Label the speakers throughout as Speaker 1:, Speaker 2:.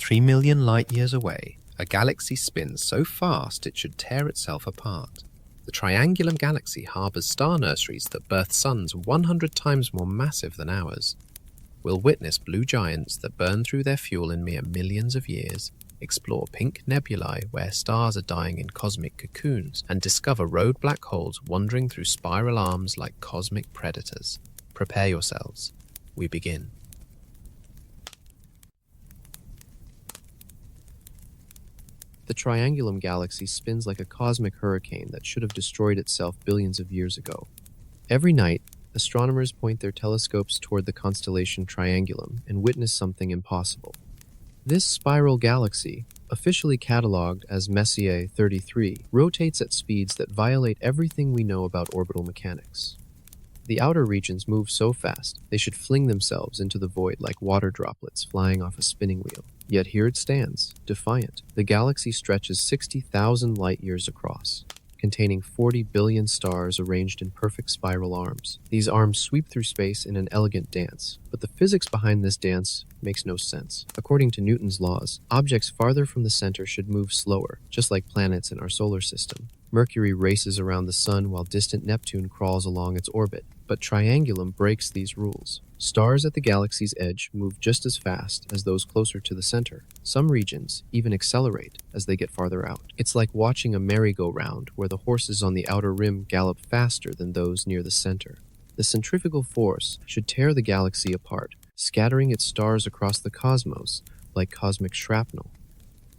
Speaker 1: 3 million light-years away, a galaxy spins so fast it should tear itself apart. The Triangulum Galaxy harbors star nurseries that birth suns 100 times more massive than ours. We'll witness blue giants that burn through their fuel in mere millions of years, explore pink nebulae where stars are dying in cosmic cocoons, and discover rogue black holes wandering through spiral arms like cosmic predators. Prepare yourselves. We begin. The Triangulum Galaxy spins like a cosmic hurricane that should have destroyed itself billions of years ago. Every night, astronomers point their telescopes toward the constellation Triangulum and witness something impossible. This spiral galaxy, officially catalogued as Messier 33, rotates at speeds that violate everything we know about orbital mechanics. The outer regions move so fast, they should fling themselves into the void like water droplets flying off a spinning wheel. Yet here it stands, defiant. The galaxy stretches 60,000 light-years across, containing 40 billion stars arranged in perfect spiral arms. These arms sweep through space in an elegant dance, but the physics behind this dance makes no sense. According to Newton's laws, objects farther from the center should move slower, just like planets in our solar system. Mercury races around the sun while distant Neptune crawls along its orbit. But Triangulum breaks these rules. Stars at the galaxy's edge move just as fast as those closer to the center. Some regions even accelerate as they get farther out. It's like watching a merry-go-round where the horses on the outer rim gallop faster than those near the center. The centrifugal force should tear the galaxy apart, scattering its stars across the cosmos like cosmic shrapnel.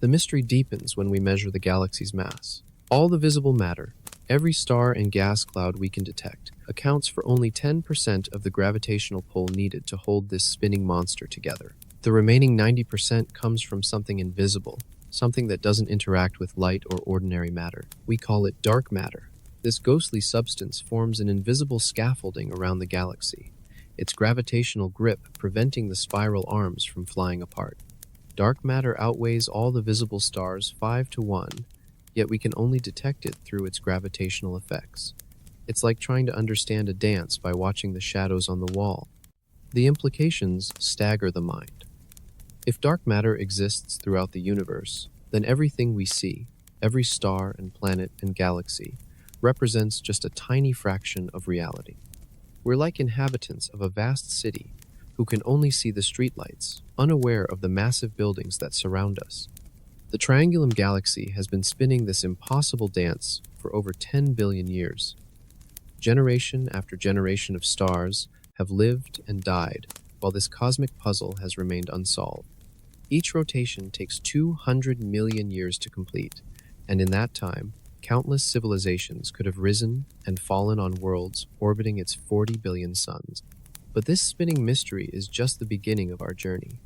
Speaker 1: The mystery deepens when we measure the galaxy's mass. All the visible matter, every star and gas cloud we can detect, accounts for only 10% of the gravitational pull needed to hold this spinning monster together. The remaining 90% comes from something invisible, something that doesn't interact with light or ordinary matter. We call it dark matter. This ghostly substance forms an invisible scaffolding around the galaxy, its gravitational grip preventing the spiral arms from flying apart. Dark matter outweighs all the visible stars 5-to-1, yet we can only detect it through its gravitational effects. It's like trying to understand a dance by watching the shadows on the wall. The implications stagger the mind. If dark matter exists throughout the universe, then everything we see, every star and planet and galaxy, represents just a tiny fraction of reality. We're like inhabitants of a vast city who can only see the streetlights, unaware of the massive buildings that surround us. The Triangulum Galaxy has been spinning this impossible dance for over 10 billion years. Generation after generation of stars have lived and died while this cosmic puzzle has remained unsolved. Each rotation takes 200 million years to complete, and in that time, countless civilizations could have risen and fallen on worlds orbiting its 40 billion suns. But this spinning mystery is just the beginning of our journey.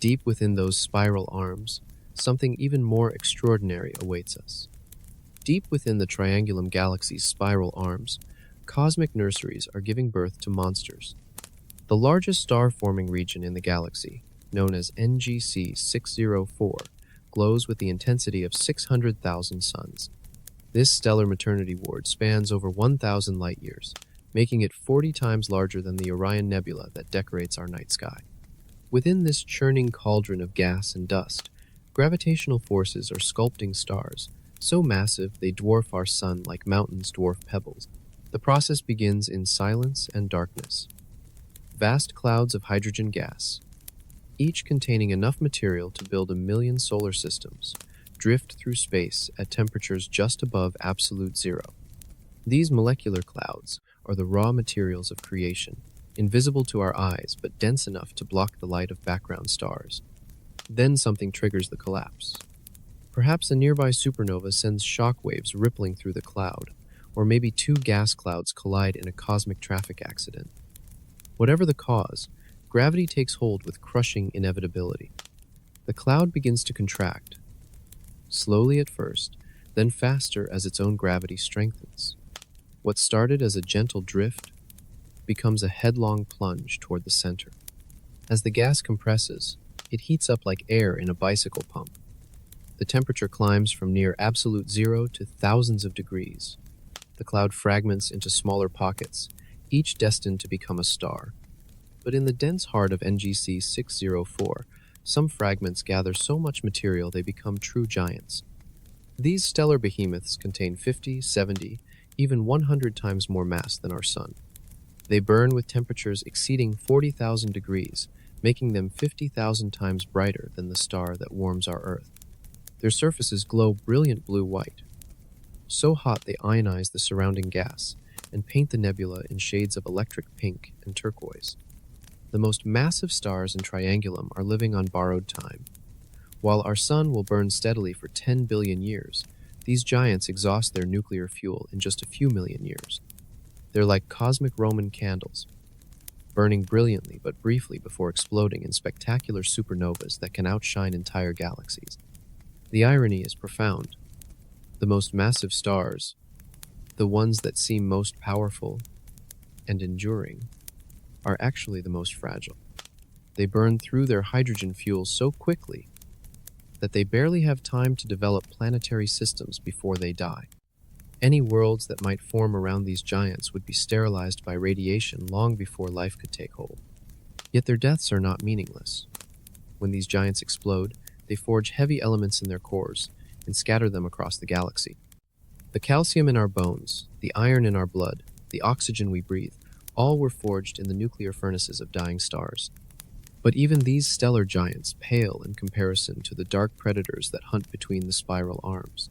Speaker 1: Deep within those spiral arms, something even more extraordinary awaits us. Deep within the Triangulum Galaxy's spiral arms, cosmic nurseries are giving birth to monsters. The largest star-forming region in the galaxy, known as NGC 604, glows with the intensity of 600,000 suns. This stellar maternity ward spans over 1,000 light-years, making it 40 times larger than the Orion Nebula that decorates our night sky. Within this churning cauldron of gas and dust, gravitational forces are sculpting stars, so massive they dwarf our sun like mountains dwarf pebbles. The process begins in silence and darkness. Vast clouds of hydrogen gas, each containing enough material to build 1 million solar systems, drift through space at temperatures just above absolute zero. These molecular clouds are the raw materials of creation, invisible to our eyes but dense enough to block the light of background stars. Then something triggers the collapse. Perhaps a nearby supernova sends shockwaves rippling through the cloud, or maybe 2 gas clouds collide in a cosmic traffic accident. Whatever the cause, gravity takes hold with crushing inevitability. The cloud begins to contract, slowly at first, then faster as its own gravity strengthens. What started as a gentle drift becomes a headlong plunge toward the center. As the gas compresses, it heats up like air in a bicycle pump. The temperature climbs from near absolute zero to thousands of degrees. The cloud fragments into smaller pockets, each destined to become a star. But in the dense heart of NGC 604, Some fragments gather so much material they become true giants. These stellar behemoths contain 50, 70, even 100 times more mass than our Sun. They burn with temperatures exceeding 40,000 degrees, making them 50,000 times brighter than the star that warms our Earth. Their surfaces glow brilliant blue-white. So hot they ionize the surrounding gas and paint the nebula in shades of electric pink and turquoise. The most massive stars in Triangulum are living on borrowed time. While our Sun will burn steadily for 10 billion years, these giants exhaust their nuclear fuel in just a few million years. They're like cosmic Roman candles, burning brilliantly but briefly before exploding in spectacular supernovas that can outshine entire galaxies. The irony is profound. The most massive stars, the ones that seem most powerful and enduring, are actually the most fragile. They burn through their hydrogen fuel so quickly that they barely have time to develop planetary systems before they die. Any worlds that might form around these giants would be sterilized by radiation long before life could take hold. Yet their deaths are not meaningless. When these giants explode, they forge heavy elements in their cores and scatter them across the galaxy. The calcium in our bones, the iron in our blood, the oxygen we breathe, all were forged in the nuclear furnaces of dying stars. But even these stellar giants pale in comparison to the dark predators that hunt between the spiral arms.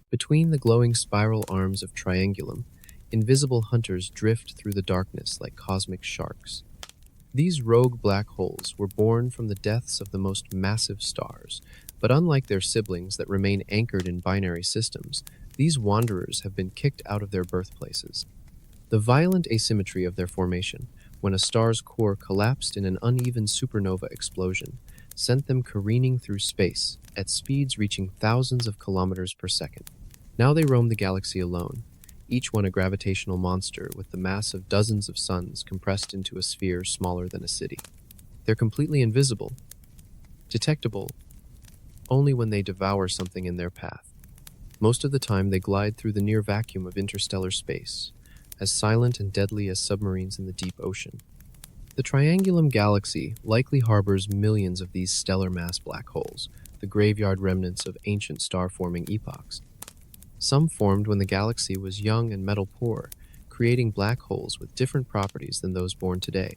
Speaker 1: Between the glowing spiral arms of Triangulum, invisible hunters drift through the darkness like cosmic sharks. These rogue black holes were born from the deaths of the most massive stars, but unlike their siblings that remain anchored in binary systems, these wanderers have been kicked out of their birthplaces. The violent asymmetry of their formation, when a star's core collapsed in an uneven supernova explosion, sent them careening through space at speeds reaching thousands of kilometers per second. Now they roam the galaxy alone, each one a gravitational monster with the mass of dozens of suns compressed into a sphere smaller than a city. They're completely invisible, detectable only when they devour something in their path. Most of the time they glide through the near vacuum of interstellar space, as silent and deadly as submarines in the deep ocean. The Triangulum Galaxy likely harbors millions of these stellar mass black holes, the graveyard remnants of ancient star-forming epochs. Some formed when the galaxy was young and metal-poor, creating black holes with different properties than those born today.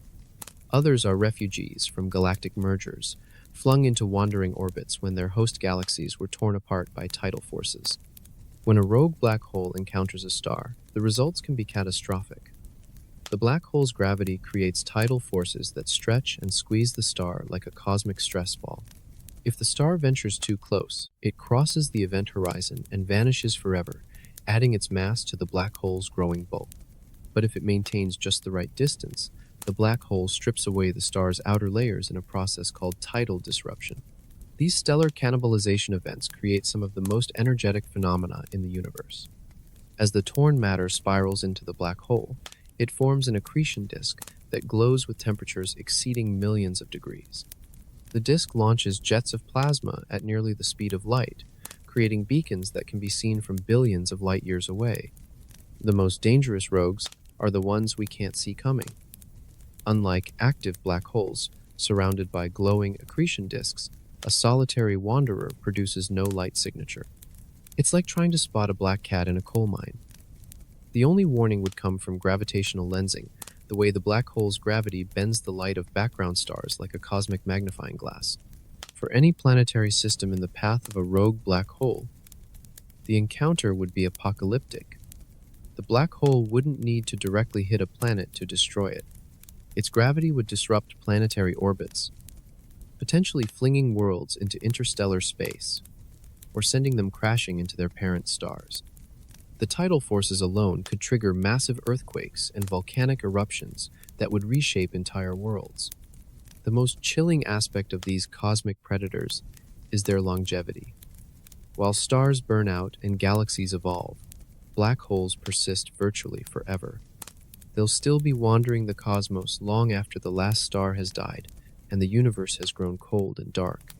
Speaker 1: Others are refugees from galactic mergers, flung into wandering orbits when their host galaxies were torn apart by tidal forces. When a rogue black hole encounters a star, the results can be catastrophic. The black hole's gravity creates tidal forces that stretch and squeeze the star like a cosmic stress ball. If the star ventures too close, it crosses the event horizon and vanishes forever, adding its mass to the black hole's growing bulk. But if it maintains just the right distance, the black hole strips away the star's outer layers in a process called tidal disruption. These stellar cannibalization events create some of the most energetic phenomena in the universe. As the torn matter spirals into the black hole, it forms an accretion disk that glows with temperatures exceeding millions of degrees. The disk launches jets of plasma at nearly the speed of light, creating beacons that can be seen from billions of light years away. The most dangerous rogues are the ones we can't see coming. Unlike active black holes, surrounded by glowing accretion disks, a solitary wanderer produces no light signature. It's like trying to spot a black cat in a coal mine. The only warning would come from gravitational lensing, the way the black hole's gravity bends the light of background stars like a cosmic magnifying glass. For any planetary system in the path of a rogue black hole, the encounter would be apocalyptic. The black hole wouldn't need to directly hit a planet to destroy it. Its gravity would disrupt planetary orbits, potentially flinging worlds into interstellar space, or sending them crashing into their parent stars. The tidal forces alone could trigger massive earthquakes and volcanic eruptions that would reshape entire worlds. The most chilling aspect of these cosmic predators is their longevity. While stars burn out and galaxies evolve, black holes persist virtually forever. They'll still be wandering the cosmos long after the last star has died and the universe has grown cold and dark.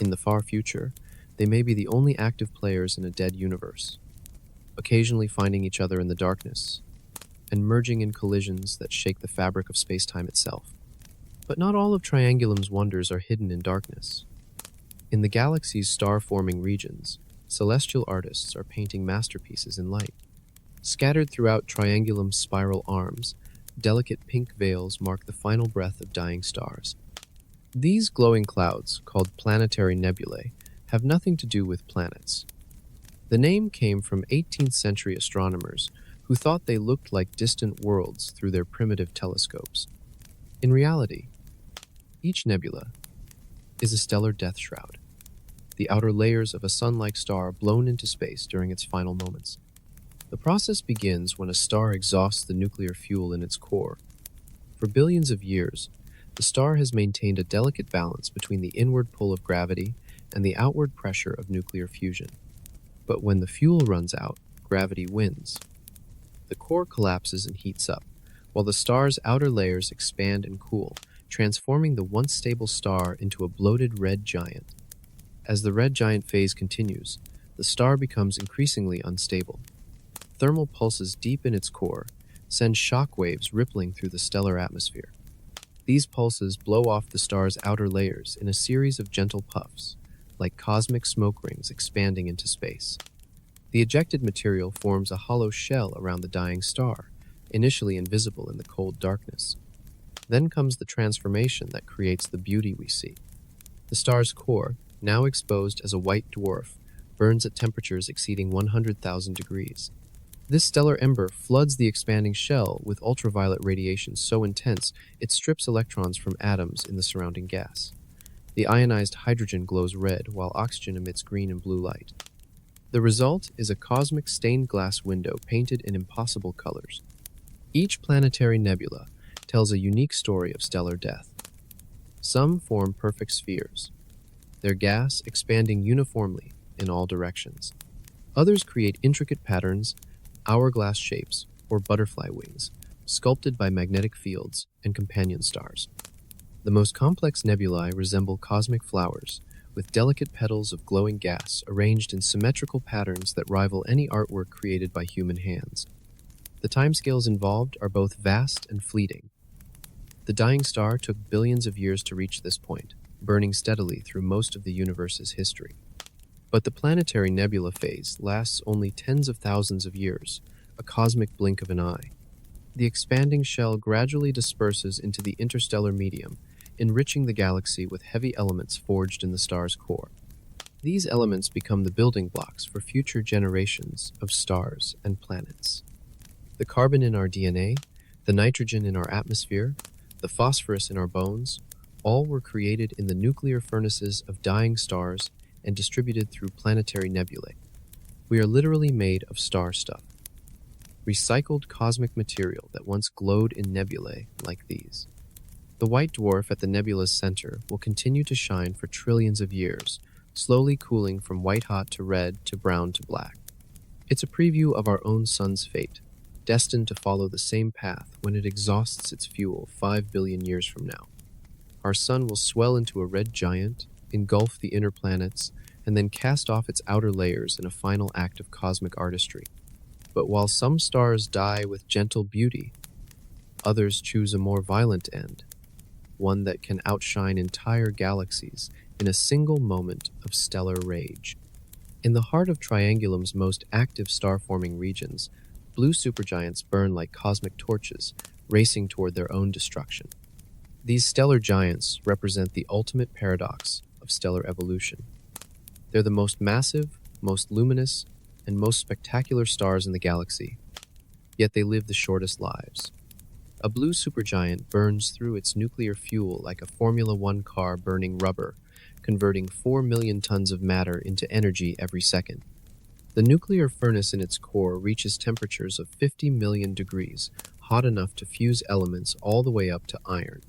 Speaker 1: In the far future, they may be the only active players in a dead universe, occasionally finding each other in the darkness and merging in collisions that shake the fabric of space-time itself. But not all of Triangulum's wonders are hidden in darkness. In the galaxy's star-forming regions, celestial artists are painting masterpieces in light. Scattered throughout Triangulum's spiral arms, delicate pink veils mark the final breath of dying stars. These glowing clouds, called planetary nebulae, have nothing to do with planets. The name came from 18th century astronomers who thought they looked like distant worlds through their primitive telescopes. In reality, each nebula is a stellar death shroud, the outer layers of a sun-like star blown into space during its final moments. The process begins when a star exhausts the nuclear fuel in its core. For billions of years, the star has maintained a delicate balance between the inward pull of gravity and the outward pressure of nuclear fusion. But when the fuel runs out, gravity wins. The core collapses and heats up, while the star's outer layers expand and cool, transforming the once stable star into a bloated red giant. As the red giant phase continues, the star becomes increasingly unstable. Thermal pulses deep in its core send shock waves rippling through the stellar atmosphere. These pulses blow off the star's outer layers in a series of gentle puffs, like cosmic smoke rings expanding into space. The ejected material forms a hollow shell around the dying star, initially invisible in the cold darkness. Then comes the transformation that creates the beauty we see. The star's core, now exposed as a white dwarf, burns at temperatures exceeding 100,000 degrees. This stellar ember floods the expanding shell with ultraviolet radiation so intense it strips electrons from atoms in the surrounding gas. The ionized hydrogen glows red while oxygen emits green and blue light. The result is a cosmic stained glass window painted in impossible colors. Each planetary nebula tells a unique story of stellar death. Some form perfect spheres, their gas expanding uniformly in all directions. Others create intricate patterns, hourglass shapes, or butterfly wings, sculpted by magnetic fields and companion stars. The most complex nebulae resemble cosmic flowers, with delicate petals of glowing gas arranged in symmetrical patterns that rival any artwork created by human hands. The timescales involved are both vast and fleeting. The dying star took billions of years to reach this point, burning steadily through most of the universe's history. But the planetary nebula phase lasts only tens of thousands of years, a cosmic blink of an eye. The expanding shell gradually disperses into the interstellar medium, enriching the galaxy with heavy elements forged in the star's core. These elements become the building blocks for future generations of stars and planets. The carbon in our DNA, the nitrogen in our atmosphere, the phosphorus in our bones, all were created in the nuclear furnaces of dying stars and distributed through planetary nebulae. We are literally made of star stuff, recycled cosmic material that once glowed in nebulae like these. The white dwarf at the nebula's center will continue to shine for trillions of years, slowly cooling from white-hot to red to brown to black. It's a preview of our own sun's fate, destined to follow the same path when it exhausts its fuel 5 billion years from now. Our sun will swell into a red giant, engulf the inner planets, and then cast off its outer layers in a final act of cosmic artistry. But while some stars die with gentle beauty, others choose a more violent end, one that can outshine entire galaxies in a single moment of stellar rage. In the heart of Triangulum's most active star-forming regions, blue supergiants burn like cosmic torches, racing toward their own destruction. These stellar giants represent the ultimate paradox of stellar evolution. They're the most massive, most luminous, and most spectacular stars in the galaxy, yet they live the shortest lives. A blue supergiant burns through its nuclear fuel like a Formula One car burning rubber, converting 4 million tons of matter into energy every second. The nuclear furnace in its core reaches temperatures of 50 million degrees, hot enough to fuse elements all the way up to iron.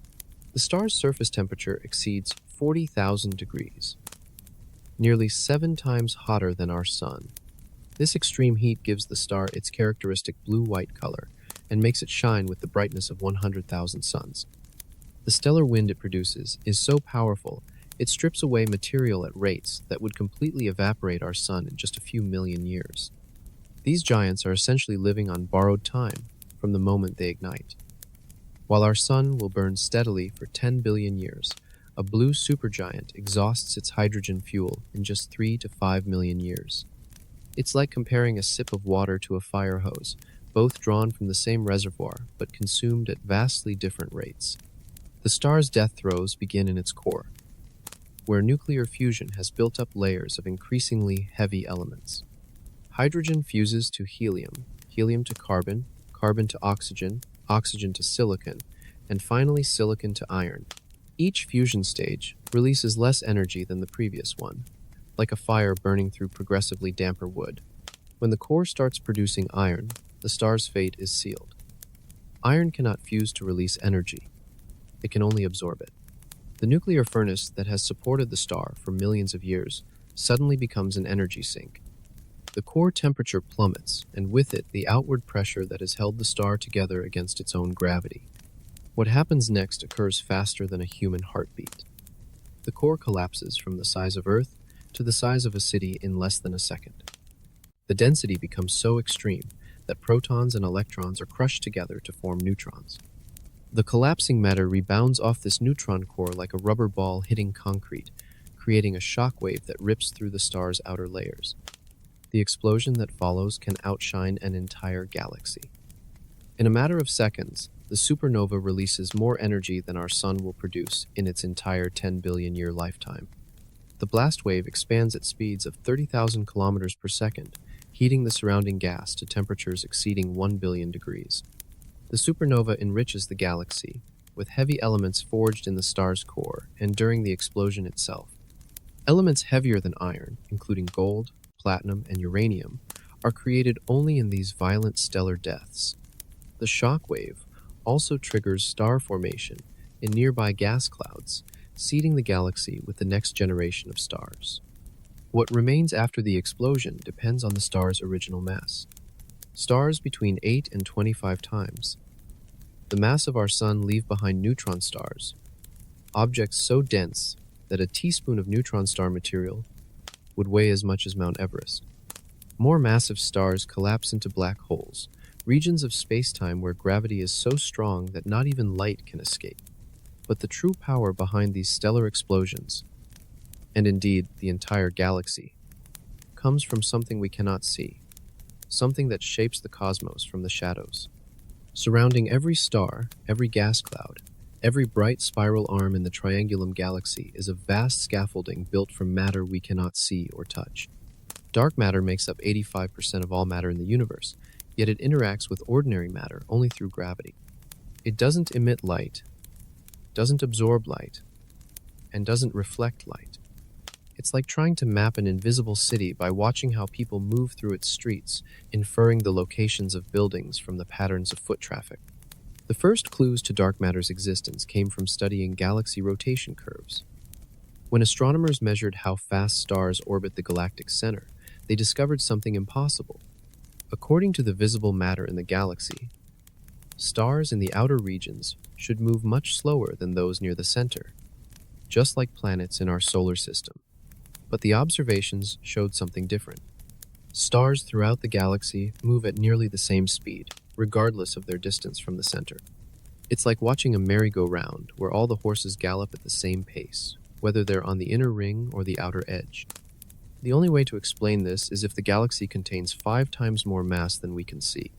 Speaker 1: The star's surface temperature exceeds 40,000 degrees, nearly 7 times hotter than our sun. This extreme heat gives the star its characteristic blue-white color and makes it shine with the brightness of 100,000 suns. The stellar wind it produces is so powerful, it strips away material at rates that would completely evaporate our sun in just a few million years. These giants are essentially living on borrowed time from the moment they ignite. While our sun will burn steadily for 10 billion years, a blue supergiant exhausts its hydrogen fuel in just 3 to 5 million years. It's like comparing a sip of water to a fire hose, both drawn from the same reservoir but consumed at vastly different rates. The star's death throes begin in its core, where nuclear fusion has built up layers of increasingly heavy elements. Hydrogen fuses to helium, helium to carbon, carbon to oxygen, oxygen to silicon, and finally silicon to iron. Each fusion stage releases less energy than the previous one, like a fire burning through progressively damper wood. When the core starts producing iron, the star's fate is sealed. Iron cannot fuse to release energy. It can only absorb it. The nuclear furnace that has supported the star for millions of years suddenly becomes an energy sink. The core temperature plummets, and with it the outward pressure that has held the star together against its own gravity. What happens next occurs faster than a human heartbeat. The core collapses from the size of Earth to the size of a city in less than a second. The density becomes so extreme that protons and electrons are crushed together to form neutrons. The collapsing matter rebounds off this neutron core like a rubber ball hitting concrete, creating a shock wave that rips through the star's outer layers. The explosion that follows can outshine an entire galaxy. In a matter of seconds, the supernova releases more energy than our sun will produce in its entire 10 billion year lifetime. The blast wave expands at speeds of 30,000 kilometers per second, heating the surrounding gas to temperatures exceeding 1 billion degrees. The supernova enriches the galaxy, with heavy elements forged in the star's core and during the explosion itself. Elements heavier than iron, including gold, platinum, and uranium, are created only in these violent stellar deaths. The shock wave also triggers star formation in nearby gas clouds, seeding the galaxy with the next generation of stars. What remains after the explosion depends on the star's original mass. Stars between 8 and 25 times the mass of our sun leave behind neutron stars, objects so dense that a teaspoon of neutron star material would weigh as much as Mount Everest. More massive stars collapse into black holes, regions of space-time where gravity is so strong that not even light can escape. But the true power behind these stellar explosions, and indeed the entire galaxy, comes from something we cannot see, something that shapes the cosmos from the shadows. Surrounding every star, every gas cloud, every bright spiral arm in the Triangulum Galaxy is a vast scaffolding built from matter we cannot see or touch. Dark matter makes up 85% of all matter in the universe, yet it interacts with ordinary matter only through gravity. It doesn't emit light, doesn't absorb light, and doesn't reflect light. It's like trying to map an invisible city by watching how people move through its streets, inferring the locations of buildings from the patterns of foot traffic. The first clues to dark matter's existence came from studying galaxy rotation curves. When astronomers measured how fast stars orbit the galactic center, they discovered something impossible. According to the visible matter in the galaxy, stars in the outer regions should move much slower than those near the center, just like planets in our solar system. But the observations showed something different. Stars throughout the galaxy move at nearly the same speed, regardless of their distance from the center. It's like watching a merry-go-round where all the horses gallop at the same pace, whether they're on the inner ring or the outer edge. The only way to explain this is if the galaxy contains 5 times more mass than we can see.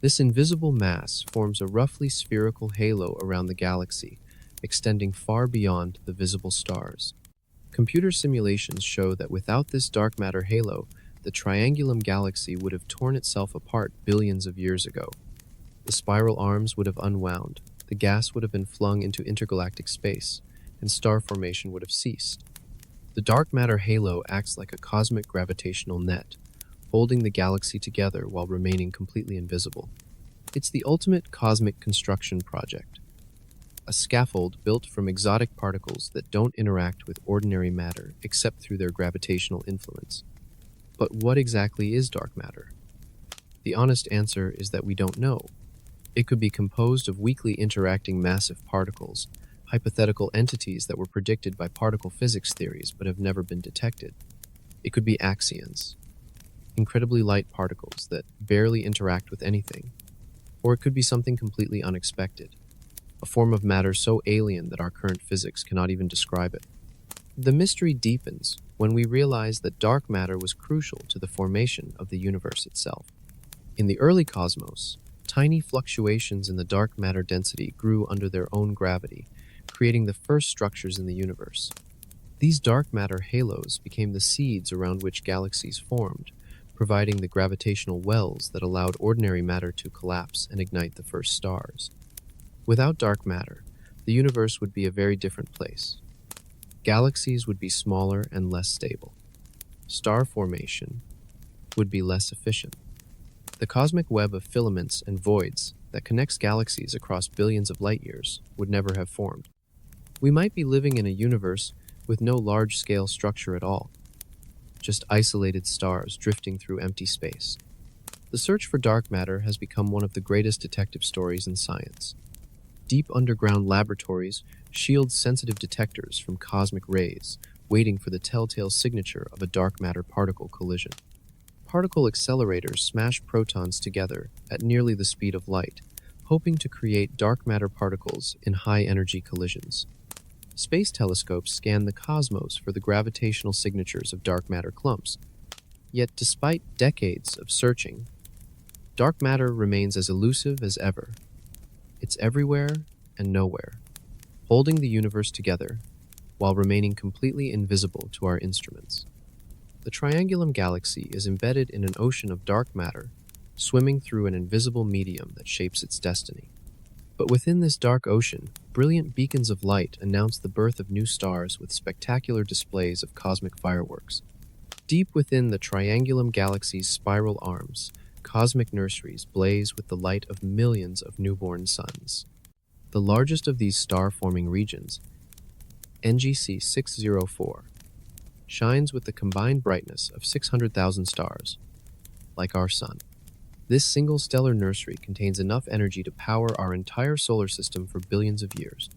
Speaker 1: This invisible mass forms a roughly spherical halo around the galaxy, extending far beyond the visible stars. Computer simulations show that without this dark matter halo, the Triangulum Galaxy would have torn itself apart billions of years ago. The spiral arms would have unwound, the gas would have been flung into intergalactic space, and star formation would have ceased. The dark matter halo acts like a cosmic gravitational net, holding the galaxy together while remaining completely invisible. It's the ultimate cosmic construction project, a scaffold built from exotic particles that don't interact with ordinary matter except through their gravitational influence. But what exactly is dark matter? The honest answer is that we don't know. It could be composed of weakly interacting massive particles, hypothetical entities that were predicted by particle physics theories but have never been detected. It could be axions, incredibly light particles that barely interact with anything. Or it could be something completely unexpected, a form of matter so alien that our current physics cannot even describe it. The mystery deepens when we realize that dark matter was crucial to the formation of the universe itself. In the early cosmos, tiny fluctuations in the dark matter density grew under their own gravity, creating the first structures in the universe. These dark matter halos became the seeds around which galaxies formed, providing the gravitational wells that allowed ordinary matter to collapse and ignite the first stars. Without dark matter, the universe would be a very different place. Galaxies would be smaller and less stable. Star formation would be less efficient. The cosmic web of filaments and voids that connects galaxies across billions of light years would never have formed. We might be living in a universe with no large-scale structure at all, just isolated stars drifting through empty space. The search for dark matter has become one of the greatest detective stories in science. Deep underground laboratories shield sensitive detectors from cosmic rays, waiting for the telltale signature of a dark matter particle collision. Particle accelerators smash protons together at nearly the speed of light, hoping to create dark matter particles in high-energy collisions. Space telescopes scan the cosmos for the gravitational signatures of dark matter clumps. Yet, despite decades of searching, dark matter remains as elusive as ever. It's everywhere and nowhere, holding the universe together while remaining completely invisible to our instruments. The Triangulum Galaxy is embedded in an ocean of dark matter, swimming through an invisible medium that shapes its destiny. But within this dark ocean, brilliant beacons of light announce the birth of new stars with spectacular displays of cosmic fireworks. Deep within the Triangulum Galaxy's spiral arms, cosmic nurseries blaze with the light of millions of newborn suns. The largest of these star-forming regions, NGC 604, shines with the combined brightness of 600,000 stars, like our Sun. This single stellar nursery contains enough energy to power our entire solar system for billions of years.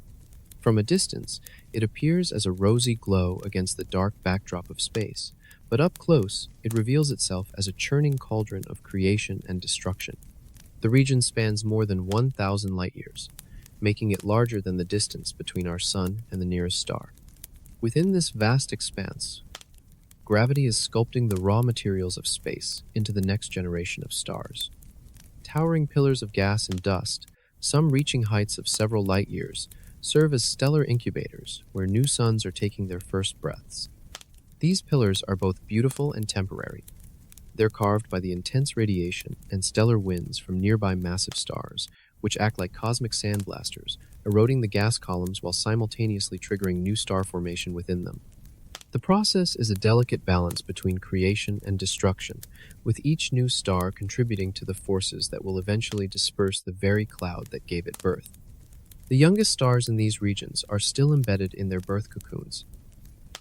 Speaker 1: From a distance, it appears as a rosy glow against the dark backdrop of space, but up close, it reveals itself as a churning cauldron of creation and destruction. The region spans more than 1,000 light-years, making it larger than the distance between our Sun and the nearest star. Within this vast expanse, gravity is sculpting the raw materials of space into the next generation of stars. Towering pillars of gas and dust, some reaching heights of several light-years, serve as stellar incubators where new suns are taking their first breaths. These pillars are both beautiful and temporary. They're carved by the intense radiation and stellar winds from nearby massive stars, which act like cosmic sandblasters, eroding the gas columns while simultaneously triggering new star formation within them. The process is a delicate balance between creation and destruction, with each new star contributing to the forces that will eventually disperse the very cloud that gave it birth. The youngest stars in these regions are still embedded in their birth cocoons,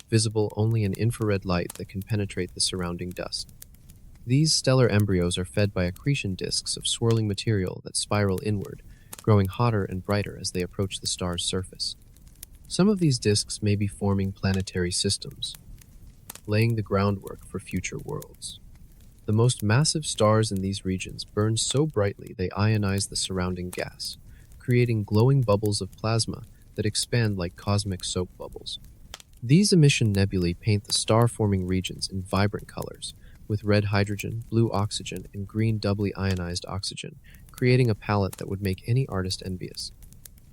Speaker 1: visible only in infrared light that can penetrate the surrounding dust. These stellar embryos are fed by accretion disks of swirling material that spiral inward, growing hotter and brighter as they approach the star's surface. Some of these disks may be forming planetary systems, laying the groundwork for future worlds. The most massive stars in these regions burn so brightly they ionize the surrounding gas, creating glowing bubbles of plasma that expand like cosmic soap bubbles. These emission nebulae paint the star-forming regions in vibrant colors, with red hydrogen, blue oxygen, and green doubly ionized oxygen, creating a palette that would make any artist envious.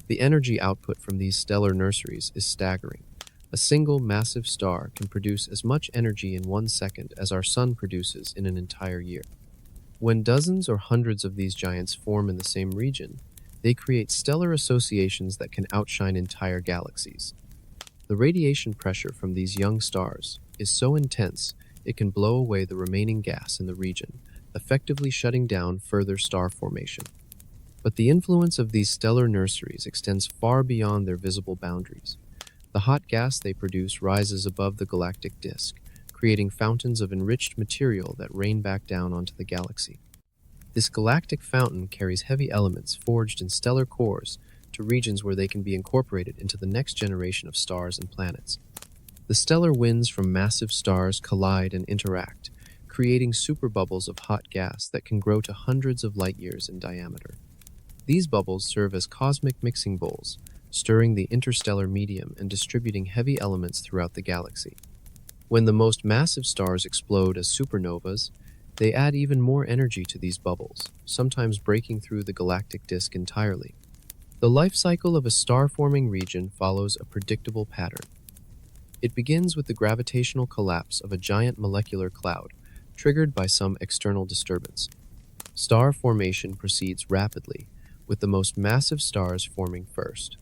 Speaker 1: The energy output from these stellar nurseries is staggering. A single massive star can produce as much energy in 1 second as our Sun produces in an entire year. When dozens or hundreds of these giants form in the same region, they create stellar associations that can outshine entire galaxies. The radiation pressure from these young stars is so intense it can blow away the remaining gas in the region, effectively shutting down further star formation. But the influence of these stellar nurseries extends far beyond their visible boundaries. The hot gas they produce rises above the galactic disk, creating fountains of enriched material that rain back down onto the galaxy. This galactic fountain carries heavy elements forged in stellar cores to regions where they can be incorporated into the next generation of stars and planets. The stellar winds from massive stars collide and interact, creating superbubbles of hot gas that can grow to hundreds of light-years in diameter. These bubbles serve as cosmic mixing bowls, stirring the interstellar medium and distributing heavy elements throughout the galaxy. When the most massive stars explode as supernovas, they add even more energy to these bubbles, sometimes breaking through the galactic disk entirely. The life cycle of a star-forming region follows a predictable pattern. It begins with the gravitational collapse of a giant molecular cloud, triggered by some external disturbance. Star formation proceeds rapidly, with the most massive stars forming first.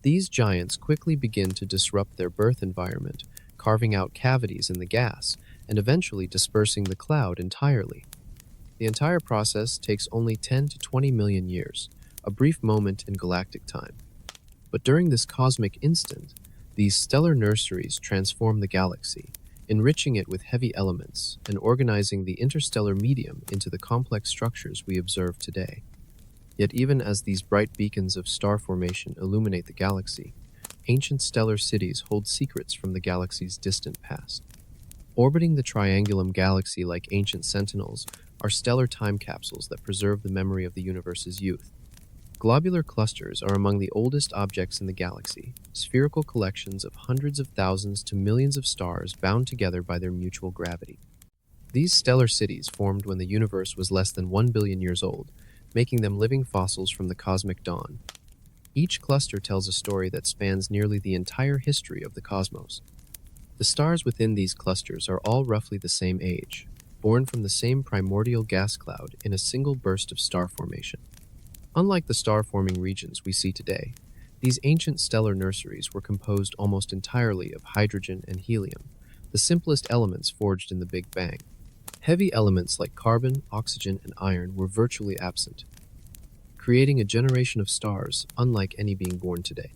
Speaker 1: These giants quickly begin to disrupt their birth environment, carving out cavities in the gas and eventually dispersing the cloud entirely. The entire process takes only 10 to 20 million years, a brief moment in galactic time. But during this cosmic instant, these stellar nurseries transform the galaxy, enriching it with heavy elements and organizing the interstellar medium into the complex structures we observe today. Yet even as these bright beacons of star formation illuminate the galaxy, ancient stellar cities hold secrets from the galaxy's distant past. Orbiting the Triangulum Galaxy like ancient sentinels are stellar time capsules that preserve the memory of the universe's youth. Globular clusters are among the oldest objects in the galaxy, spherical collections of hundreds of thousands to millions of stars bound together by their mutual gravity. These stellar cities formed when the universe was less than 1 billion years old, making them living fossils from the cosmic dawn. Each cluster tells a story that spans nearly the entire history of the cosmos. The stars within these clusters are all roughly the same age, born from the same primordial gas cloud in a single burst of star formation. Unlike the star-forming regions we see today, these ancient stellar nurseries were composed almost entirely of hydrogen and helium, the simplest elements forged in the Big Bang. Heavy elements like carbon, oxygen, and iron were virtually absent, creating a generation of stars unlike any being born today.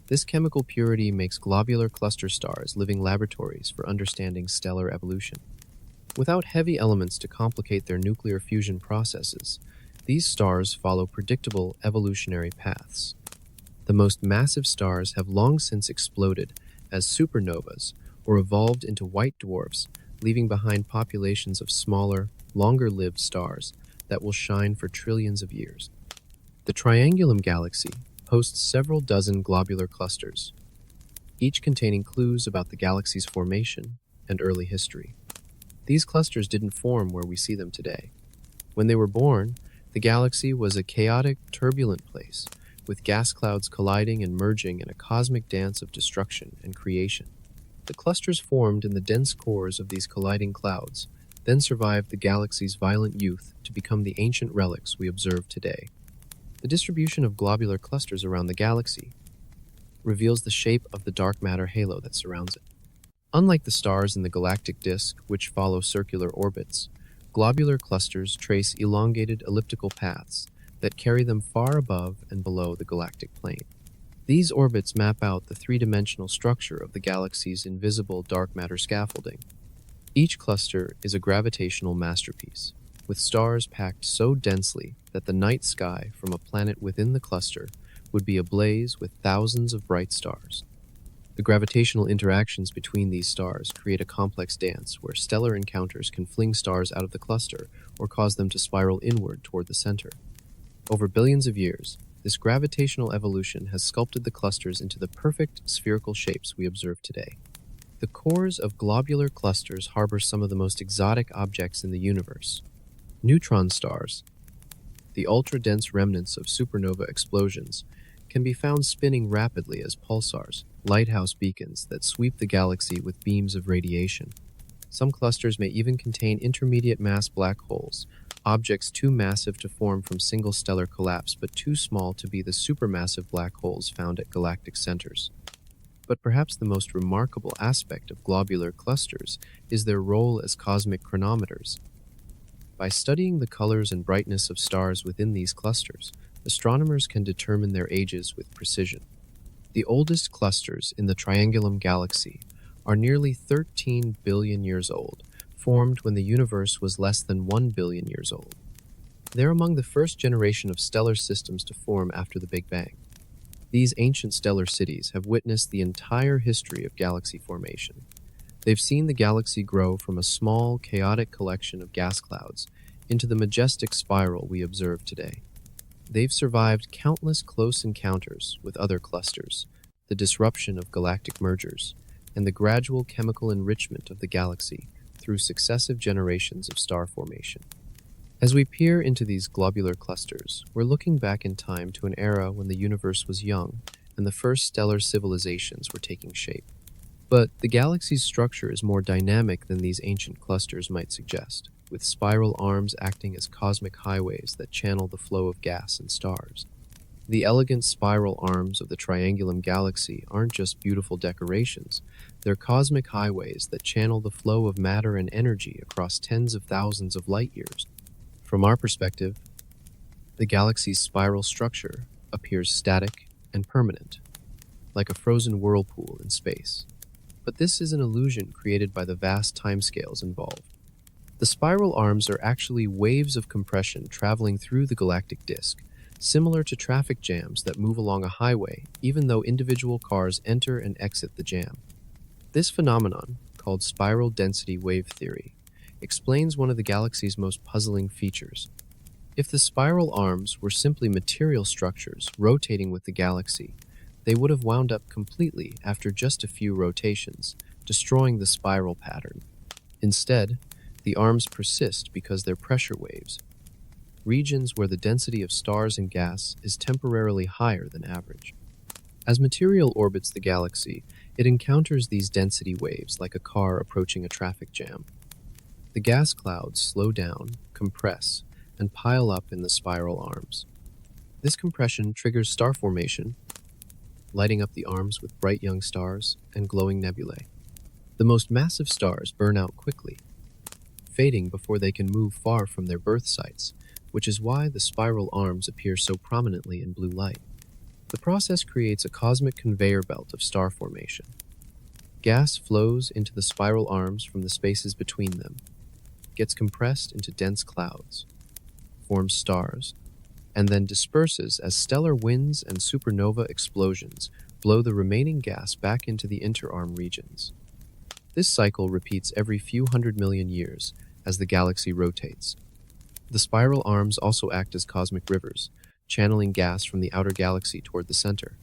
Speaker 1: This chemical purity makes globular cluster stars living laboratories for understanding stellar evolution. Without heavy elements to complicate their nuclear fusion processes, these stars follow predictable evolutionary paths. The most massive stars have long since exploded as supernovas or evolved into white dwarfs, leaving behind populations of smaller, longer-lived stars that will shine for trillions of years. The Triangulum Galaxy hosts several dozen globular clusters, each containing clues about the galaxy's formation and early history. These clusters didn't form where we see them today. When they were born, the galaxy was a chaotic, turbulent place, with gas clouds colliding and merging in a cosmic dance of destruction and creation. The clusters formed in the dense cores of these colliding clouds, then survived the galaxy's violent youth to become the ancient relics we observe today. The distribution of globular clusters around the galaxy reveals the shape of the dark matter halo that surrounds it. Unlike the stars in the galactic disk, which follow circular orbits, globular clusters trace elongated elliptical paths that carry them far above and below the galactic plane. These orbits map out the three-dimensional structure of the galaxy's invisible dark matter scaffolding. Each cluster is a gravitational masterpiece, with stars packed so densely that the night sky from a planet within the cluster would be ablaze with thousands of bright stars. The gravitational interactions between these stars create a complex dance where stellar encounters can fling stars out of the cluster or cause them to spiral inward toward the center. Over billions of years, this gravitational evolution has sculpted the clusters into the perfect spherical shapes we observe today. The cores of globular clusters harbor some of the most exotic objects in the universe. Neutron stars, the ultra-dense remnants of supernova explosions, can be found spinning rapidly as pulsars, lighthouse beacons that sweep the galaxy with beams of radiation. Some clusters may even contain intermediate mass black holes, objects too massive to form from single stellar collapse but too small to be the supermassive black holes found at galactic centers. But perhaps the most remarkable aspect of globular clusters is their role as cosmic chronometers. By studying the colors and brightness of stars within these clusters, astronomers can determine their ages with precision. The oldest clusters in the Triangulum Galaxy are nearly 13 billion years old, formed when the universe was less than 1 billion years old. They're among the first generation of stellar systems to form after the Big Bang. These ancient stellar cities have witnessed the entire history of galaxy formation. They've seen the galaxy grow from a small, chaotic collection of gas clouds into the majestic spiral we observe today. They've survived countless close encounters with other clusters, the disruption of galactic mergers, and the gradual chemical enrichment of the galaxy through successive generations of star formation. As we peer into these globular clusters, we're looking back in time to an era when the universe was young and the first stellar civilizations were taking shape. But the galaxy's structure is more dynamic than these ancient clusters might suggest, with spiral arms acting as cosmic highways that channel the flow of gas and stars. The elegant spiral arms of the Triangulum Galaxy aren't just beautiful decorations, they're cosmic highways that channel the flow of matter and energy across tens of thousands of light years. From our perspective, the galaxy's spiral structure appears static and permanent, like a frozen whirlpool in space. But this is an illusion created by the vast timescales involved. The spiral arms are actually waves of compression traveling through the galactic disk, similar to traffic jams that move along a highway, even though individual cars enter and exit the jam. This phenomenon, called spiral density wave theory, explains one of the galaxy's most puzzling features. If the spiral arms were simply material structures rotating with the galaxy, they would have wound up completely after just a few rotations, destroying the spiral pattern. Instead, the arms persist because they're pressure waves, regions where the density of stars and gas is temporarily higher than average. As material orbits the galaxy, it encounters these density waves like a car approaching a traffic jam. The gas clouds slow down, compress, and pile up in the spiral arms. This compression triggers star formation, lighting up the arms with bright young stars and glowing nebulae. The most massive stars burn out quickly, fading before they can move far from their birth sites, which is why the spiral arms appear so prominently in blue light. The process creates a cosmic conveyor belt of star formation. Gas flows into the spiral arms from the spaces between them, gets compressed into dense clouds, forms stars, and then disperses as stellar winds and supernova explosions blow the remaining gas back into the interarm regions. This cycle repeats every few 100 million years as the galaxy rotates. The spiral arms also act as cosmic rivers, channeling gas from the outer galaxy toward the center.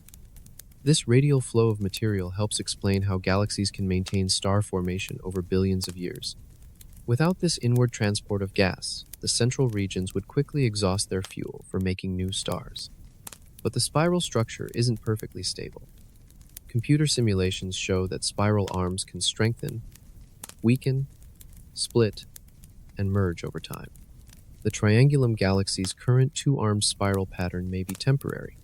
Speaker 1: This radial flow of material helps explain how galaxies can maintain star formation over billions of years. Without this inward transport of gas, the central regions would quickly exhaust their fuel for making new stars. But the spiral structure isn't perfectly stable. Computer simulations show that spiral arms can strengthen, weaken, split, and merge over time. The Triangulum Galaxy's current two-armed spiral pattern may be temporary,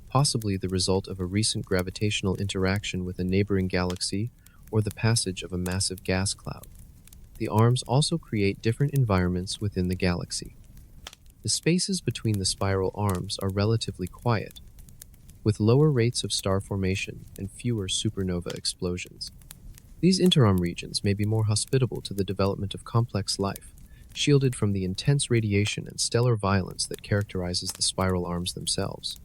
Speaker 1: possibly the result of a recent gravitational interaction with a neighboring galaxy or the passage of a massive gas cloud. The arms also create different environments within the galaxy. The spaces between the spiral arms are relatively quiet, with lower rates of star formation and fewer supernova explosions. These interarm regions may be more hospitable to the development of complex life, shielded from the intense radiation and stellar violence that characterizes the spiral arms themselves.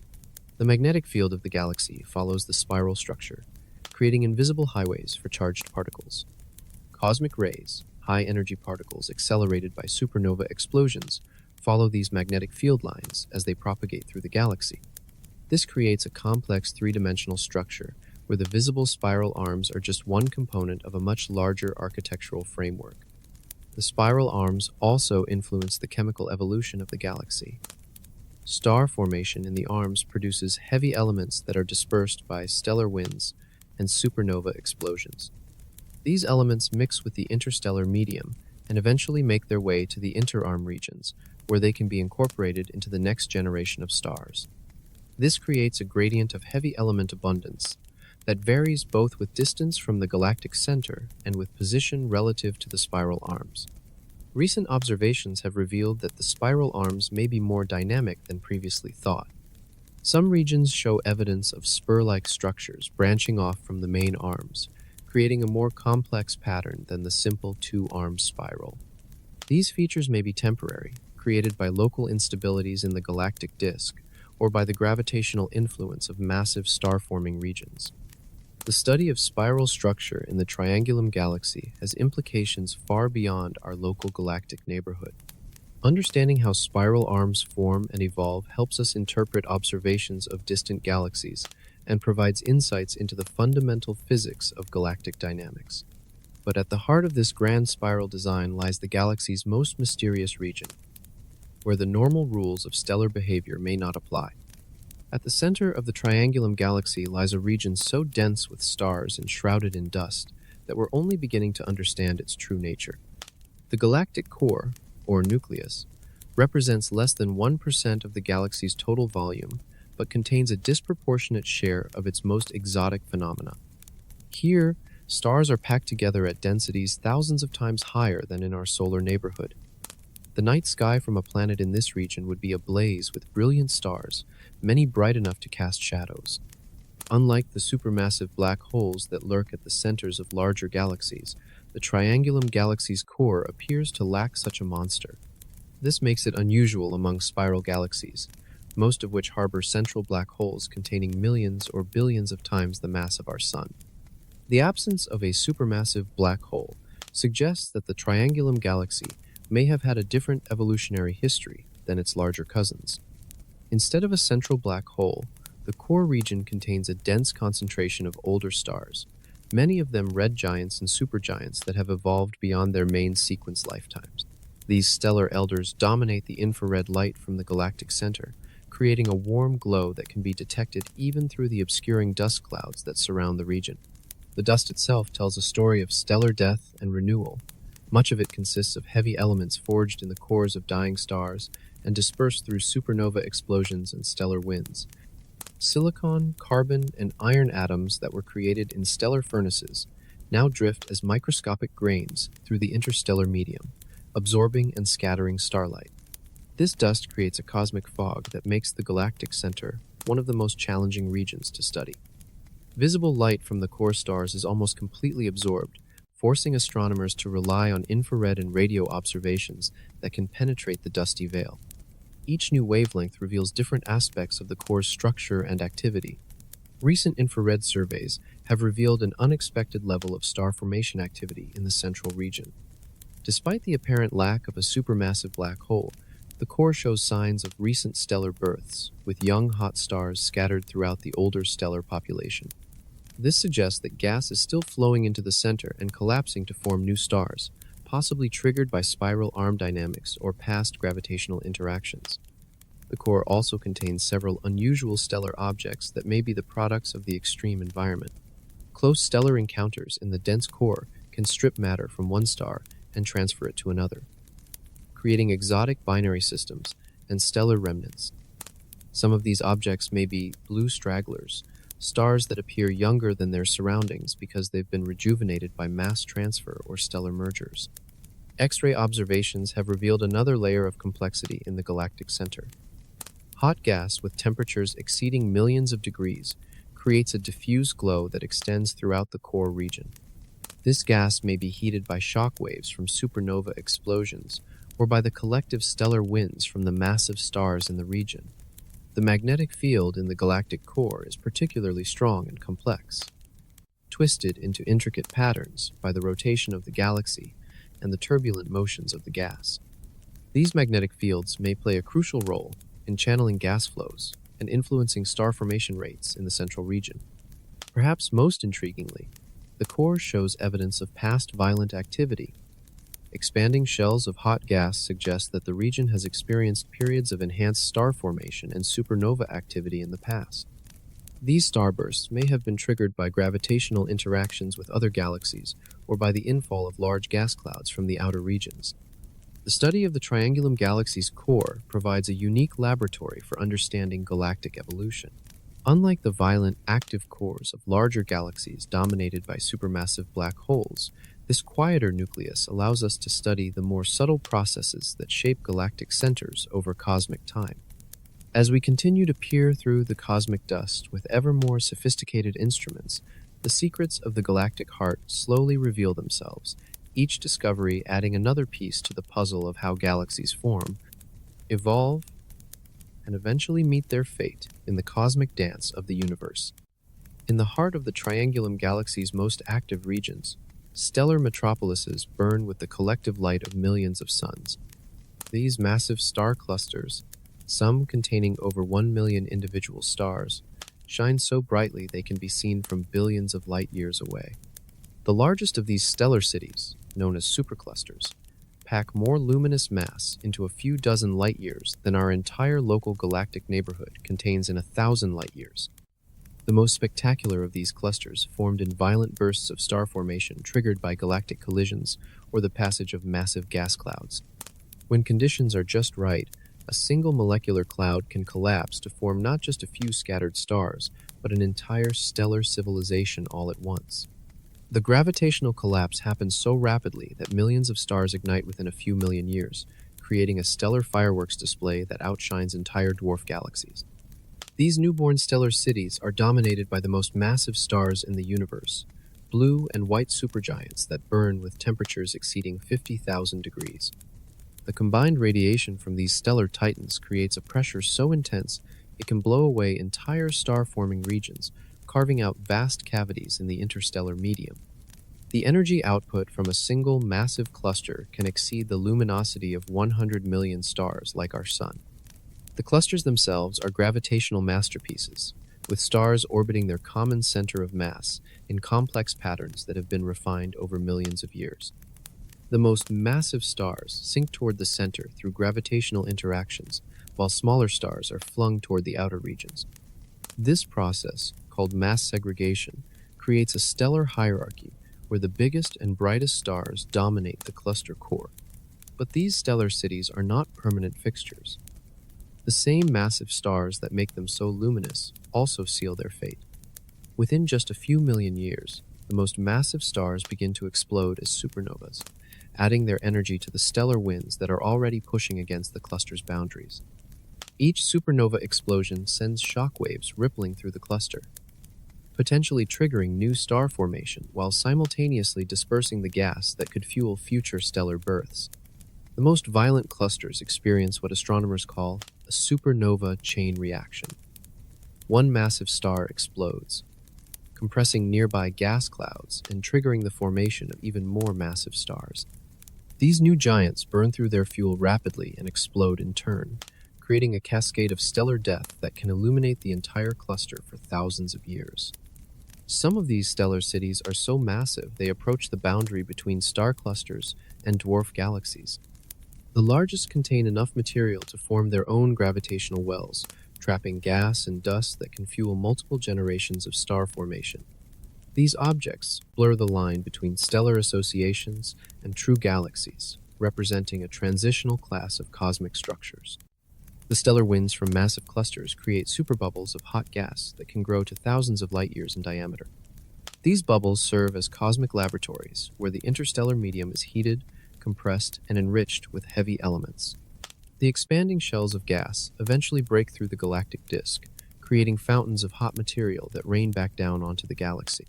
Speaker 1: The magnetic field of the galaxy follows the spiral structure, creating invisible highways for charged particles. Cosmic rays, high-energy particles accelerated by supernova explosions, follow these magnetic field lines as they propagate through the galaxy. This creates a complex three-dimensional structure where the visible spiral arms are just one component of a much larger architectural framework. The spiral arms also influence the chemical evolution of the galaxy. Star formation in the arms produces heavy elements that are dispersed by stellar winds and supernova explosions. These elements mix with the interstellar medium and eventually make their way to the interarm regions, where they can be incorporated into the next generation of stars. This creates a gradient of heavy element abundance that varies both with distance from the galactic center and with position relative to the spiral arms. Recent observations have revealed that the spiral arms may be more dynamic than previously thought. Some regions show evidence of spur-like structures branching off from the main arms, creating a more complex pattern than the simple two-armed spiral. These features may be temporary, created by local instabilities in the galactic disk, or by the gravitational influence of massive star-forming regions. The study of spiral structure in the Triangulum Galaxy has implications far beyond our local galactic neighborhood. Understanding how spiral arms form and evolve helps us interpret observations of distant galaxies and provides insights into the fundamental physics of galactic dynamics. But at the heart of this grand spiral design lies the galaxy's most mysterious region, where the normal rules of stellar behavior may not apply. At the center of the Triangulum Galaxy lies a region so dense with stars and shrouded in dust that we're only beginning to understand its true nature. The galactic core, or nucleus, represents less than 1% of the galaxy's total volume, but contains a disproportionate share of its most exotic phenomena. Here, stars are packed together at densities thousands of times higher than in our solar neighborhood. The night sky from a planet in this region would be ablaze with brilliant stars, many bright enough to cast shadows. Unlike the supermassive black holes that lurk at the centers of larger galaxies, the Triangulum Galaxy's core appears to lack such a monster. This makes it unusual among spiral galaxies, most of which harbor central black holes containing millions or billions of times the mass of our Sun. The absence of a supermassive black hole suggests that the Triangulum Galaxy may have had a different evolutionary history than its larger cousins. Instead of a central black hole, the core region contains a dense concentration of older stars, many of them red giants and supergiants that have evolved beyond their main sequence lifetimes. These stellar elders dominate the infrared light from the galactic center, creating a warm glow that can be detected even through the obscuring dust clouds that surround the region. The dust itself tells a story of stellar death and renewal. Much of it consists of heavy elements forged in the cores of dying stars and dispersed through supernova explosions and stellar winds. Silicon, carbon, and iron atoms that were created in stellar furnaces now drift as microscopic grains through the interstellar medium, absorbing and scattering starlight. This dust creates a cosmic fog that makes the galactic center one of the most challenging regions to study. Visible light from the core stars is almost completely absorbed, forcing astronomers to rely on infrared and radio observations that can penetrate the dusty veil. Each new wavelength reveals different aspects of the core's structure and activity. Recent infrared surveys have revealed an unexpected level of star formation activity in the central region. Despite the apparent lack of a supermassive black hole, the core shows signs of recent stellar births, with young hot stars scattered throughout the older stellar population. This suggests that gas is still flowing into the center and collapsing to form new stars, possibly triggered by spiral arm dynamics or past gravitational interactions. The core also contains several unusual stellar objects that may be the products of the extreme environment. Close stellar encounters in the dense core can strip matter from one star and transfer it to another, creating exotic binary systems and stellar remnants. Some of these objects may be blue stragglers, stars that appear younger than their surroundings because they've been rejuvenated by mass transfer or stellar mergers. X-ray observations have revealed another layer of complexity in the galactic center. Hot gas with temperatures exceeding millions of degrees creates a diffuse glow that extends throughout the core region. This gas may be heated by shock waves from supernova explosions or by the collective stellar winds from the massive stars in the region. The magnetic field in the galactic core is particularly strong and complex, twisted into intricate patterns by the rotation of the galaxy and the turbulent motions of the gas. These magnetic fields may play a crucial role in channeling gas flows and influencing star formation rates in the central region. Perhaps most intriguingly, the core shows evidence of past violent activity. Expanding shells of hot gas suggest that the region has experienced periods of enhanced star formation and supernova activity in the past. These starbursts may have been triggered by gravitational interactions with other galaxies or by the infall of large gas clouds from the outer regions. The study of the Triangulum Galaxy's core provides a unique laboratory for understanding galactic evolution. Unlike the violent, active cores of larger galaxies dominated by supermassive black holes, this quieter nucleus allows us to study the more subtle processes that shape galactic centers over cosmic time. As we continue to peer through the cosmic dust with ever more sophisticated instruments, the secrets of the galactic heart slowly reveal themselves, each discovery adding another piece to the puzzle of how galaxies form, evolve, and eventually meet their fate in the cosmic dance of the universe. In the heart of the Triangulum Galaxy's most active regions, stellar metropolises burn with the collective light of millions of suns. These massive star clusters, some containing over 1 million individual stars, shine so brightly they can be seen from billions of light years away. The largest of these stellar cities, known as superclusters, pack more luminous mass into a few dozen light years than our entire local galactic neighborhood contains in 1,000 light years. The most spectacular of these clusters formed in violent bursts of star formation triggered by galactic collisions or the passage of massive gas clouds. When conditions are just right, a single molecular cloud can collapse to form not just a few scattered stars, but an entire stellar civilization all at once. The gravitational collapse happens so rapidly that millions of stars ignite within a few million years, creating a stellar fireworks display that outshines entire dwarf galaxies. These newborn stellar cities are dominated by the most massive stars in the universe, blue and white supergiants that burn with temperatures exceeding 50,000 degrees. The combined radiation from these stellar titans creates a pressure so intense it can blow away entire star-forming regions, carving out vast cavities in the interstellar medium. The energy output from a single massive cluster can exceed the luminosity of 100 million stars like our Sun. The clusters themselves are gravitational masterpieces, with stars orbiting their common center of mass in complex patterns that have been refined over millions of years. The most massive stars sink toward the center through gravitational interactions, while smaller stars are flung toward the outer regions. This process, called mass segregation, creates a stellar hierarchy where the biggest and brightest stars dominate the cluster core. But these stellar cities are not permanent fixtures. The same massive stars that make them so luminous also seal their fate. Within just a few million years, the most massive stars begin to explode as supernovas, adding their energy to the stellar winds that are already pushing against the cluster's boundaries. Each supernova explosion sends shock waves rippling through the cluster, potentially triggering new star formation while simultaneously dispersing the gas that could fuel future stellar births. The most violent clusters experience what astronomers call a supernova chain reaction. One massive star explodes, compressing nearby gas clouds and triggering the formation of even more massive stars. These new giants burn through their fuel rapidly and explode in turn, creating a cascade of stellar death that can illuminate the entire cluster for thousands of years. Some of these stellar cities are so massive they approach the boundary between star clusters and dwarf galaxies. The largest contain enough material to form their own gravitational wells, trapping gas and dust that can fuel multiple generations of star formation. These objects blur the line between stellar associations and true galaxies, representing a transitional class of cosmic structures. The stellar winds from massive clusters create superbubbles of hot gas that can grow to thousands of light years in diameter. These bubbles serve as cosmic laboratories where the interstellar medium is heated, compressed, and enriched with heavy elements. The expanding shells of gas eventually break through the galactic disk, creating fountains of hot material that rain back down onto the galaxy.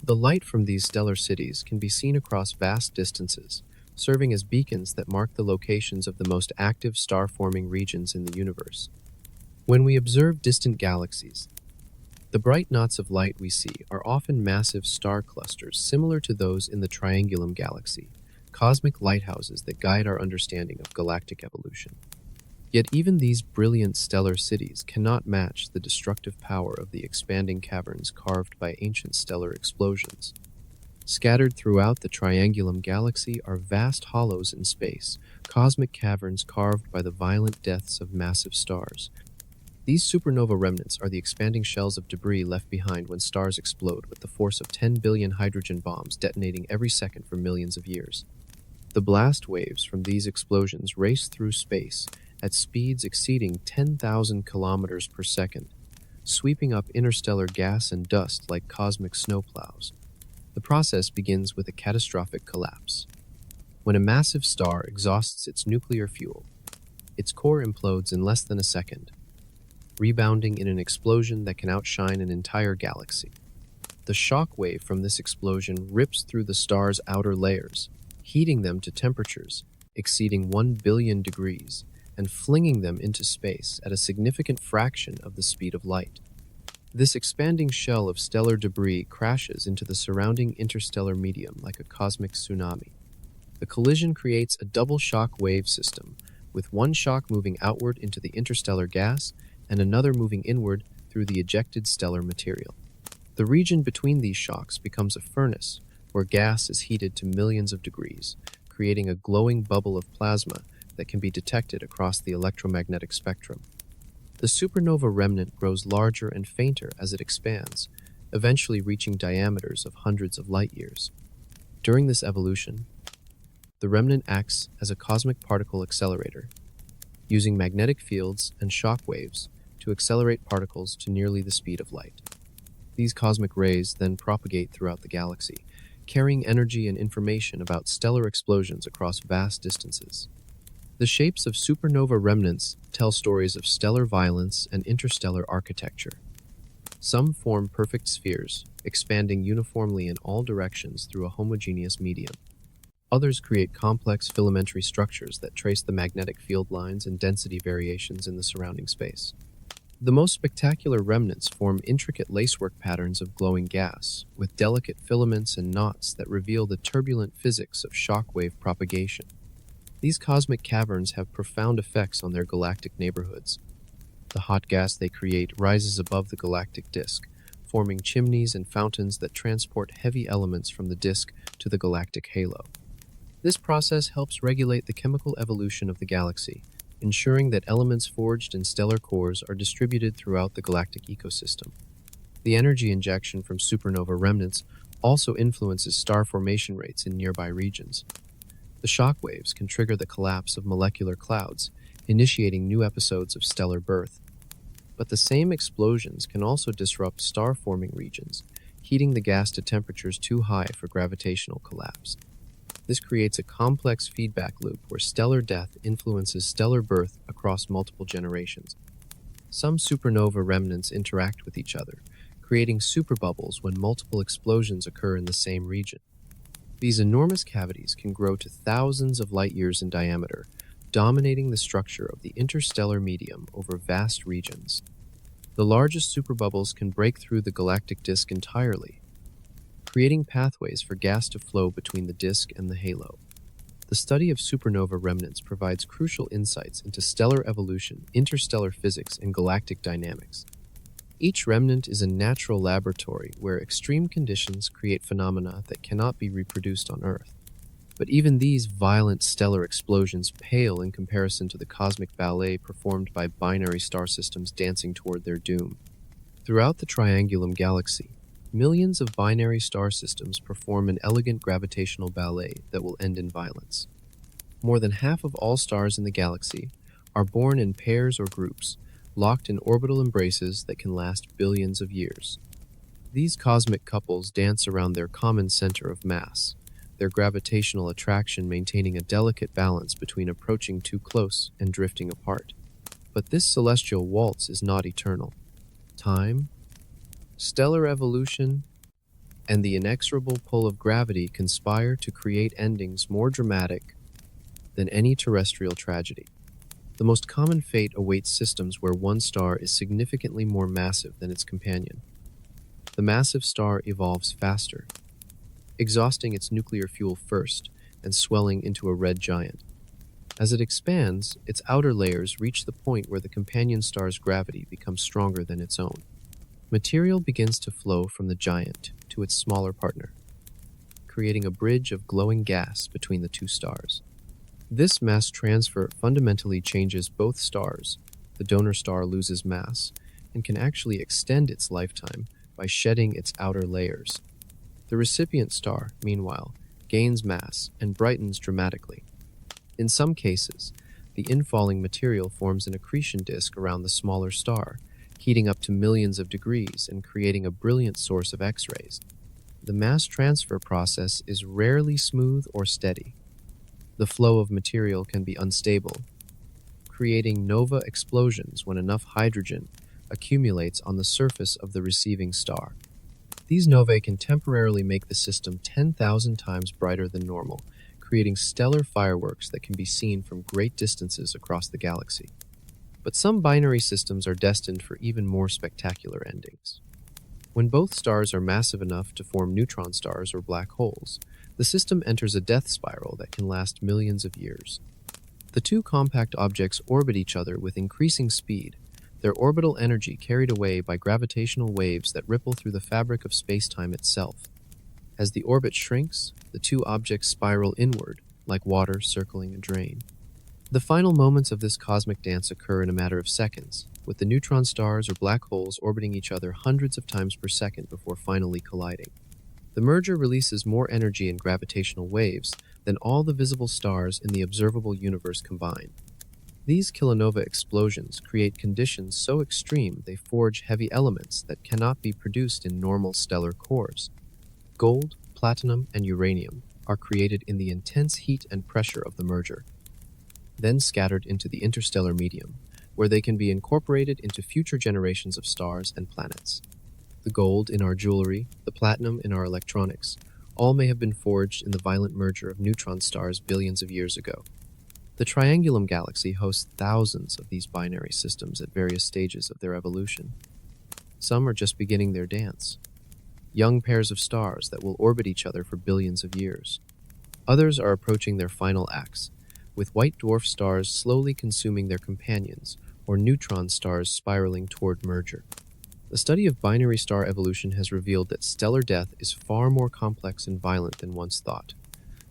Speaker 1: The light from these stellar cities can be seen across vast distances, serving as beacons that mark the locations of the most active star-forming regions in the universe. When we observe distant galaxies, the bright knots of light we see are often massive star clusters similar to those in the Triangulum Galaxy, cosmic lighthouses that guide our understanding of galactic evolution. Yet even these brilliant stellar cities cannot match the destructive power of the expanding caverns carved by ancient stellar explosions. Scattered throughout the Triangulum Galaxy are vast hollows in space, cosmic caverns carved by the violent deaths of massive stars. These supernova remnants are the expanding shells of debris left behind when stars explode with the force of 10 billion hydrogen bombs detonating every second for millions of years. The blast waves from these explosions race through space at speeds exceeding 10,000 kilometers per second, sweeping up interstellar gas and dust like cosmic snowplows. The process begins with a catastrophic collapse. When a massive star exhausts its nuclear fuel, its core implodes in less than a second, rebounding in an explosion that can outshine an entire galaxy. The shock wave from this explosion rips through the star's outer layers, heating them to temperatures exceeding 1 billion degrees and flinging them into space at a significant fraction of the speed of light. This expanding shell of stellar debris crashes into the surrounding interstellar medium like a cosmic tsunami. The collision creates a double shock wave system, with one shock moving outward into the interstellar gas and another moving inward through the ejected stellar material. The region between these shocks becomes a furnace where gas is heated to millions of degrees, creating a glowing bubble of plasma that can be detected across the electromagnetic spectrum. The supernova remnant grows larger and fainter as it expands, eventually reaching diameters of hundreds of light years. During this evolution, the remnant acts as a cosmic particle accelerator, using magnetic fields and shock waves to accelerate particles to nearly the speed of light. These cosmic rays then propagate throughout the galaxy, carrying energy and information about stellar explosions across vast distances. The shapes of supernova remnants tell stories of stellar violence and interstellar architecture. Some form perfect spheres, expanding uniformly in all directions through a homogeneous medium. Others create complex filamentary structures that trace the magnetic field lines and density variations in the surrounding space. The most spectacular remnants form intricate lacework patterns of glowing gas, with delicate filaments and knots that reveal the turbulent physics of shockwave propagation. These cosmic caverns have profound effects on their galactic neighborhoods. The hot gas they create rises above the galactic disk, forming chimneys and fountains that transport heavy elements from the disk to the galactic halo. This process helps regulate the chemical evolution of the galaxy, ensuring that elements forged in stellar cores are distributed throughout the galactic ecosystem. The energy injection from supernova remnants also influences star formation rates in nearby regions. The shock waves can trigger the collapse of molecular clouds, initiating new episodes of stellar birth. But the same explosions can also disrupt star-forming regions, heating the gas to temperatures too high for gravitational collapse. This creates a complex feedback loop where stellar death influences stellar birth across multiple generations. Some supernova remnants interact with each other, creating superbubbles when multiple explosions occur in the same region. These enormous cavities can grow to thousands of light years in diameter, dominating the structure of the interstellar medium over vast regions. The largest superbubbles can break through the galactic disk entirely, creating pathways for gas to flow between the disk and the halo. The study of supernova remnants provides crucial insights into stellar evolution, interstellar physics, and galactic dynamics. Each remnant is a natural laboratory where extreme conditions create phenomena that cannot be reproduced on Earth. But even these violent stellar explosions pale in comparison to the cosmic ballet performed by binary star systems dancing toward their doom. Throughout the Triangulum Galaxy, millions of binary star systems perform an elegant gravitational ballet that will end in violence. More than half of all stars in the galaxy are born in pairs or groups, locked in orbital embraces that can last billions of years. These cosmic couples dance around their common center of mass, their gravitational attraction maintaining a delicate balance between approaching too close and drifting apart. But this celestial waltz is not eternal. Time, stellar evolution, and the inexorable pull of gravity conspire to create endings more dramatic than any terrestrial tragedy. The most common fate awaits systems where one star is significantly more massive than its companion. The massive star evolves faster, exhausting its nuclear fuel first and swelling into a red giant. As it expands, its outer layers reach the point where the companion star's gravity becomes stronger than its own. Material begins to flow from the giant to its smaller partner, creating a bridge of glowing gas between the two stars. This mass transfer fundamentally changes both stars. The donor star loses mass and can actually extend its lifetime by shedding its outer layers. The recipient star, meanwhile, gains mass and brightens dramatically. In some cases, the infalling material forms an accretion disk around the smaller star, heating up to millions of degrees and creating a brilliant source of X-rays. The mass transfer process is rarely smooth or steady. The flow of material can be unstable, creating nova explosions when enough hydrogen accumulates on the surface of the receiving star. These novae can temporarily make the system 10,000 times brighter than normal, creating stellar fireworks that can be seen from great distances across the galaxy. But some binary systems are destined for even more spectacular endings. When both stars are massive enough to form neutron stars or black holes, the system enters a death spiral that can last millions of years. The two compact objects orbit each other with increasing speed, their orbital energy carried away by gravitational waves that ripple through the fabric of spacetime itself. As the orbit shrinks, the two objects spiral inward, like water circling a drain. The final moments of this cosmic dance occur in a matter of seconds, with the neutron stars or black holes orbiting each other hundreds of times per second before finally colliding. The merger releases more energy and gravitational waves than all the visible stars in the observable universe combined. These kilonova explosions create conditions so extreme they forge heavy elements that cannot be produced in normal stellar cores. Gold, platinum, and uranium are created in the intense heat and pressure of the merger, then scattered into the interstellar medium, where they can be incorporated into future generations of stars and planets. The gold in our jewelry, the platinum in our electronics, all may have been forged in the violent merger of neutron stars billions of years ago. The Triangulum Galaxy hosts thousands of these binary systems at various stages of their evolution. Some are just beginning their dance, young pairs of stars that will orbit each other for billions of years. Others are approaching their final acts, with white dwarf stars slowly consuming their companions, or neutron stars spiraling toward merger. The study of binary star evolution has revealed that stellar death is far more complex and violent than once thought.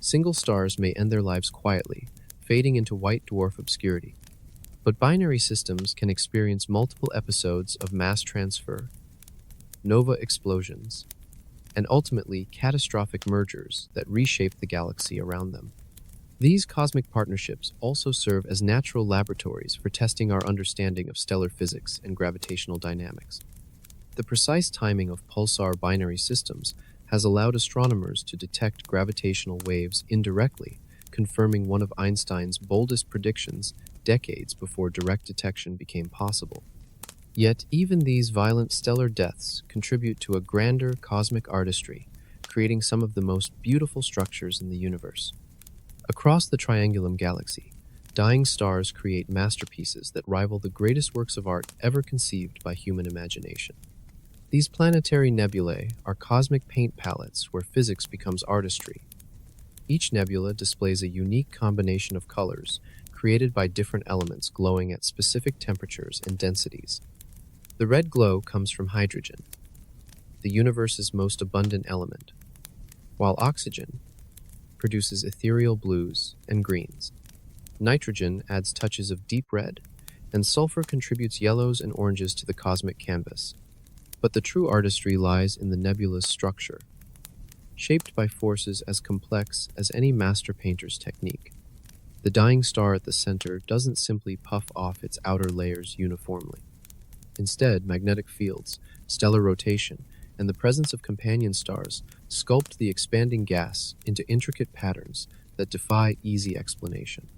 Speaker 1: Single stars may end their lives quietly, fading into white dwarf obscurity. But binary systems can experience multiple episodes of mass transfer, nova explosions, and ultimately catastrophic mergers that reshape the galaxy around them. These cosmic partnerships also serve as natural laboratories for testing our understanding of stellar physics and gravitational dynamics. The precise timing of pulsar binary systems has allowed astronomers to detect gravitational waves indirectly, confirming one of Einstein's boldest predictions decades before direct detection became possible. Yet even these violent stellar deaths contribute to a grander cosmic artistry, creating some of the most beautiful structures in the universe. Across the Triangulum Galaxy, dying stars create masterpieces that rival the greatest works of art ever conceived by human imagination. These planetary nebulae are cosmic paint palettes where physics becomes artistry. Each nebula displays a unique combination of colors created by different elements glowing at specific temperatures and densities. The red glow comes from hydrogen, the universe's most abundant element, while oxygen produces ethereal blues and greens. Nitrogen adds touches of deep red, and sulfur contributes yellows and oranges to the cosmic canvas. But the true artistry lies in the nebula's structure, shaped by forces as complex as any master painter's technique. The dying star at the center doesn't simply puff off its outer layers uniformly. Instead, magnetic fields, stellar rotation, and the presence of companion stars sculpt the expanding gas into intricate patterns that defy easy explanation.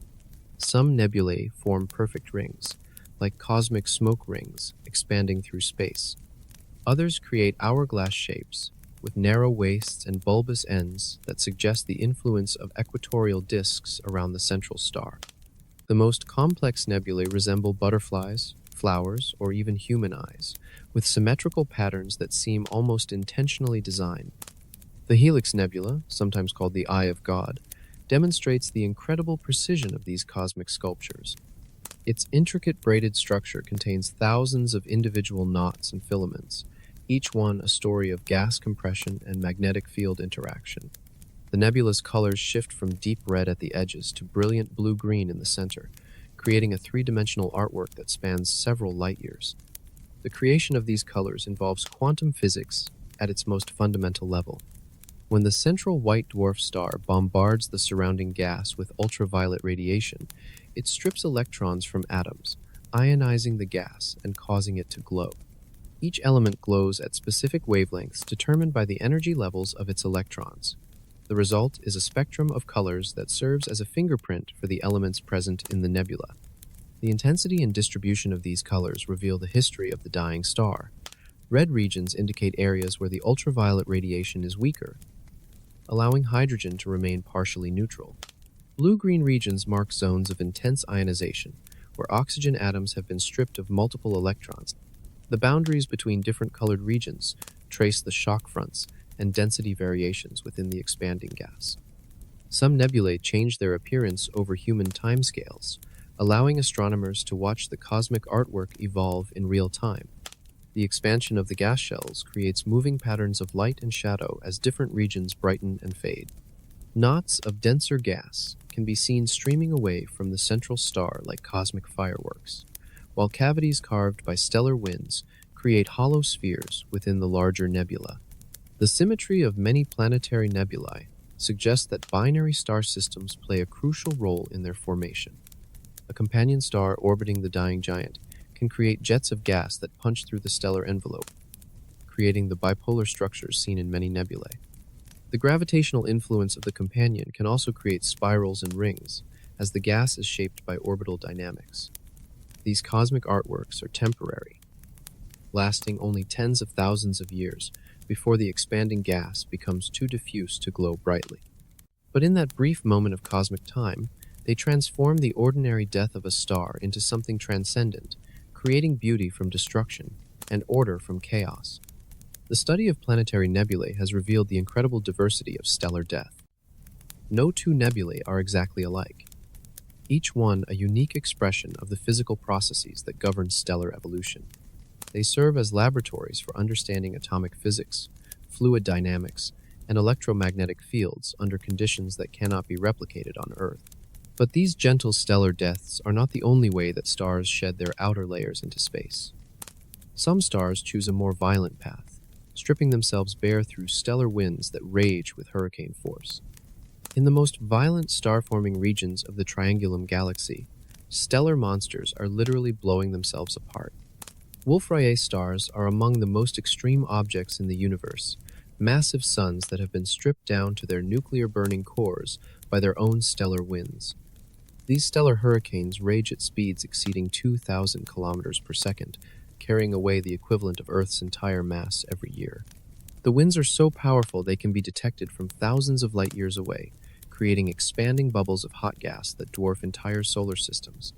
Speaker 1: Some nebulae form perfect rings, like cosmic smoke rings expanding through space. Others create hourglass shapes, with narrow waists and bulbous ends that suggest the influence of equatorial disks around the central star. The most complex nebulae resemble butterflies, flowers, or even human eyes, with symmetrical patterns that seem almost intentionally designed. The Helix Nebula, sometimes called the Eye of God, demonstrates the incredible precision of these cosmic sculptures. Its intricate braided structure contains thousands of individual knots and filaments, each one a story of gas compression and magnetic field interaction. The nebula's colors shift from deep red at the edges to brilliant blue-green in the center, creating a three-dimensional artwork that spans several light-years. The creation of these colors involves quantum physics at its most fundamental level. When the central white dwarf star bombards the surrounding gas with ultraviolet radiation, it strips electrons from atoms, ionizing the gas and causing it to glow. Each element glows at specific wavelengths determined by the energy levels of its electrons. The result is a spectrum of colors that serves as a fingerprint for the elements present in the nebula. The intensity and distribution of these colors reveal the history of the dying star. Red regions indicate areas where the ultraviolet radiation is weaker, allowing hydrogen to remain partially neutral. Blue-green regions mark zones of intense ionization, where oxygen atoms have been stripped of multiple electrons. The boundaries between different colored regions trace the shock fronts and density variations within the expanding gas. Some nebulae change their appearance over human timescales, allowing astronomers to watch the cosmic artwork evolve in real time. The expansion of the gas shells creates moving patterns of light and shadow as different regions brighten and fade. Knots of denser gas can be seen streaming away from the central star like cosmic fireworks, while cavities carved by stellar winds create hollow spheres within the larger nebula. The symmetry of many planetary nebulae suggests that binary star systems play a crucial role in their formation. A companion star orbiting the dying giant can create jets of gas that punch through the stellar envelope, creating the bipolar structures seen in many nebulae. The gravitational influence of the companion can also create spirals and rings, as the gas is shaped by orbital dynamics. These cosmic artworks are temporary, lasting only tens of thousands of years before the expanding gas becomes too diffuse to glow brightly. But in that brief moment of cosmic time, they transform the ordinary death of a star into something transcendent, creating beauty from destruction and order from chaos. The study of planetary nebulae has revealed the incredible diversity of stellar death. No two nebulae are exactly alike, each one a unique expression of the physical processes that govern stellar evolution. They serve as laboratories for understanding atomic physics, fluid dynamics, and electromagnetic fields under conditions that cannot be replicated on Earth. But these gentle stellar deaths are not the only way that stars shed their outer layers into space. Some stars choose a more violent path, stripping themselves bare through stellar winds that rage with hurricane force. In the most violent star-forming regions of the Triangulum Galaxy, stellar monsters are literally blowing themselves apart. Wolf-Rayet stars are among the most extreme objects in the universe, massive suns that have been stripped down to their nuclear-burning cores by their own stellar winds. These stellar hurricanes rage at speeds exceeding 2,000 kilometers per second, carrying away the equivalent of Earth's entire mass every year. The winds are so powerful they can be detected from thousands of light years away, creating expanding bubbles of hot gas that dwarf entire solar systems.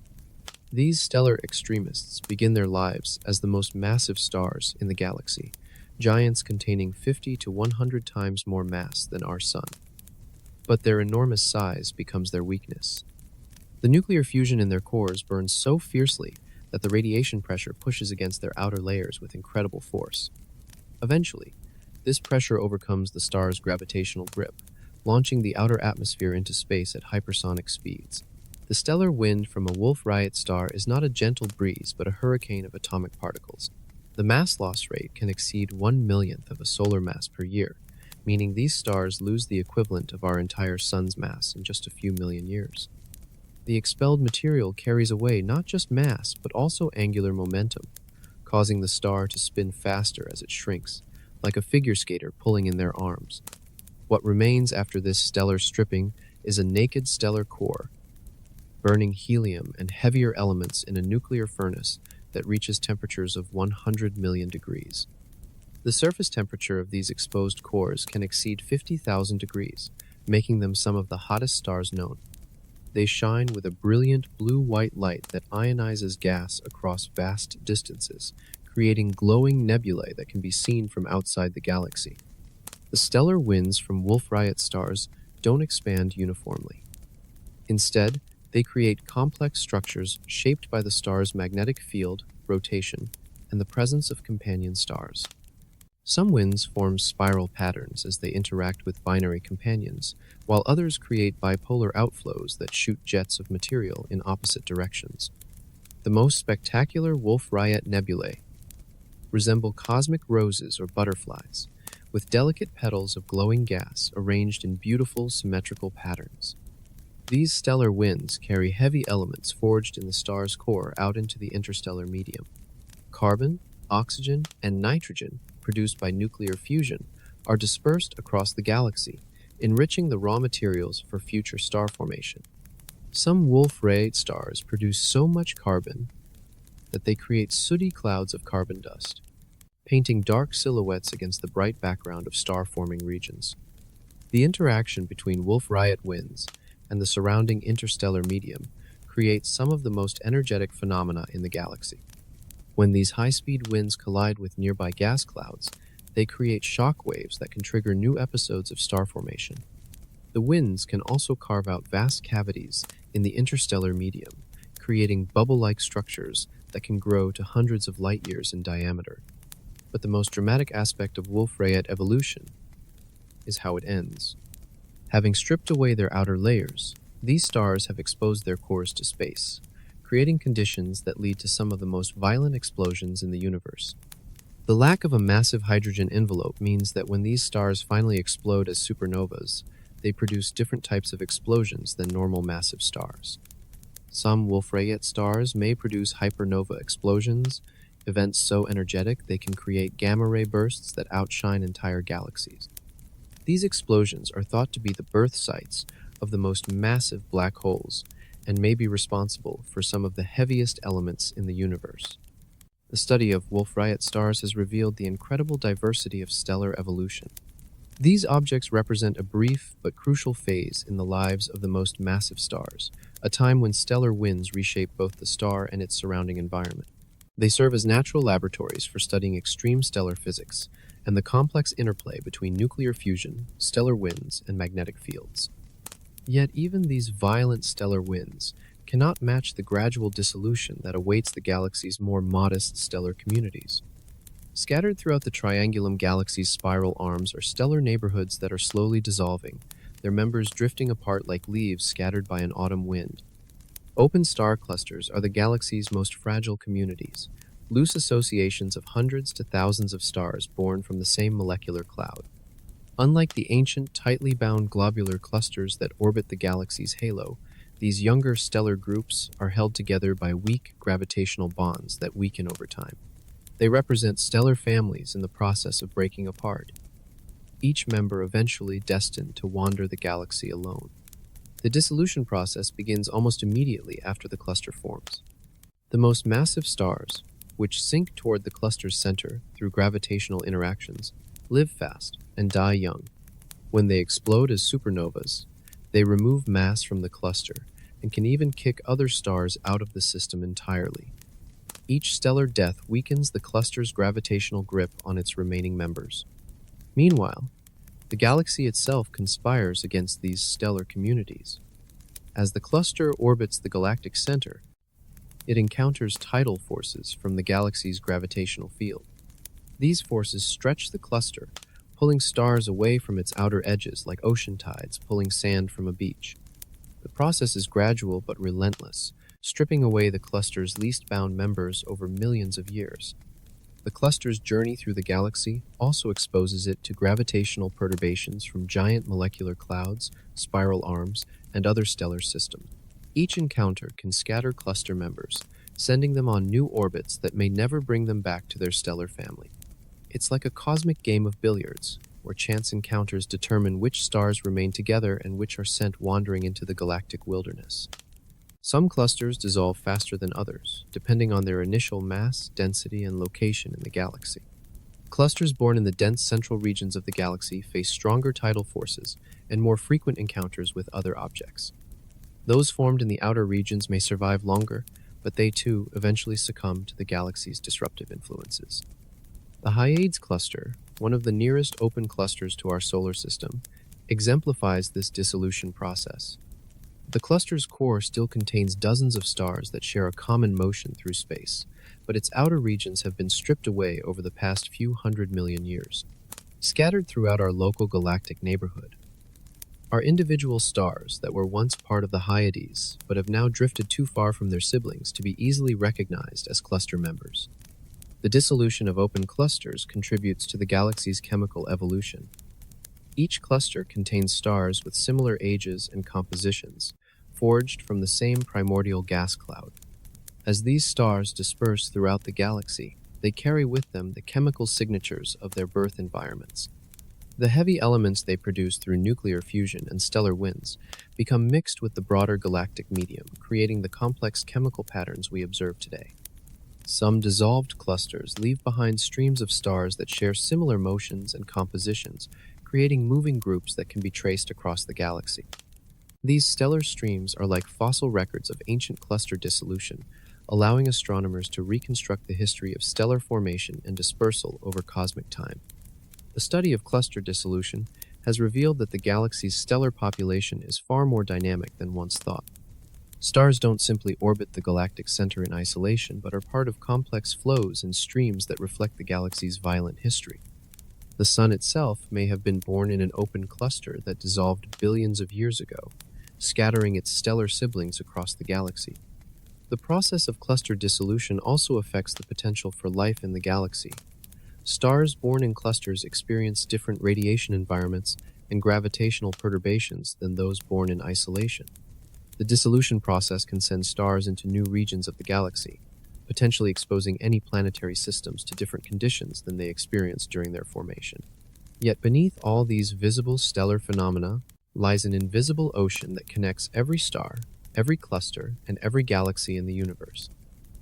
Speaker 1: These stellar extremists begin their lives as the most massive stars in the galaxy, giants containing 50 to 100 times more mass than our Sun. But their enormous size becomes their weakness. The nuclear fusion in their cores burns so fiercely that the radiation pressure pushes against their outer layers with incredible force. Eventually, this pressure overcomes the star's gravitational grip, launching the outer atmosphere into space at hypersonic speeds. The stellar wind from a Wolf-Rayet star is not a gentle breeze but a hurricane of atomic particles. The mass loss rate can exceed 1/1,000,000th of a solar mass per year, meaning these stars lose the equivalent of our entire Sun's mass in just a few million years. The expelled material carries away not just mass but also angular momentum, causing the star to spin faster as it shrinks, like a figure skater pulling in their arms. What remains after this stellar stripping is a naked stellar core, burning helium and heavier elements in a nuclear furnace that reaches temperatures of 100 million degrees. The surface temperature of these exposed cores can exceed 50,000 degrees, making them some of the hottest stars known. They shine with a brilliant blue-white light that ionizes gas across vast distances, creating glowing nebulae that can be seen from outside the galaxy. The stellar winds from Wolf-Rayet stars don't expand uniformly. Instead, they create complex structures shaped by the star's magnetic field, rotation, and the presence of companion stars. Some winds form spiral patterns as they interact with binary companions, while others create bipolar outflows that shoot jets of material in opposite directions. The most spectacular Wolf-Rayet nebulae resemble cosmic roses or butterflies, with delicate petals of glowing gas arranged in beautiful symmetrical patterns. These stellar winds carry heavy elements forged in the star's core out into the interstellar medium. Carbon, oxygen, and nitrogen, produced by nuclear fusion, are dispersed across the galaxy, enriching the raw materials for future star formation. Some Wolf-Rayet stars produce so much carbon that they create sooty clouds of carbon dust, painting dark silhouettes against the bright background of star-forming regions. The interaction between Wolf-Rayet winds and the surrounding interstellar medium creates some of the most energetic phenomena in the galaxy. When these high-speed winds collide with nearby gas clouds, they create shock waves that can trigger new episodes of star formation. The winds can also carve out vast cavities in the interstellar medium, creating bubble-like structures that can grow to hundreds of light years in diameter. But the most dramatic aspect of Wolf-Rayet evolution is how it ends. Having stripped away their outer layers, these stars have exposed their cores to space, creating conditions that lead to some of the most violent explosions in the universe. The lack of a massive hydrogen envelope means that when these stars finally explode as supernovas, they produce different types of explosions than normal massive stars. Some Wolf-Rayet stars may produce hypernova explosions, events so energetic they can create gamma-ray bursts that outshine entire galaxies. These explosions are thought to be the birth sites of the most massive black holes and may be responsible for some of the heaviest elements in the universe. The study of Wolf-Rayet stars has revealed the incredible diversity of stellar evolution. These objects represent a brief but crucial phase in the lives of the most massive stars, a time when stellar winds reshape both the star and its surrounding environment. They serve as natural laboratories for studying extreme stellar physics and the complex interplay between nuclear fusion, stellar winds, and magnetic fields. Yet even these violent stellar winds cannot match the gradual dissolution that awaits the galaxy's more modest stellar communities. Scattered throughout the Triangulum Galaxy's spiral arms are stellar neighborhoods that are slowly dissolving, their members drifting apart like leaves scattered by an autumn wind. Open star clusters are the galaxy's most fragile communities, loose associations of hundreds to thousands of stars born from the same molecular cloud. Unlike the ancient, tightly bound globular clusters that orbit the galaxy's halo, these younger stellar groups are held together by weak gravitational bonds that weaken over time. They represent stellar families in the process of breaking apart, each member eventually destined to wander the galaxy alone. The dissolution process begins almost immediately after the cluster forms. The most massive stars, which sink toward the cluster's center through gravitational interactions, live fast and die young. When they explode as supernovas, they remove mass from the cluster and can even kick other stars out of the system entirely. Each stellar death weakens the cluster's gravitational grip on its remaining members. Meanwhile, the galaxy itself conspires against these stellar communities. As the cluster orbits the galactic center, it encounters tidal forces from the galaxy's gravitational field. These forces stretch the cluster, pulling stars away from its outer edges like ocean tides pulling sand from a beach. The process is gradual but relentless, stripping away the cluster's least bound members over millions of years. The cluster's journey through the galaxy also exposes it to gravitational perturbations from giant molecular clouds, spiral arms, and other stellar systems. Each encounter can scatter cluster members, sending them on new orbits that may never bring them back to their stellar family. It's like a cosmic game of billiards, where chance encounters determine which stars remain together and which are sent wandering into the galactic wilderness. Some clusters dissolve faster than others, depending on their initial mass, density, and location in the galaxy. Clusters born in the dense central regions of the galaxy face stronger tidal forces and more frequent encounters with other objects. Those formed in the outer regions may survive longer, but they too eventually succumb to the galaxy's disruptive influences. The Hyades cluster, one of the nearest open clusters to our solar system, exemplifies this dissolution process. The cluster's core still contains dozens of stars that share a common motion through space, but its outer regions have been stripped away over the past few 100 million years. Scattered throughout our local galactic neighborhood are individual stars that were once part of the Hyades, but have now drifted too far from their siblings to be easily recognized as cluster members. The dissolution of open clusters contributes to the galaxy's chemical evolution. Each cluster contains stars with similar ages and compositions, forged from the same primordial gas cloud. As these stars disperse throughout the galaxy, they carry with them the chemical signatures of their birth environments. The heavy elements they produce through nuclear fusion and stellar winds become mixed with the broader galactic medium, creating the complex chemical patterns we observe today. Some dissolved clusters leave behind streams of stars that share similar motions and compositions, creating moving groups that can be traced across the galaxy. These stellar streams are like fossil records of ancient cluster dissolution, allowing astronomers to reconstruct the history of stellar formation and dispersal over cosmic time. The study of cluster dissolution has revealed that the galaxy's stellar population is far more dynamic than once thought. Stars don't simply orbit the galactic center in isolation, but are part of complex flows and streams that reflect the galaxy's violent history. The Sun itself may have been born in an open cluster that dissolved billions of years ago, scattering its stellar siblings across the galaxy. The process of cluster dissolution also affects the potential for life in the galaxy. Stars born in clusters experience different radiation environments and gravitational perturbations than those born in isolation. The dissolution process can send stars into new regions of the galaxy, potentially exposing any planetary systems to different conditions than they experienced during their formation. Yet beneath all these visible stellar phenomena lies an invisible ocean that connects every star, every cluster, and every galaxy in the universe.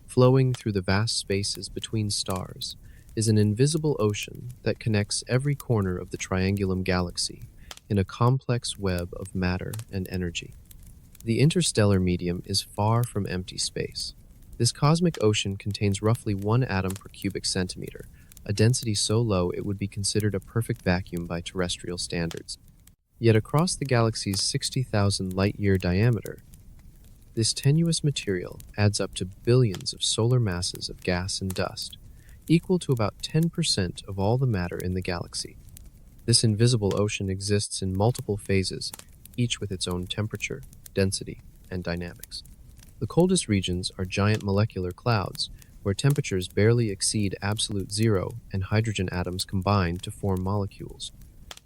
Speaker 1: Flowing through the vast spaces between stars is an invisible ocean that connects every corner of the Triangulum Galaxy in a complex web of matter and energy. The interstellar medium is far from empty space. This cosmic ocean contains roughly 1 atom per cubic centimeter, a density so low it would be considered a perfect vacuum by terrestrial standards. Yet across the galaxy's 60,000 light-year diameter, this tenuous material adds up to billions of solar masses of gas and dust, equal to about 10% of all the matter in the galaxy. This invisible ocean exists in multiple phases, each with its own temperature, density, and dynamics. The coldest regions are giant molecular clouds, where temperatures barely exceed absolute zero and hydrogen atoms combine to form molecules.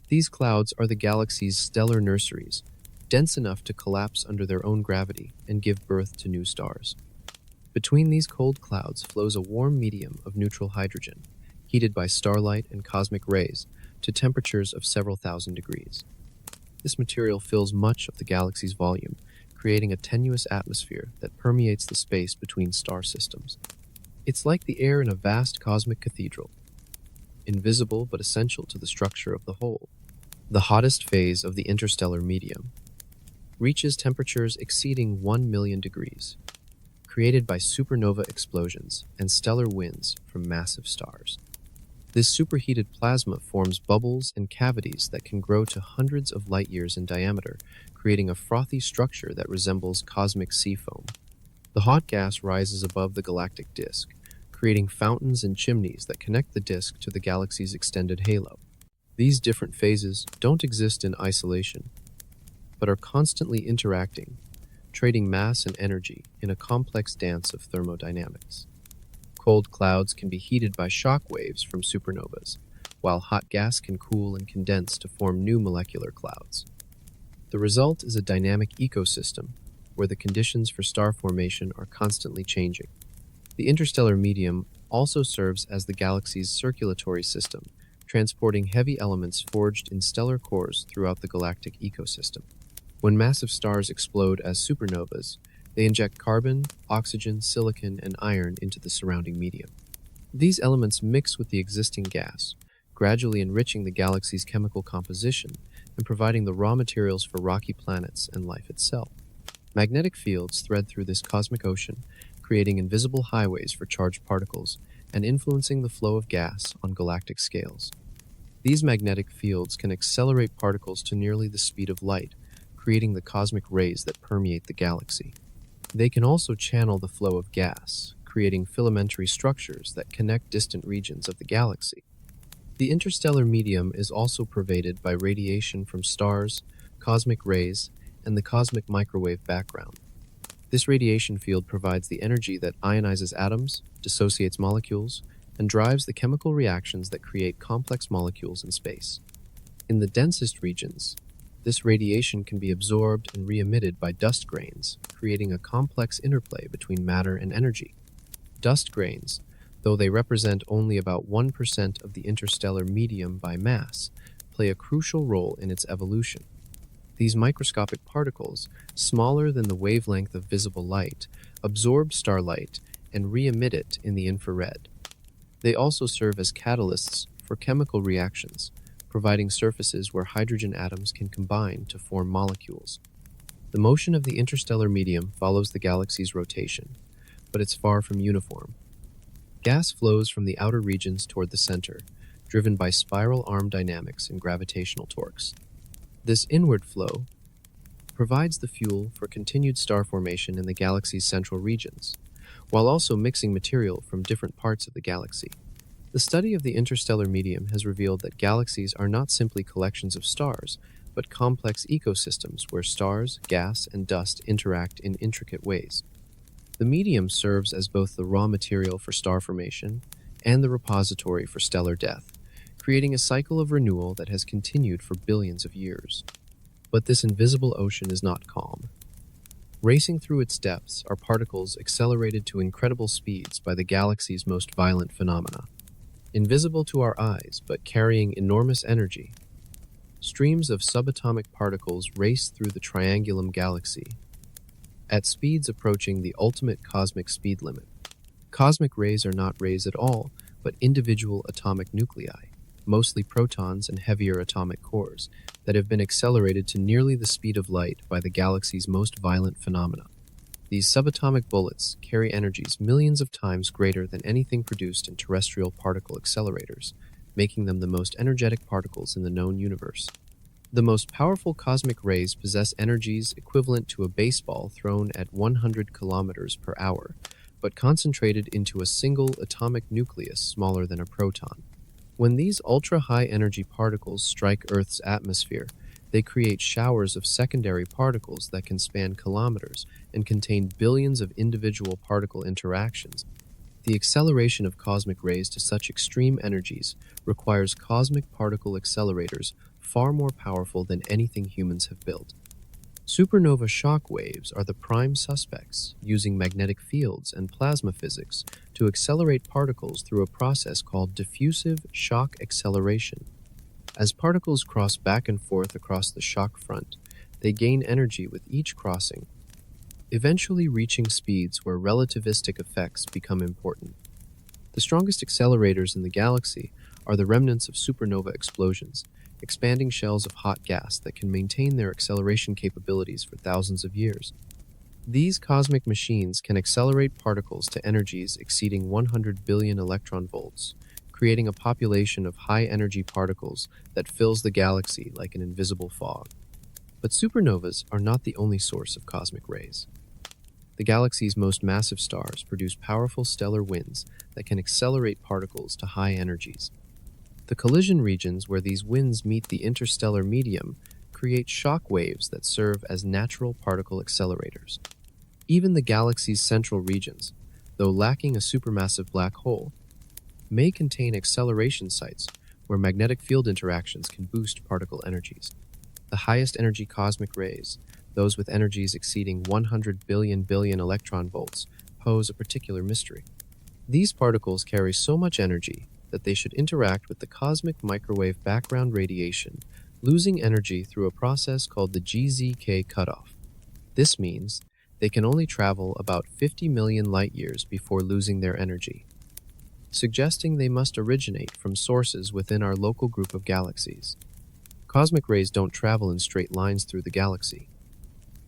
Speaker 1: These clouds are the galaxy's stellar nurseries, dense enough to collapse under their own gravity and give birth to new stars. Between these cold clouds flows a warm medium of neutral hydrogen, heated by starlight and cosmic rays to temperatures of several thousand degrees. This material fills much of the galaxy's volume, creating a tenuous atmosphere that permeates the space between star systems. It's like the air in a vast cosmic cathedral, invisible but essential to the structure of the whole. The hottest phase of the interstellar medium reaches temperatures exceeding 1 million degrees, created by supernova explosions and stellar winds from massive stars. This superheated plasma forms bubbles and cavities that can grow to hundreds of light years in diameter, creating a frothy structure that resembles cosmic sea foam. The hot gas rises above the galactic disk, creating fountains and chimneys that connect the disk to the galaxy's extended halo. These different phases don't exist in isolation, but are constantly interacting, trading mass and energy in a complex dance of thermodynamics. Cold clouds can be heated by shock waves from supernovas, while hot gas can cool and condense to form new molecular clouds. The result is a dynamic ecosystem where the conditions for star formation are constantly changing. The interstellar medium also serves as the galaxy's circulatory system, transporting heavy elements forged in stellar cores throughout the galactic ecosystem. When massive stars explode as supernovas, they inject carbon, oxygen, silicon, and iron into the surrounding medium. These elements mix with the existing gas, gradually enriching the galaxy's chemical composition and providing the raw materials for rocky planets and life itself. Magnetic fields thread through this cosmic ocean, creating invisible highways for charged particles and influencing the flow of gas on galactic scales. These magnetic fields can accelerate particles to nearly the speed of light, creating the cosmic rays that permeate the galaxy. They can also channel the flow of gas, creating filamentary structures that connect distant regions of the galaxy. The interstellar medium is also pervaded by radiation from stars, cosmic rays, and the cosmic microwave background. This radiation field provides the energy that ionizes atoms, dissociates molecules, and drives the chemical reactions that create complex molecules in space. In the densest regions, this radiation can be absorbed and re-emitted by dust grains, creating a complex interplay between matter and energy. Dust grains, though they represent only about 1% of the interstellar medium by mass, play a crucial role in its evolution. These microscopic particles, smaller than the wavelength of visible light, absorb starlight and re-emit it in the infrared. They also serve as catalysts for chemical reactions, providing surfaces where hydrogen atoms can combine to form molecules. The motion of the interstellar medium follows the galaxy's rotation, but it's far from uniform. Gas flows from the outer regions toward the center, driven by spiral arm dynamics and gravitational torques. This inward flow provides the fuel for continued star formation in the galaxy's central regions, while also mixing material from different parts of the galaxy. The study of the interstellar medium has revealed that galaxies are not simply collections of stars, but complex ecosystems where stars, gas, and dust interact in intricate ways. The medium serves as both the raw material for star formation and the repository for stellar death, creating a cycle of renewal that has continued for billions of years. But this invisible ocean is not calm. Racing through its depths are particles accelerated to incredible speeds by the galaxy's most violent phenomena. Invisible to our eyes, but carrying enormous energy, streams of subatomic particles race through the Triangulum Galaxy at speeds approaching the ultimate cosmic speed limit. Cosmic rays are not rays at all, but individual atomic nuclei, mostly protons and heavier atomic cores, that have been accelerated to nearly the speed of light by the galaxy's most violent phenomena. These subatomic bullets carry energies millions of times greater than anything produced in terrestrial particle accelerators, making them the most energetic particles in the known universe. The most powerful cosmic rays possess energies equivalent to a baseball thrown at 100 kilometers per hour, but concentrated into a single atomic nucleus smaller than a proton. When these ultra-high energy particles strike Earth's atmosphere, they create showers of secondary particles that can span kilometers and contain billions of individual particle interactions. The acceleration of cosmic rays to such extreme energies requires cosmic particle accelerators far more powerful than anything humans have built. Supernova shock waves are the prime suspects, using magnetic fields and plasma physics to accelerate particles through a process called diffusive shock acceleration. As particles cross back and forth across the shock front, they gain energy with each crossing, eventually reaching speeds where relativistic effects become important. The strongest accelerators in the galaxy are the remnants of supernova explosions, expanding shells of hot gas that can maintain their acceleration capabilities for thousands of years. These cosmic machines can accelerate particles to energies exceeding 100 billion electron volts, creating a population of high-energy particles that fills the galaxy like an invisible fog. But supernovas are not the only source of cosmic rays. The galaxy's most massive stars produce powerful stellar winds that can accelerate particles to high energies. The collision regions where these winds meet the interstellar medium create shock waves that serve as natural particle accelerators. Even the galaxy's central regions, though lacking a supermassive black hole, may contain acceleration sites where magnetic field interactions can boost particle energies. The highest energy cosmic rays, those with energies exceeding 100 billion electron volts, pose a particular mystery. These particles carry so much energy that they should interact with the cosmic microwave background radiation, losing energy through a process called the GZK cutoff. This means they can only travel about 50 million light-years before losing their energy, suggesting they must originate from sources within our local group of galaxies. Cosmic rays don't travel in straight lines through the galaxy.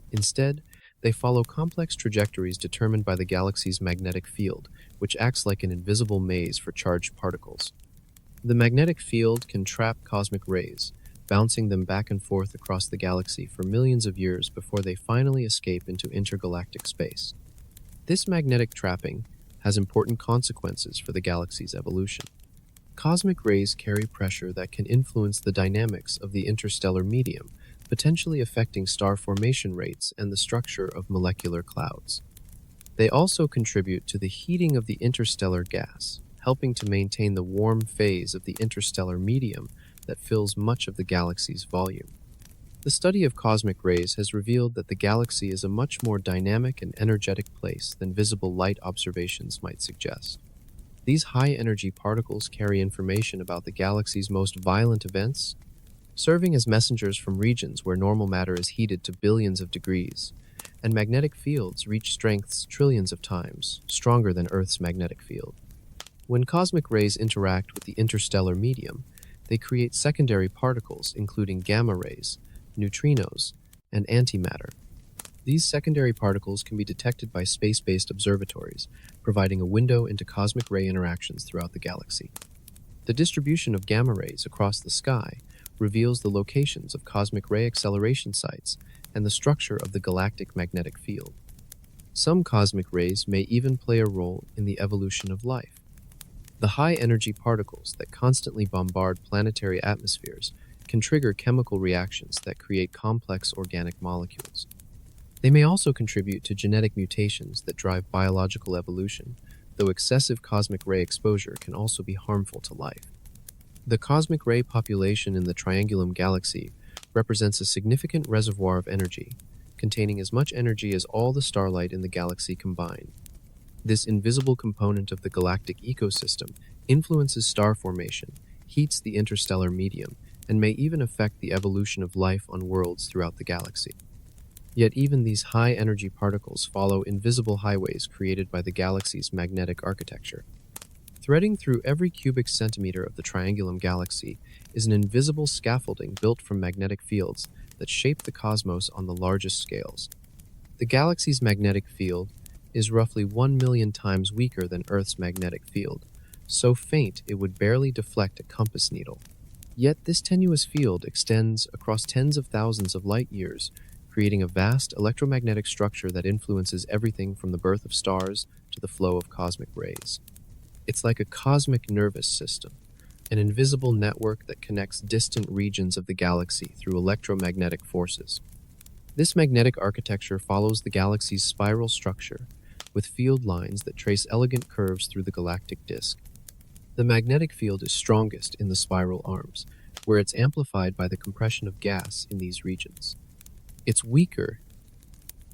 Speaker 1: Instead, they follow complex trajectories determined by the galaxy's magnetic field, which acts like an invisible maze for charged particles. The magnetic field can trap cosmic rays, bouncing them back and forth across the galaxy for millions of years before they finally escape into intergalactic space. This magnetic trapping has important consequences for the galaxy's evolution. Cosmic rays carry pressure that can influence the dynamics of the interstellar medium, potentially affecting star formation rates and the structure of molecular clouds. They also contribute to the heating of the interstellar gas, helping to maintain the warm phase of the interstellar medium that fills much of the galaxy's volume. The study of cosmic rays has revealed that the galaxy is a much more dynamic and energetic place than visible light observations might suggest. These high-energy particles carry information about the galaxy's most violent events, serving as messengers from regions where normal matter is heated to billions of degrees, and magnetic fields reach strengths trillions of times stronger than Earth's magnetic field. When cosmic rays interact with the interstellar medium, they create secondary particles including gamma rays, neutrinos, and antimatter. These secondary particles can be detected by space-based observatories, providing a window into cosmic ray interactions throughout the galaxy. The distribution of gamma rays across the sky reveals the locations of cosmic ray acceleration sites and the structure of the galactic magnetic field. Some cosmic rays may even play a role in the evolution of life. The high-energy particles that constantly bombard planetary atmospheres can trigger chemical reactions that create complex organic molecules. They may also contribute to genetic mutations that drive biological evolution, though excessive cosmic ray exposure can also be harmful to life. The cosmic ray population in the Triangulum Galaxy represents a significant reservoir of energy, containing as much energy as all the starlight in the galaxy combined. This invisible component of the galactic ecosystem influences star formation, heats the interstellar medium, and may even affect the evolution of life on worlds throughout the galaxy. Yet even these high-energy particles follow invisible highways created by the galaxy's magnetic architecture. Threading through every cubic centimeter of the Triangulum Galaxy is an invisible scaffolding built from magnetic fields that shape the cosmos on the largest scales. The galaxy's magnetic field is roughly 1 million times weaker than Earth's magnetic field, so faint it would barely deflect a compass needle. Yet this tenuous field extends across tens of thousands of light years, creating a vast electromagnetic structure that influences everything from the birth of stars to the flow of cosmic rays. It's like a cosmic nervous system, an invisible network that connects distant regions of the galaxy through electromagnetic forces. This magnetic architecture follows the galaxy's spiral structure, with field lines that trace elegant curves through the galactic disk. The magnetic field is strongest in the spiral arms, where it's amplified by the compression of gas in these regions. It's weaker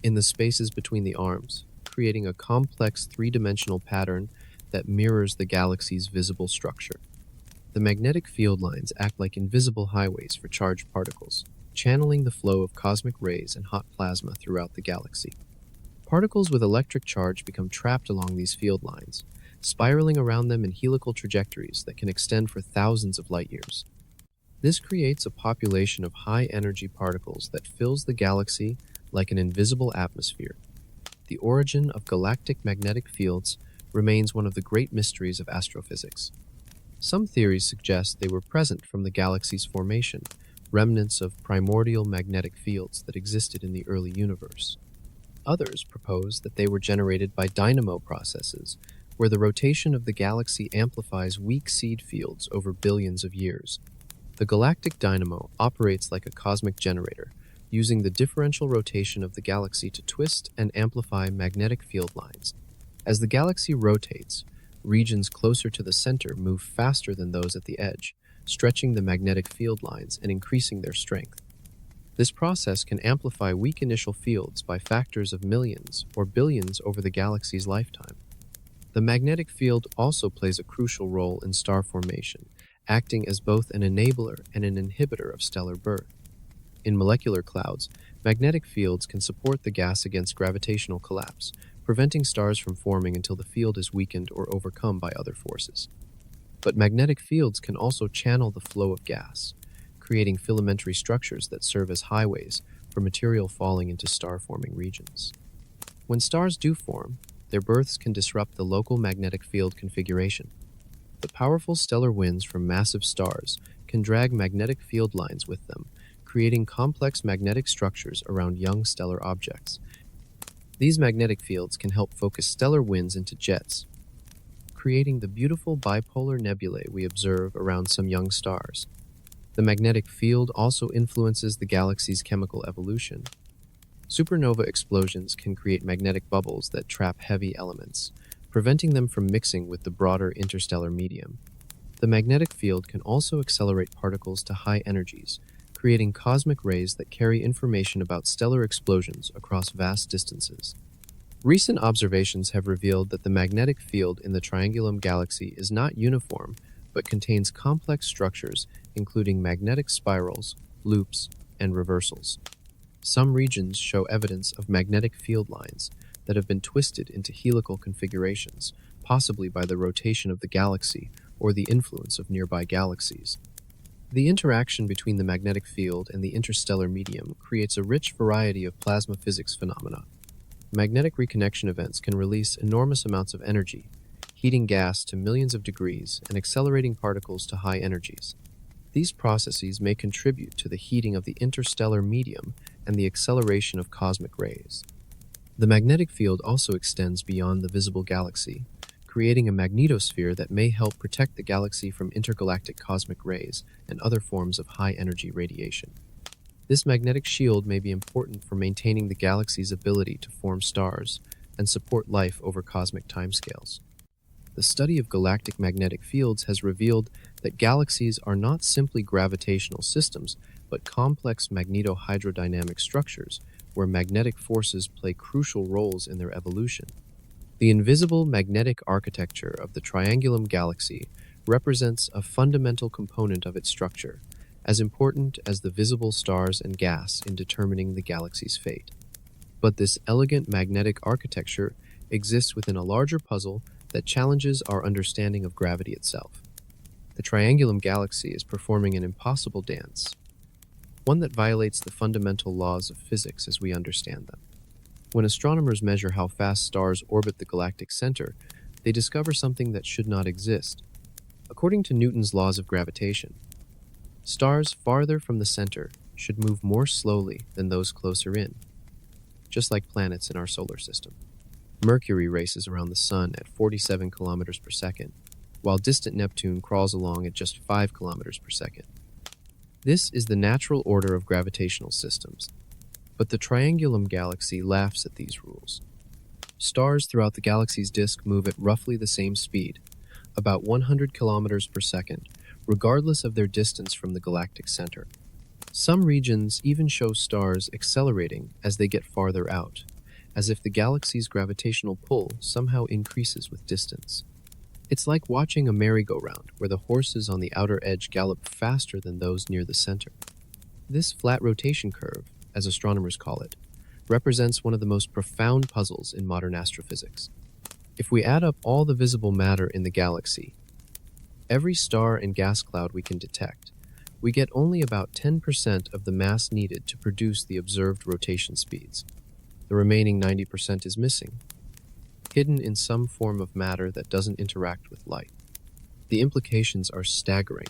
Speaker 1: in the spaces between the arms, creating a complex three-dimensional pattern that mirrors the galaxy's visible structure. The magnetic field lines act like invisible highways for charged particles, channeling the flow of cosmic rays and hot plasma throughout the galaxy. Particles with electric charge become trapped along these field lines, spiraling around them in helical trajectories that can extend for thousands of light years. This creates a population of high-energy particles that fills the galaxy like an invisible atmosphere. The origin of galactic magnetic fields remains one of the great mysteries of astrophysics. Some theories suggest they were present from the galaxy's formation, remnants of primordial magnetic fields that existed in the early universe. Others propose that they were generated by dynamo processes, where the rotation of the galaxy amplifies weak seed fields over billions of years. The galactic dynamo operates like a cosmic generator, using the differential rotation of the galaxy to twist and amplify magnetic field lines. As the galaxy rotates, regions closer to the center move faster than those at the edge, stretching the magnetic field lines and increasing their strength. This process can amplify weak initial fields by factors of millions or billions over the galaxy's lifetime. The magnetic field also plays a crucial role in star formation, acting as both an enabler and an inhibitor of stellar birth. In molecular clouds, magnetic fields can support the gas against gravitational collapse, preventing stars from forming until the field is weakened or overcome by other forces. But magnetic fields can also channel the flow of gas, creating filamentary structures that serve as highways for material falling into star-forming regions. When stars do form, their births can disrupt the local magnetic field configuration. The powerful stellar winds from massive stars can drag magnetic field lines with them, creating complex magnetic structures around young stellar objects. These magnetic fields can help focus stellar winds into jets, creating the beautiful bipolar nebulae we observe around some young stars. The magnetic field also influences the galaxy's chemical evolution. Supernova explosions can create magnetic bubbles that trap heavy elements, preventing them from mixing with the broader interstellar medium. The magnetic field can also accelerate particles to high energies, creating cosmic rays that carry information about stellar explosions across vast distances. Recent observations have revealed that the magnetic field in the Triangulum Galaxy is not uniform, but contains complex structures including magnetic spirals, loops, and reversals. Some regions show evidence of magnetic field lines that have been twisted into helical configurations, possibly by the rotation of the galaxy or the influence of nearby galaxies. The interaction between the magnetic field and the interstellar medium creates a rich variety of plasma physics phenomena. Magnetic reconnection events can release enormous amounts of energy, heating gas to millions of degrees and accelerating particles to high energies. These processes may contribute to the heating of the interstellar medium and the acceleration of cosmic rays. The magnetic field also extends beyond the visible galaxy, creating a magnetosphere that may help protect the galaxy from intergalactic cosmic rays and other forms of high-energy radiation. This magnetic shield may be important for maintaining the galaxy's ability to form stars and support life over cosmic timescales. The study of galactic magnetic fields has revealed that galaxies are not simply gravitational systems, but complex magnetohydrodynamic structures where magnetic forces play crucial roles in their evolution. The invisible magnetic architecture of the Triangulum Galaxy represents a fundamental component of its structure, as important as the visible stars and gas in determining the galaxy's fate. But this elegant magnetic architecture exists within a larger puzzle that challenges our understanding of gravity itself. The Triangulum Galaxy is performing an impossible dance, one that violates the fundamental laws of physics as we understand them. When astronomers measure how fast stars orbit the galactic center, they discover something that should not exist. According to Newton's laws of gravitation, stars farther from the center should move more slowly than those closer in, just like planets in our solar system. Mercury races around the Sun at 47 kilometers per second, while distant Neptune crawls along at just 5 kilometers per second. This is the natural order of gravitational systems, but the Triangulum Galaxy laughs at these rules. Stars throughout the galaxy's disk move at roughly the same speed, about 100 kilometers per second, regardless of their distance from the galactic center. Some regions even show stars accelerating as they get farther out, as if the galaxy's gravitational pull somehow increases with distance. It's like watching a merry-go-round where the horses on the outer edge gallop faster than those near the center. This flat rotation curve, as astronomers call it, represents one of the most profound puzzles in modern astrophysics. If we add up all the visible matter in the galaxy, every star and gas cloud we can detect, we get only about 10% of the mass needed to produce the observed rotation speeds. The remaining 90% is missing, hidden in some form of matter that doesn't interact with light. The implications are staggering.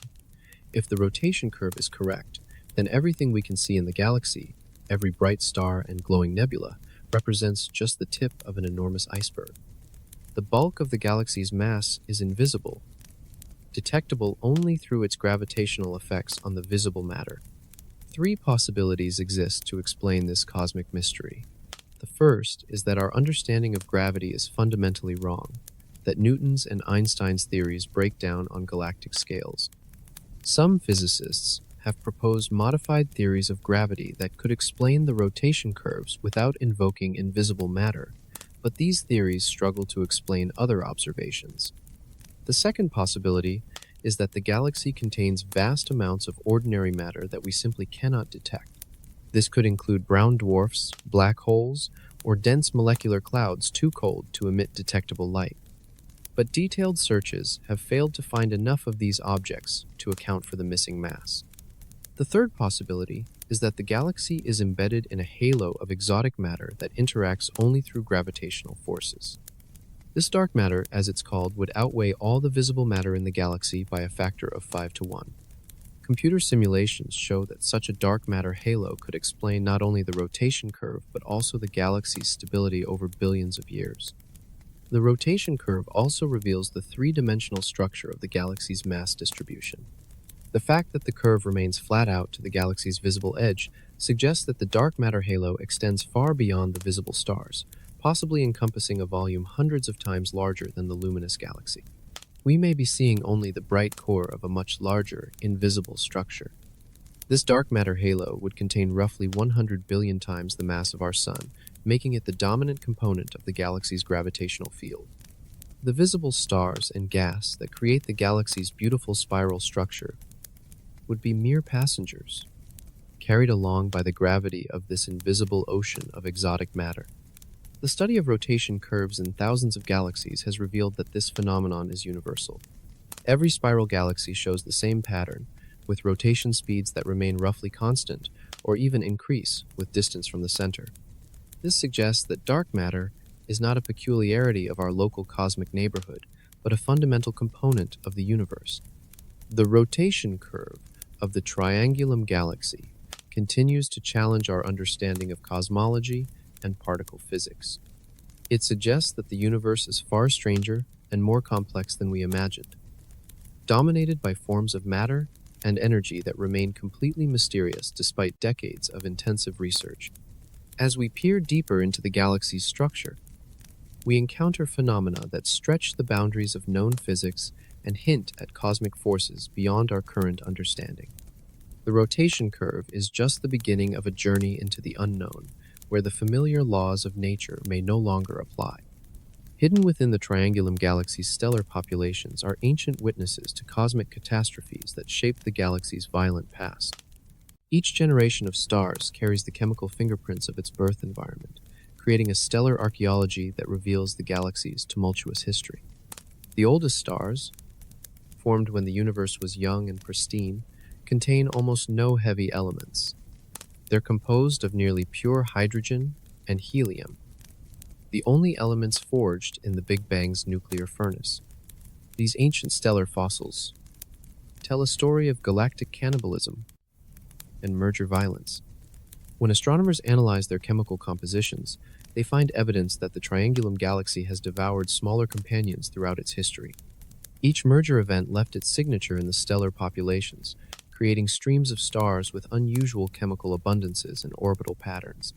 Speaker 1: If the rotation curve is correct, then everything we can see in the galaxy, every bright star and glowing nebula, represents just the tip of an enormous iceberg. The bulk of the galaxy's mass is invisible, detectable only through its gravitational effects on the visible matter. Three possibilities exist to explain this cosmic mystery. The first is that our understanding of gravity is fundamentally wrong, that Newton's and Einstein's theories break down on galactic scales. Some physicists have proposed modified theories of gravity that could explain the rotation curves without invoking invisible matter, but these theories struggle to explain other observations. The second possibility is that the galaxy contains vast amounts of ordinary matter that we simply cannot detect. This could include brown dwarfs, black holes, or dense molecular clouds too cold to emit detectable light. But detailed searches have failed to find enough of these objects to account for the missing mass. The third possibility is that the galaxy is embedded in a halo of exotic matter that interacts only through gravitational forces. This dark matter, as it's called, would outweigh all the visible matter in the galaxy by a factor of 5 to 1. Computer simulations show that such a dark matter halo could explain not only the rotation curve, but also the galaxy's stability over billions of years. The rotation curve also reveals the three-dimensional structure of the galaxy's mass distribution. The fact that the curve remains flat out to the galaxy's visible edge suggests that the dark matter halo extends far beyond the visible stars, possibly encompassing a volume hundreds of times larger than the luminous galaxy. We may be seeing only the bright core of a much larger, invisible structure. This dark matter halo would contain roughly 100 billion times the mass of our Sun, making it the dominant component of the galaxy's gravitational field. The visible stars and gas that create the galaxy's beautiful spiral structure would be mere passengers, carried along by the gravity of this invisible ocean of exotic matter. The study of rotation curves in thousands of galaxies has revealed that this phenomenon is universal. Every spiral galaxy shows the same pattern, with rotation speeds that remain roughly constant or even increase with distance from the center. This suggests that dark matter is not a peculiarity of our local cosmic neighborhood, but a fundamental component of the universe. The rotation curve of the Triangulum Galaxy continues to challenge our understanding of cosmology and particle physics. It suggests that the universe is far stranger and more complex than we imagined, dominated by forms of matter and energy that remain completely mysterious despite decades of intensive research. As we peer deeper into the galaxy's structure, we encounter phenomena that stretch the boundaries of known physics and hint at cosmic forces beyond our current understanding. The rotation curve is just the beginning of a journey into the unknown, where the familiar laws of nature may no longer apply. Hidden within the Triangulum Galaxy's stellar populations are ancient witnesses to cosmic catastrophes that shaped the galaxy's violent past. Each generation of stars carries the chemical fingerprints of its birth environment, creating a stellar archaeology that reveals the galaxy's tumultuous history. The oldest stars, formed when the universe was young and pristine, contain almost no heavy elements. They're composed of nearly pure hydrogen and helium, the only elements forged in the Big Bang's nuclear furnace. These ancient stellar fossils tell a story of galactic cannibalism and merger violence. When astronomers analyze their chemical compositions, they find evidence that the Triangulum Galaxy has devoured smaller companions throughout its history. Each merger event left its signature in the stellar populations, creating streams of stars with unusual chemical abundances and orbital patterns.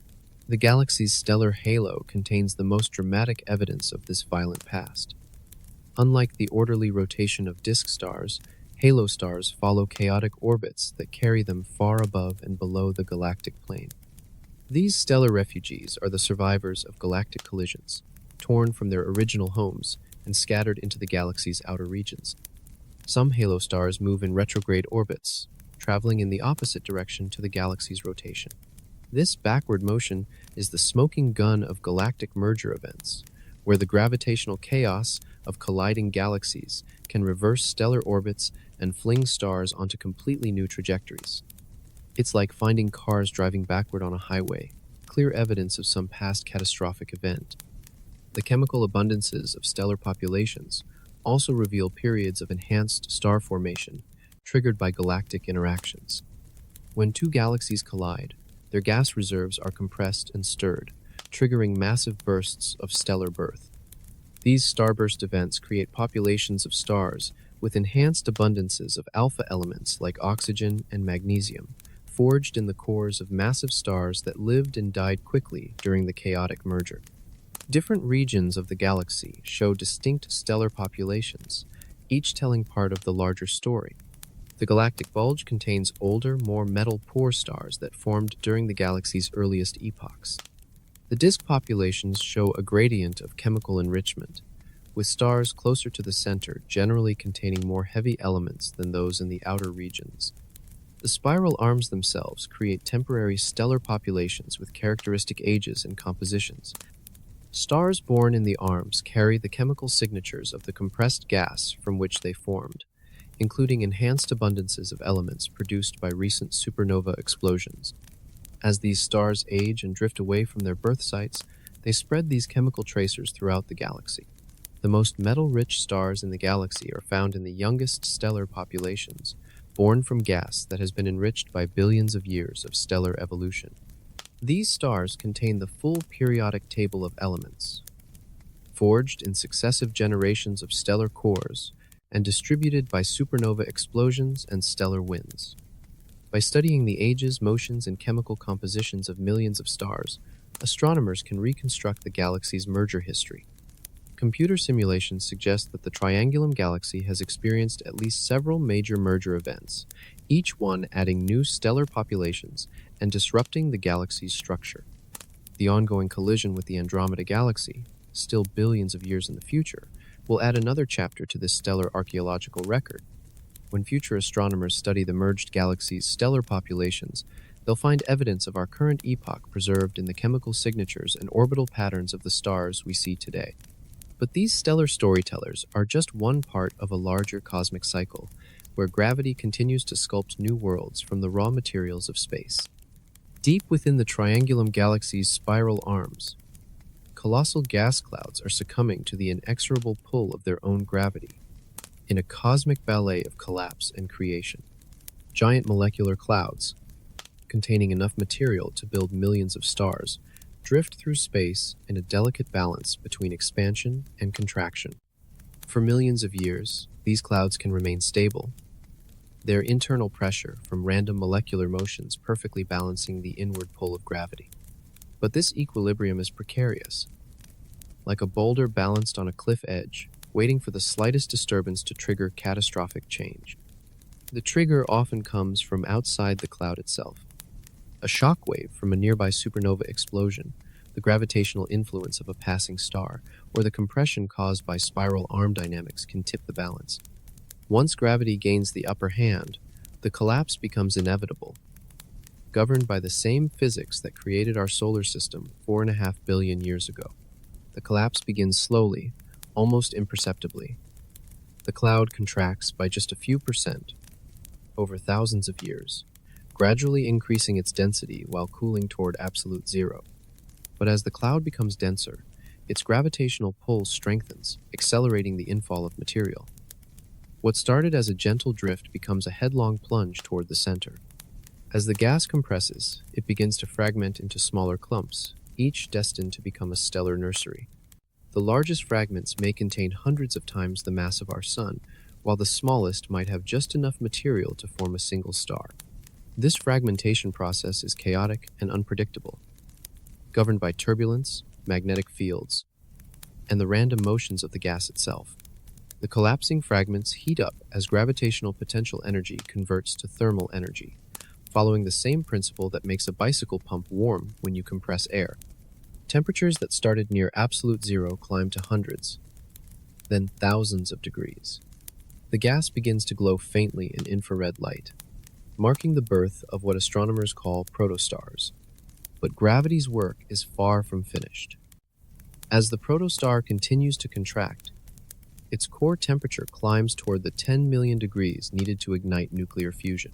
Speaker 1: The galaxy's stellar halo contains the most dramatic evidence of this violent past. Unlike the orderly rotation of disk stars, halo stars follow chaotic orbits that carry them far above and below the galactic plane. These stellar refugees are the survivors of galactic collisions, torn from their original homes and scattered into the galaxy's outer regions. Some halo stars move in retrograde orbits, traveling in the opposite direction to the galaxy's rotation. This backward motion is the smoking gun of galactic merger events, where the gravitational chaos of colliding galaxies can reverse stellar orbits and fling stars onto completely new trajectories. It's like finding cars driving backward on a highway, clear evidence of some past catastrophic event. The chemical abundances of stellar populations also reveal periods of enhanced star formation triggered by galactic interactions. When two galaxies collide, their gas reserves are compressed and stirred, triggering massive bursts of stellar birth. These starburst events create populations of stars with enhanced abundances of alpha elements like oxygen and magnesium, forged in the cores of massive stars that lived and died quickly during the chaotic merger. Different regions of the galaxy show distinct stellar populations, each telling part of the larger story. The galactic bulge contains older, more metal-poor stars that formed during the galaxy's earliest epochs. The disk populations show a gradient of chemical enrichment, with stars closer to the center generally containing more heavy elements than those in the outer regions. The spiral arms themselves create temporary stellar populations with characteristic ages and compositions. Stars born in the arms carry the chemical signatures of the compressed gas from which they formed, including enhanced abundances of elements produced by recent supernova explosions. As these stars age and drift away from their birth sites, they spread these chemical tracers throughout the galaxy. The most metal-rich stars in the galaxy are found in the youngest stellar populations, born from gas that has been enriched by billions of years of stellar evolution. These stars contain the full periodic table of elements, forged in successive generations of stellar cores and distributed by supernova explosions and stellar winds. By studying the ages, motions, and chemical compositions of millions of stars, astronomers can reconstruct the galaxy's merger history. Computer simulations suggest that the Triangulum Galaxy has experienced at least several major merger events, each one adding new stellar populations and disrupting the galaxy's structure. The ongoing collision with the Andromeda Galaxy, still billions of years in the future, will add another chapter to this stellar archaeological record. When future astronomers study the merged galaxy's stellar populations, they'll find evidence of our current epoch preserved in the chemical signatures and orbital patterns of the stars we see today. But these stellar storytellers are just one part of a larger cosmic cycle, where gravity continues to sculpt new worlds from the raw materials of space. Deep within the Triangulum Galaxy's spiral arms, colossal gas clouds are succumbing to the inexorable pull of their own gravity, in a cosmic ballet of collapse and creation. Giant molecular clouds, containing enough material to build millions of stars, drift through space in a delicate balance between expansion and contraction. For millions of years, these clouds can remain stable, their internal pressure from random molecular motions perfectly balancing the inward pull of gravity. But this equilibrium is precarious, like a boulder balanced on a cliff edge, waiting for the slightest disturbance to trigger catastrophic change. The trigger often comes from outside the cloud itself. A shock wave from a nearby supernova explosion, the gravitational influence of a passing star, or the compression caused by spiral arm dynamics can tip the balance. Once gravity gains the upper hand, the collapse becomes inevitable, governed by the same physics that created our solar system 4.5 billion years ago. The collapse begins slowly, almost imperceptibly. The cloud contracts by just a few percent over thousands of years, gradually increasing its density while cooling toward absolute zero. But as the cloud becomes denser, its gravitational pull strengthens, accelerating the infall of material. What started as a gentle drift becomes a headlong plunge toward the center. As the gas compresses, it begins to fragment into smaller clumps, each destined to become a stellar nursery. The largest fragments may contain hundreds of times the mass of our Sun, while the smallest might have just enough material to form a single star. This fragmentation process is chaotic and unpredictable, governed by turbulence, magnetic fields, and the random motions of the gas itself. The collapsing fragments heat up as gravitational potential energy converts to thermal energy, following the same principle that makes a bicycle pump warm when you compress air. Temperatures that started near absolute zero climb to hundreds, then thousands of degrees. The gas begins to glow faintly in infrared light, marking the birth of what astronomers call protostars. But gravity's work is far from finished. As the protostar continues to contract, its core temperature climbs toward the 10 million degrees needed to ignite nuclear fusion.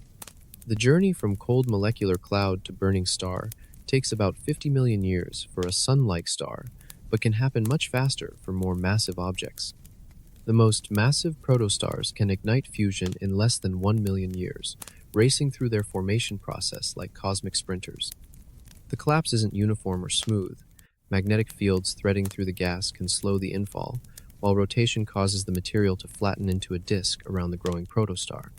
Speaker 1: The journey from cold molecular cloud to burning star takes about 50 million years for a Sun-like star, but can happen much faster for more massive objects. The most massive protostars can ignite fusion in less than 1 million years, racing through their formation process like cosmic sprinters. The collapse isn't uniform or smooth. Magnetic fields threading through the gas can slow the infall, while rotation causes the material to flatten into a disk around the growing protostar.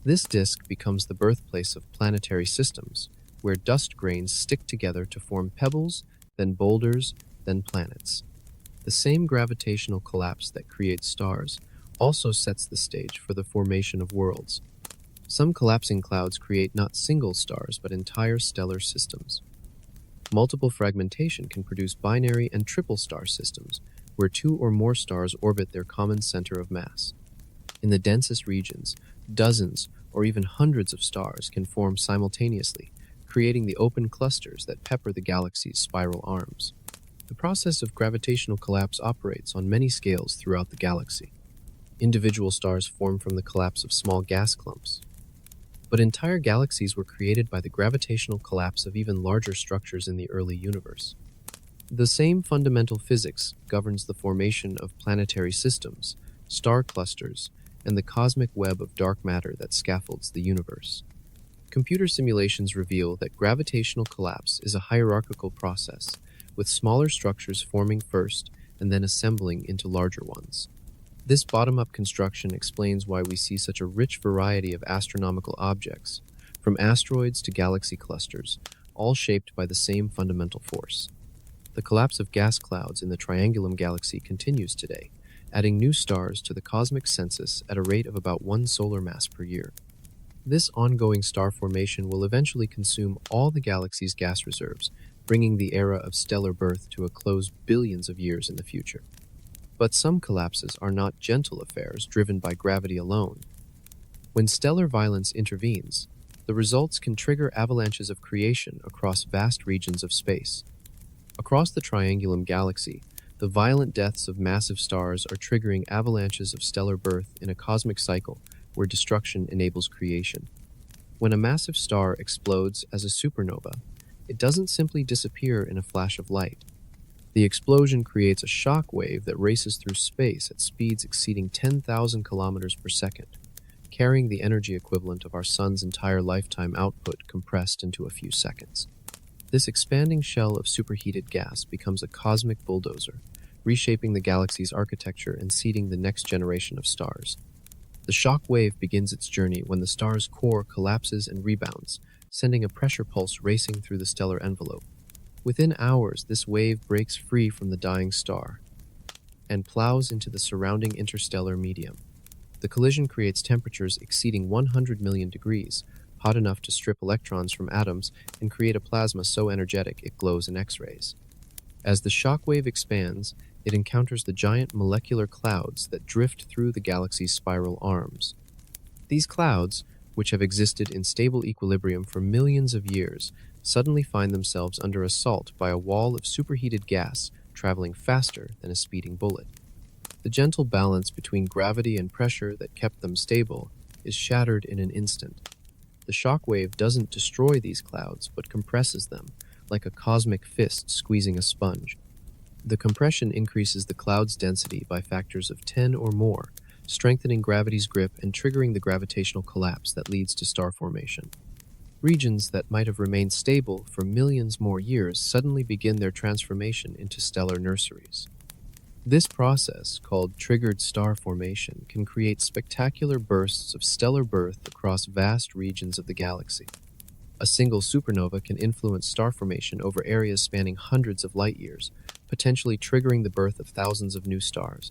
Speaker 1: This disk becomes the birthplace of planetary systems, where dust grains stick together to form pebbles, then boulders, then planets. The same gravitational collapse that creates stars also sets the stage for the formation of worlds. Some collapsing clouds create not single stars but entire stellar systems. Multiple fragmentation can produce binary and triple star systems, where two or more stars orbit their common center of mass. In the densest regions, dozens or even hundreds of stars can form simultaneously, creating the open clusters that pepper the galaxy's spiral arms. The process of gravitational collapse operates on many scales throughout the galaxy. Individual stars form from the collapse of small gas clumps, but entire galaxies were created by the gravitational collapse of even larger structures in the early universe. The same fundamental physics governs the formation of planetary systems, star clusters, and the cosmic web of dark matter that scaffolds the universe. Computer simulations reveal that gravitational collapse is a hierarchical process, with smaller structures forming first and then assembling into larger ones. This bottom-up construction explains why we see such a rich variety of astronomical objects, from asteroids to galaxy clusters, all shaped by the same fundamental force. The collapse of gas clouds in the Triangulum Galaxy continues today, adding new stars to the cosmic census at a rate of about 1 solar mass per year. This ongoing star formation will eventually consume all the galaxy's gas reserves, bringing the era of stellar birth to a close billions of years in the future. But some collapses are not gentle affairs driven by gravity alone. When stellar violence intervenes, the results can trigger avalanches of creation across vast regions of space. Across the Triangulum Galaxy, the violent deaths of massive stars are triggering avalanches of stellar birth in a cosmic cycle where destruction enables creation. When a massive star explodes as a supernova, it doesn't simply disappear in a flash of light. The explosion creates a shock wave that races through space at speeds exceeding 10,000 kilometers per second, carrying the energy equivalent of our sun's entire lifetime output compressed into a few seconds. This expanding shell of superheated gas becomes a cosmic bulldozer, reshaping the galaxy's architecture and seeding the next generation of stars. The shock wave begins its journey when the star's core collapses and rebounds, sending a pressure pulse racing through the stellar envelope. Within hours, this wave breaks free from the dying star and plows into the surrounding interstellar medium. The collision creates temperatures exceeding 100 million degrees, hot enough to strip electrons from atoms and create a plasma so energetic it glows in X-rays. As the shock wave expands, it encounters the giant molecular clouds that drift through the galaxy's spiral arms. These clouds, which have existed in stable equilibrium for millions of years, suddenly find themselves under assault by a wall of superheated gas traveling faster than a speeding bullet. The gentle balance between gravity and pressure that kept them stable is shattered in an instant. The shock wave doesn't destroy these clouds, but compresses them, like a cosmic fist squeezing a sponge. The compression increases the cloud's density by factors of 10 or more, strengthening gravity's grip and triggering the gravitational collapse that leads to star formation. Regions that might have remained stable for millions more years suddenly begin their transformation into stellar nurseries. This process, called triggered star formation, can create spectacular bursts of stellar birth across vast regions of the galaxy. A single supernova can influence star formation over areas spanning hundreds of light years, potentially triggering the birth of thousands of new stars.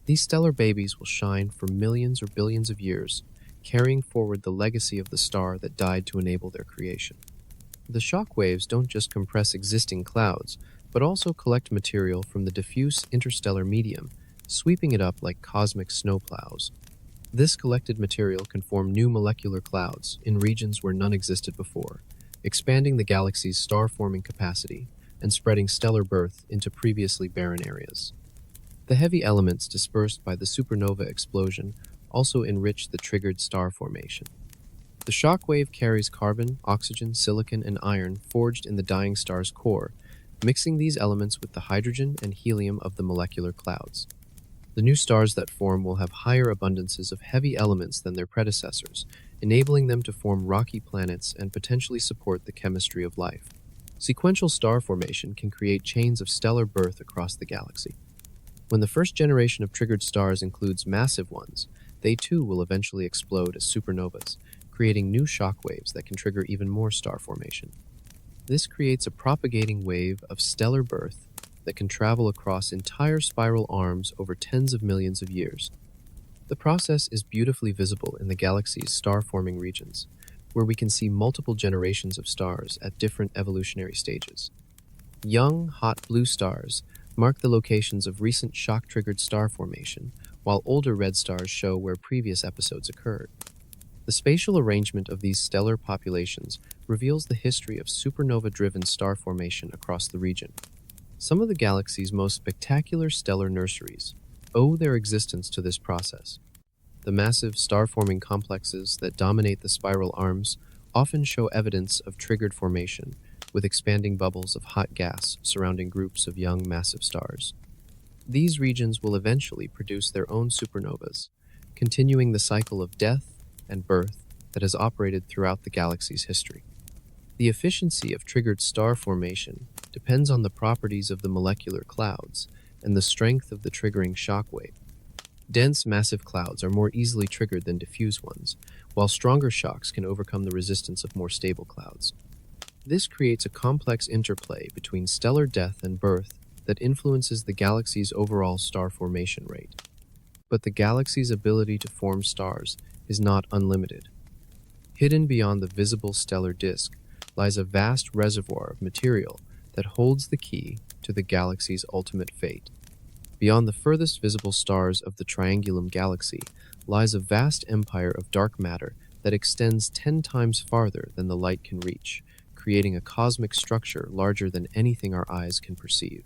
Speaker 1: These stellar babies will shine for millions or billions of years, carrying forward the legacy of the star that died to enable their creation. The shock waves don't just compress existing clouds, but also collect material from the diffuse interstellar medium, sweeping it up like cosmic snowplows. This collected material can form new molecular clouds in regions where none existed before, expanding the galaxy's star-forming capacity and spreading stellar birth into previously barren areas. The heavy elements dispersed by the supernova explosion also enrich the triggered star formation. The shock wave carries carbon, oxygen, silicon, and iron forged in the dying star's core, mixing these elements with the hydrogen and helium of the molecular clouds. The new stars that form will have higher abundances of heavy elements than their predecessors, enabling them to form rocky planets and potentially support the chemistry of life. Sequential star formation can create chains of stellar birth across the galaxy. When the first generation of triggered stars includes massive ones, they too will eventually explode as supernovas, creating new shock waves that can trigger even more star formation. This creates a propagating wave of stellar birth that can travel across entire spiral arms over tens of millions of years. The process is beautifully visible in the galaxy's star-forming regions, where we can see multiple generations of stars at different evolutionary stages. Young, hot blue stars mark the locations of recent shock-triggered star formation, while older red stars show where previous episodes occurred. The spatial arrangement of these stellar populations reveals the history of supernova-driven star formation across the region. Some of the galaxy's most spectacular stellar nurseries owe their existence to this process. The massive star-forming complexes that dominate the spiral arms often show evidence of triggered formation, with expanding bubbles of hot gas surrounding groups of young massive stars. These regions will eventually produce their own supernovas, continuing the cycle of death and birth that has operated throughout the galaxy's history. The efficiency of triggered star formation depends on the properties of the molecular clouds and the strength of the triggering shock wave. Dense, massive clouds are more easily triggered than diffuse ones, while stronger shocks can overcome the resistance of more stable clouds. This creates a complex interplay between stellar death and birth that influences the galaxy's overall star formation rate. But the galaxy's ability to form stars is not unlimited. Hidden beyond the visible stellar disk lies a vast reservoir of material that holds the key to the galaxy's ultimate fate. Beyond the furthest visible stars of the Triangulum Galaxy lies a vast empire of dark matter that extends 10 times farther than the light can reach, creating a cosmic structure larger than anything our eyes can perceive.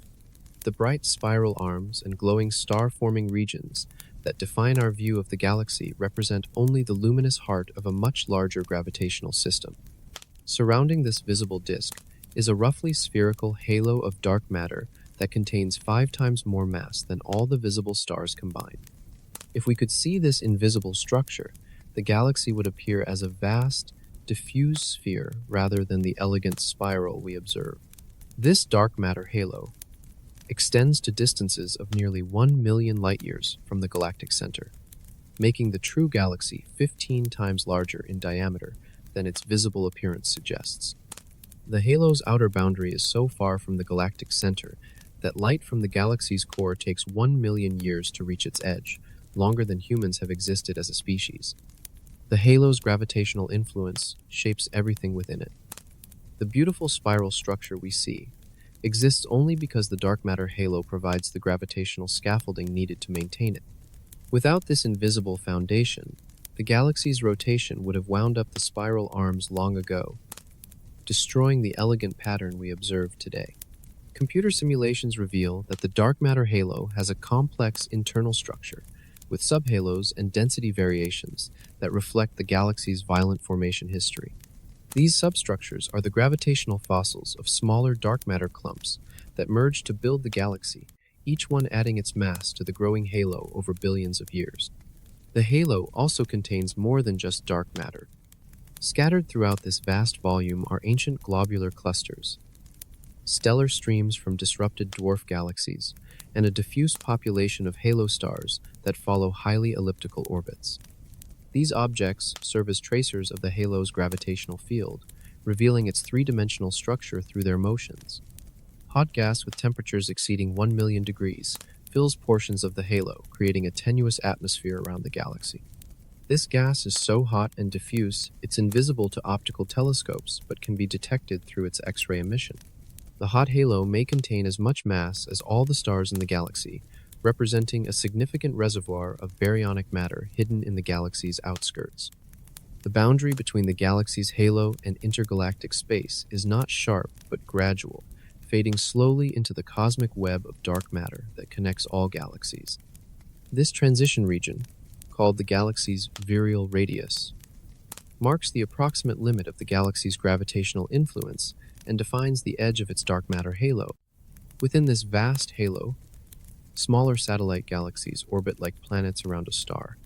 Speaker 1: The bright spiral arms and glowing star-forming regions that define our view of the galaxy represent only the luminous heart of a much larger gravitational system. Surrounding this visible disk is a roughly spherical halo of dark matter that contains 5 times more mass than all the visible stars combined. If we could see this invisible structure, the galaxy would appear as a vast, diffuse sphere rather than the elegant spiral we observe. This dark matter halo extends to distances of nearly 1 million light-years from the galactic center, making the true galaxy 15 times larger in diameter than its visible appearance suggests. The halo's outer boundary is so far from the galactic center that light from the galaxy's core takes 1 million years to reach its edge, longer than humans have existed as a species. The halo's gravitational influence shapes everything within it. The beautiful spiral structure we see exists only because the dark matter halo provides the gravitational scaffolding needed to maintain it. Without this invisible foundation, the galaxy's rotation would have wound up the spiral arms long ago, destroying the elegant pattern we observe today. Computer simulations reveal that the dark matter halo has a complex internal structure, with subhalos and density variations that reflect the galaxy's violent formation history. These substructures are the gravitational fossils of smaller dark matter clumps that merged to build the galaxy, each one adding its mass to the growing halo over billions of years. The halo also contains more than just dark matter. Scattered throughout this vast volume are ancient globular clusters, stellar streams from disrupted dwarf galaxies, and a diffuse population of halo stars that follow highly elliptical orbits. These objects serve as tracers of the halo's gravitational field, revealing its three-dimensional structure through their motions. Hot gas with temperatures exceeding 1 million degrees fills portions of the halo, creating a tenuous atmosphere around the galaxy. This gas is so hot and diffuse, it's invisible to optical telescopes, but can be detected through its X-ray emission. The hot halo may contain as much mass as all the stars in the galaxy, representing a significant reservoir of baryonic matter hidden in the galaxy's outskirts. The boundary between the galaxy's halo and intergalactic space is not sharp but gradual, fading slowly into the cosmic web of dark matter that connects all galaxies. This transition region, called the galaxy's virial radius, marks the approximate limit of the galaxy's gravitational influence and defines the edge of its dark matter halo. Within this vast halo, smaller satellite galaxies orbit like planets around a star.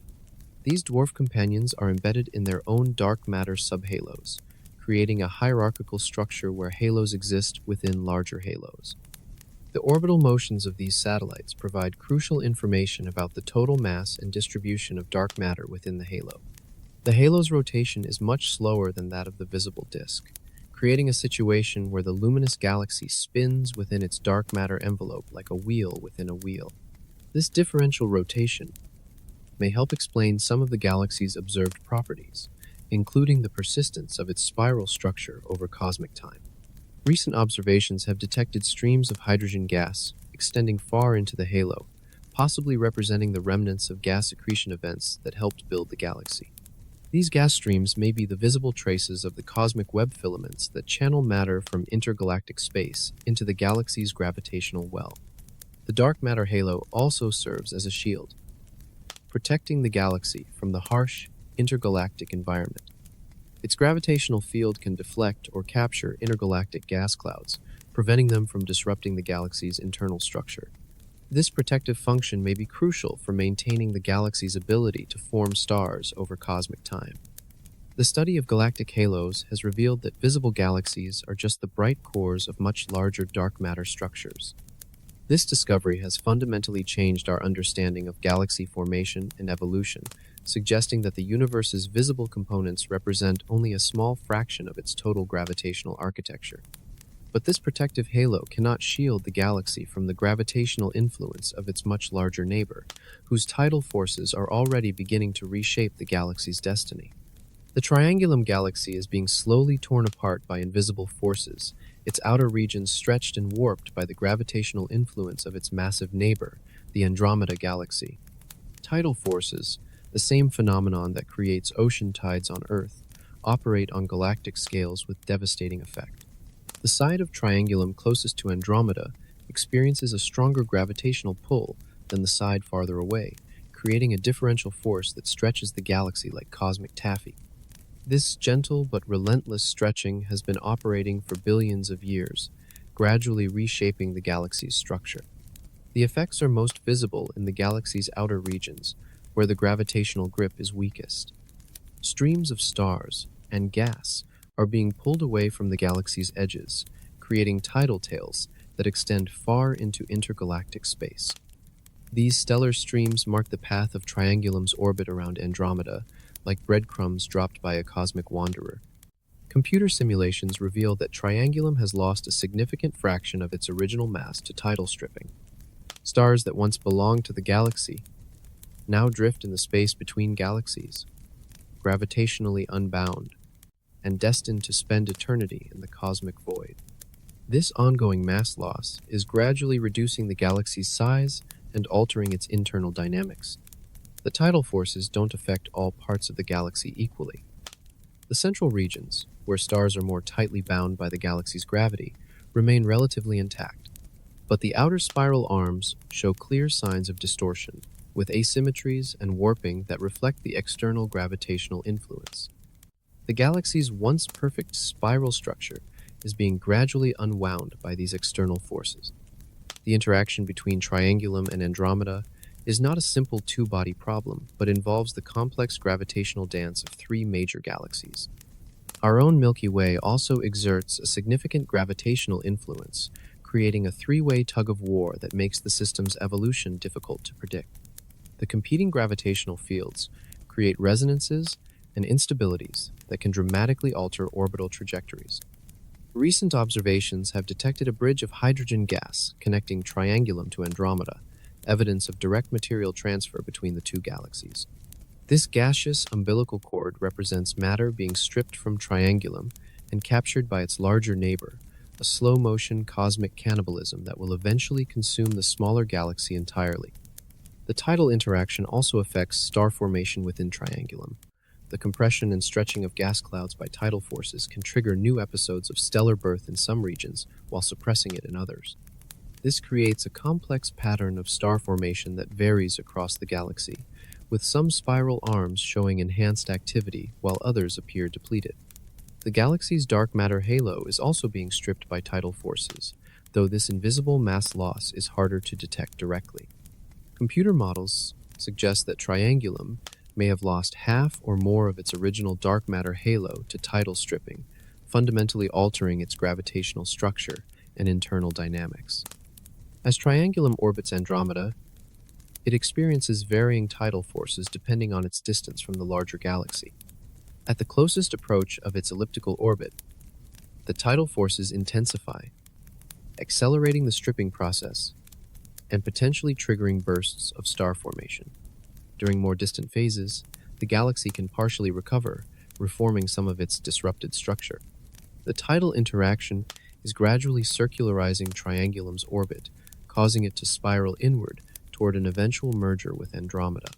Speaker 1: These dwarf companions are embedded in their own dark matter subhalos, creating a hierarchical structure where halos exist within larger halos. The orbital motions of these satellites provide crucial information about the total mass and distribution of dark matter within the halo. The halo's rotation is much slower than that of the visible disk, creating a situation where the luminous galaxy spins within its dark matter envelope like a wheel within a wheel. This differential rotation may help explain some of the galaxy's observed properties, including the persistence of its spiral structure over cosmic time. Recent observations have detected streams of hydrogen gas extending far into the halo, possibly representing the remnants of gas accretion events that helped build the galaxy. These gas streams may be the visible traces of the cosmic web filaments that channel matter from intergalactic space into the galaxy's gravitational well. The dark matter halo also serves as a shield, protecting the galaxy from the harsh intergalactic environment. Its gravitational field can deflect or capture intergalactic gas clouds, preventing them from disrupting the galaxy's internal structure. This protective function may be crucial for maintaining the galaxy's ability to form stars over cosmic time. The study of galactic halos has revealed that visible galaxies are just the bright cores of much larger dark matter structures. This discovery has fundamentally changed our understanding of galaxy formation and evolution, suggesting that the universe's visible components represent only a small fraction of its total gravitational architecture. But this protective halo cannot shield the galaxy from the gravitational influence of its much larger neighbor, whose tidal forces are already beginning to reshape the galaxy's destiny. The Triangulum Galaxy is being slowly torn apart by invisible forces, its outer regions stretched and warped by the gravitational influence of its massive neighbor, the Andromeda Galaxy. Tidal forces, the same phenomenon that creates ocean tides on Earth, operate on galactic scales with devastating effect. The side of Triangulum closest to Andromeda experiences a stronger gravitational pull than the side farther away, creating a differential force that stretches the galaxy like cosmic taffy. This gentle but relentless stretching has been operating for billions of years, gradually reshaping the galaxy's structure. The effects are most visible in the galaxy's outer regions, where the gravitational grip is weakest. Streams of stars and gas are being pulled away from the galaxy's edges, creating tidal tails that extend far into intergalactic space. These stellar streams mark the path of Triangulum's orbit around Andromeda, like breadcrumbs dropped by a cosmic wanderer. Computer simulations reveal that Triangulum has lost a significant fraction of its original mass to tidal stripping. Stars that once belonged to the galaxy now drift in the space between galaxies, gravitationally unbound, and destined to spend eternity in the cosmic void. This ongoing mass loss is gradually reducing the galaxy's size and altering its internal dynamics. The tidal forces don't affect all parts of the galaxy equally. The central regions, where stars are more tightly bound by the galaxy's gravity, remain relatively intact. But the outer spiral arms show clear signs of distortion, with asymmetries and warping that reflect the external gravitational influence. The galaxy's once perfect spiral structure is being gradually unwound by these external forces. The interaction between Triangulum and Andromeda is not a simple two-body problem, but involves the complex gravitational dance of three major galaxies. Our own Milky Way also exerts a significant gravitational influence, creating a three-way tug-of-war that makes the system's evolution difficult to predict. The competing gravitational fields create resonances and instabilities that can dramatically alter orbital trajectories. Recent observations have detected a bridge of hydrogen gas connecting Triangulum to Andromeda, evidence of direct material transfer between the two galaxies. This gaseous umbilical cord represents matter being stripped from Triangulum and captured by its larger neighbor, a slow-motion cosmic cannibalism that will eventually consume the smaller galaxy entirely. The tidal interaction also affects star formation within Triangulum. The compression and stretching of gas clouds by tidal forces can trigger new episodes of stellar birth in some regions while suppressing it in others. This creates a complex pattern of star formation that varies across the galaxy, with some spiral arms showing enhanced activity while others appear depleted. The galaxy's dark matter halo is also being stripped by tidal forces, though this invisible mass loss is harder to detect directly. Computer models suggest that Triangulum may have lost half or more of its original dark matter halo to tidal stripping, fundamentally altering its gravitational structure and internal dynamics. As Triangulum orbits Andromeda, it experiences varying tidal forces depending on its distance from the larger galaxy. At the closest approach of its elliptical orbit, the tidal forces intensify, accelerating the stripping process and potentially triggering bursts of star formation. During more distant phases, the galaxy can partially recover, reforming some of its disrupted structure. The tidal interaction is gradually circularizing Triangulum's orbit, causing it to spiral inward toward an eventual merger with Andromeda.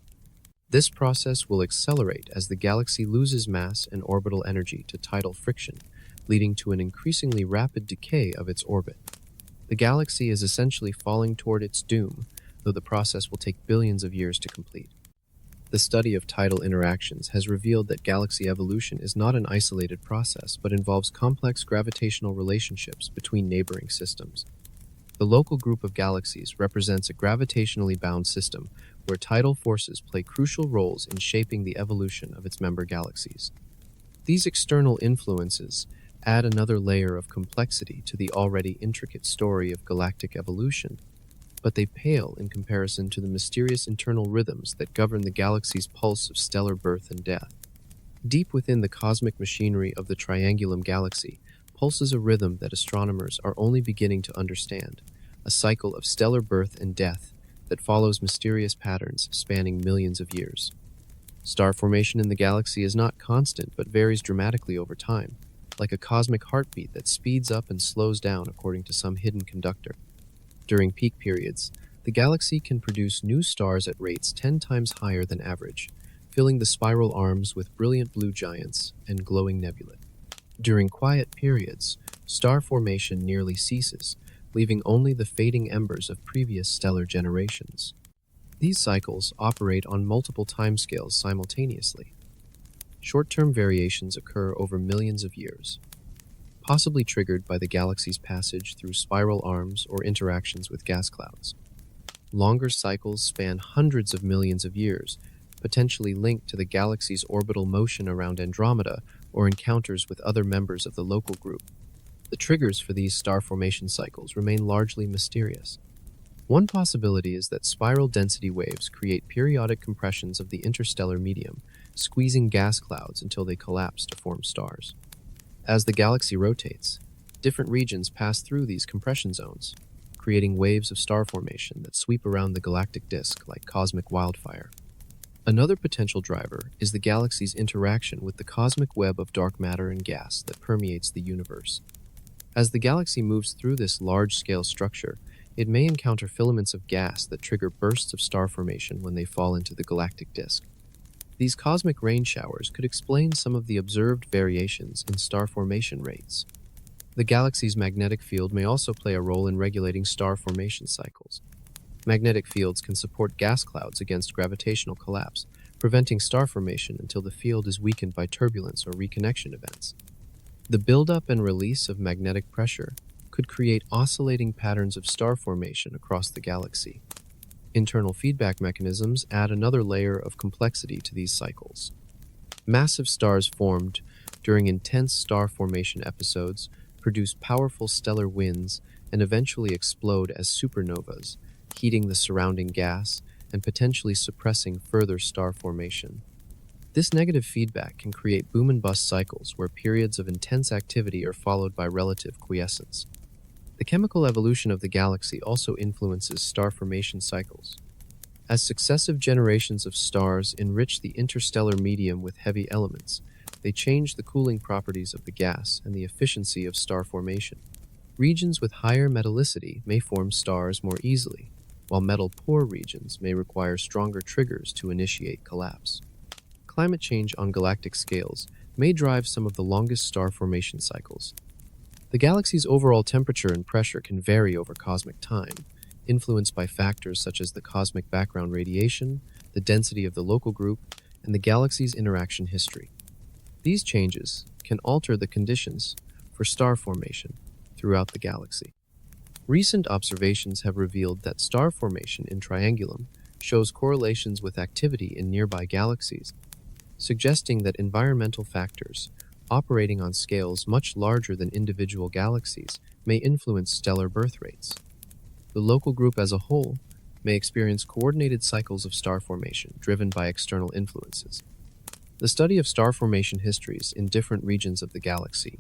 Speaker 1: This process will accelerate as the galaxy loses mass and orbital energy to tidal friction, leading to an increasingly rapid decay of its orbit. The galaxy is essentially falling toward its doom, though the process will take billions of years to complete. The study of tidal interactions has revealed that galaxy evolution is not an isolated process, but involves complex gravitational relationships between neighboring systems. The local group of galaxies represents a gravitationally bound system where tidal forces play crucial roles in shaping the evolution of its member galaxies. These external influences add another layer of complexity to the already intricate story of galactic evolution, but they pale in comparison to the mysterious internal rhythms that govern the galaxy's pulse of stellar birth and death. Deep within the cosmic machinery of the Triangulum Galaxy pulses a rhythm that astronomers are only beginning to understand, a cycle of stellar birth and death that follows mysterious patterns spanning millions of years. Star formation in the galaxy is not constant but varies dramatically over time, like a cosmic heartbeat that speeds up and slows down according to some hidden conductor. During peak periods, the galaxy can produce new stars at rates 10 times higher than average, filling the spiral arms with brilliant blue giants and glowing nebulae. During quiet periods, star formation nearly ceases, leaving only the fading embers of previous stellar generations. These cycles operate on multiple timescales simultaneously. Short-term variations occur over millions of years, possibly triggered by the galaxy's passage through spiral arms or interactions with gas clouds. Longer cycles span hundreds of millions of years, potentially linked to the galaxy's orbital motion around Andromeda or encounters with other members of the local group. The triggers for these star formation cycles remain largely mysterious. One possibility is that spiral density waves create periodic compressions of the interstellar medium, squeezing gas clouds until they collapse to form stars. As the galaxy rotates, different regions pass through these compression zones, creating waves of star formation that sweep around the galactic disk like cosmic wildfire. Another potential driver is the galaxy's interaction with the cosmic web of dark matter and gas that permeates the universe. As the galaxy moves through this large-scale structure, it may encounter filaments of gas that trigger bursts of star formation when they fall into the galactic disk. These cosmic rain showers could explain some of the observed variations in star formation rates. The galaxy's magnetic field may also play a role in regulating star formation cycles. Magnetic fields can support gas clouds against gravitational collapse, preventing star formation until the field is weakened by turbulence or reconnection events. The buildup and release of magnetic pressure could create oscillating patterns of star formation across the galaxy. Internal feedback mechanisms add another layer of complexity to these cycles. Massive stars formed during intense star formation episodes produce powerful stellar winds and eventually explode as supernovas, heating the surrounding gas and potentially suppressing further star formation. This negative feedback can create boom and bust cycles where periods of intense activity are followed by relative quiescence. The chemical evolution of the galaxy also influences star formation cycles. As successive generations of stars enrich the interstellar medium with heavy elements, they change the cooling properties of the gas and the efficiency of star formation. Regions with higher metallicity may form stars more easily, while metal-poor regions may require stronger triggers to initiate collapse. Climate change on galactic scales may drive some of the longest star formation cycles. The galaxy's overall temperature and pressure can vary over cosmic time, influenced by factors such as the cosmic background radiation, the density of the local group, and the galaxy's interaction history. These changes can alter the conditions for star formation throughout the galaxy. Recent observations have revealed that star formation in Triangulum shows correlations with activity in nearby galaxies, suggesting that environmental factors operating on scales much larger than individual galaxies may influence stellar birth rates. The local group as a whole may experience coordinated cycles of star formation driven by external influences. The study of star formation histories in different regions of the galaxy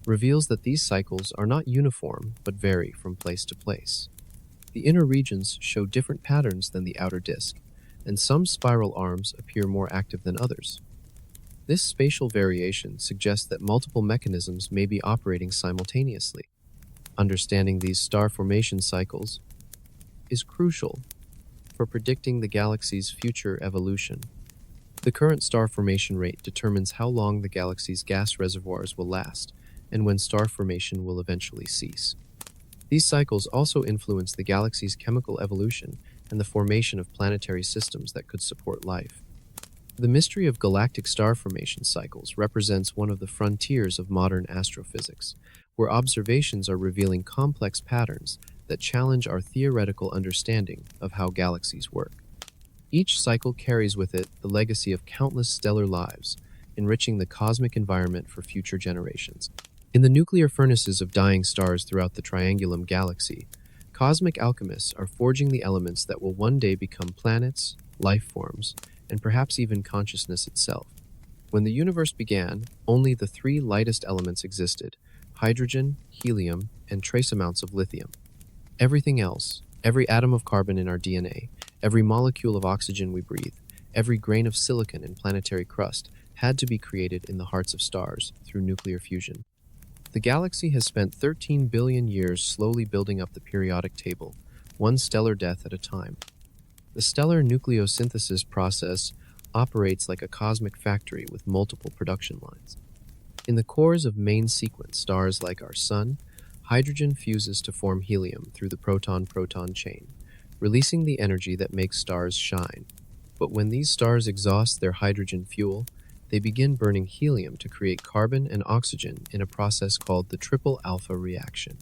Speaker 1: reveals that these cycles are not uniform but vary from place to place. The inner regions show different patterns than the outer disk, and some spiral arms appear more active than others. This spatial variation suggests that multiple mechanisms may be operating simultaneously. Understanding these star formation cycles is crucial for predicting the galaxy's future evolution. The current star formation rate determines how long the galaxy's gas reservoirs will last and when star formation will eventually cease. These cycles also influence the galaxy's chemical evolution and the formation of planetary systems that could support life. The mystery of galactic star formation cycles represents one of the frontiers of modern astrophysics, where observations are revealing complex patterns that challenge our theoretical understanding of how galaxies work. Each cycle carries with it the legacy of countless stellar lives, enriching the cosmic environment for future generations. In the nuclear furnaces of dying stars throughout the Triangulum Galaxy, cosmic alchemists are forging the elements that will one day become planets, life forms, and perhaps even consciousness itself. When the universe began, only the three lightest elements existed: hydrogen, helium, and trace amounts of lithium. Everything else, every atom of carbon in our DNA, every molecule of oxygen we breathe, every grain of silicon in planetary crust, had to be created in the hearts of stars through nuclear fusion. The galaxy has spent 13 billion years slowly building up the periodic table, one stellar death at a time. The stellar nucleosynthesis process operates like a cosmic factory with multiple production lines. In the cores of main sequence stars like our Sun, hydrogen fuses to form helium through the proton-proton chain, releasing the energy that makes stars shine. But when these stars exhaust their hydrogen fuel, they begin burning helium to create carbon and oxygen in a process called the triple alpha reaction.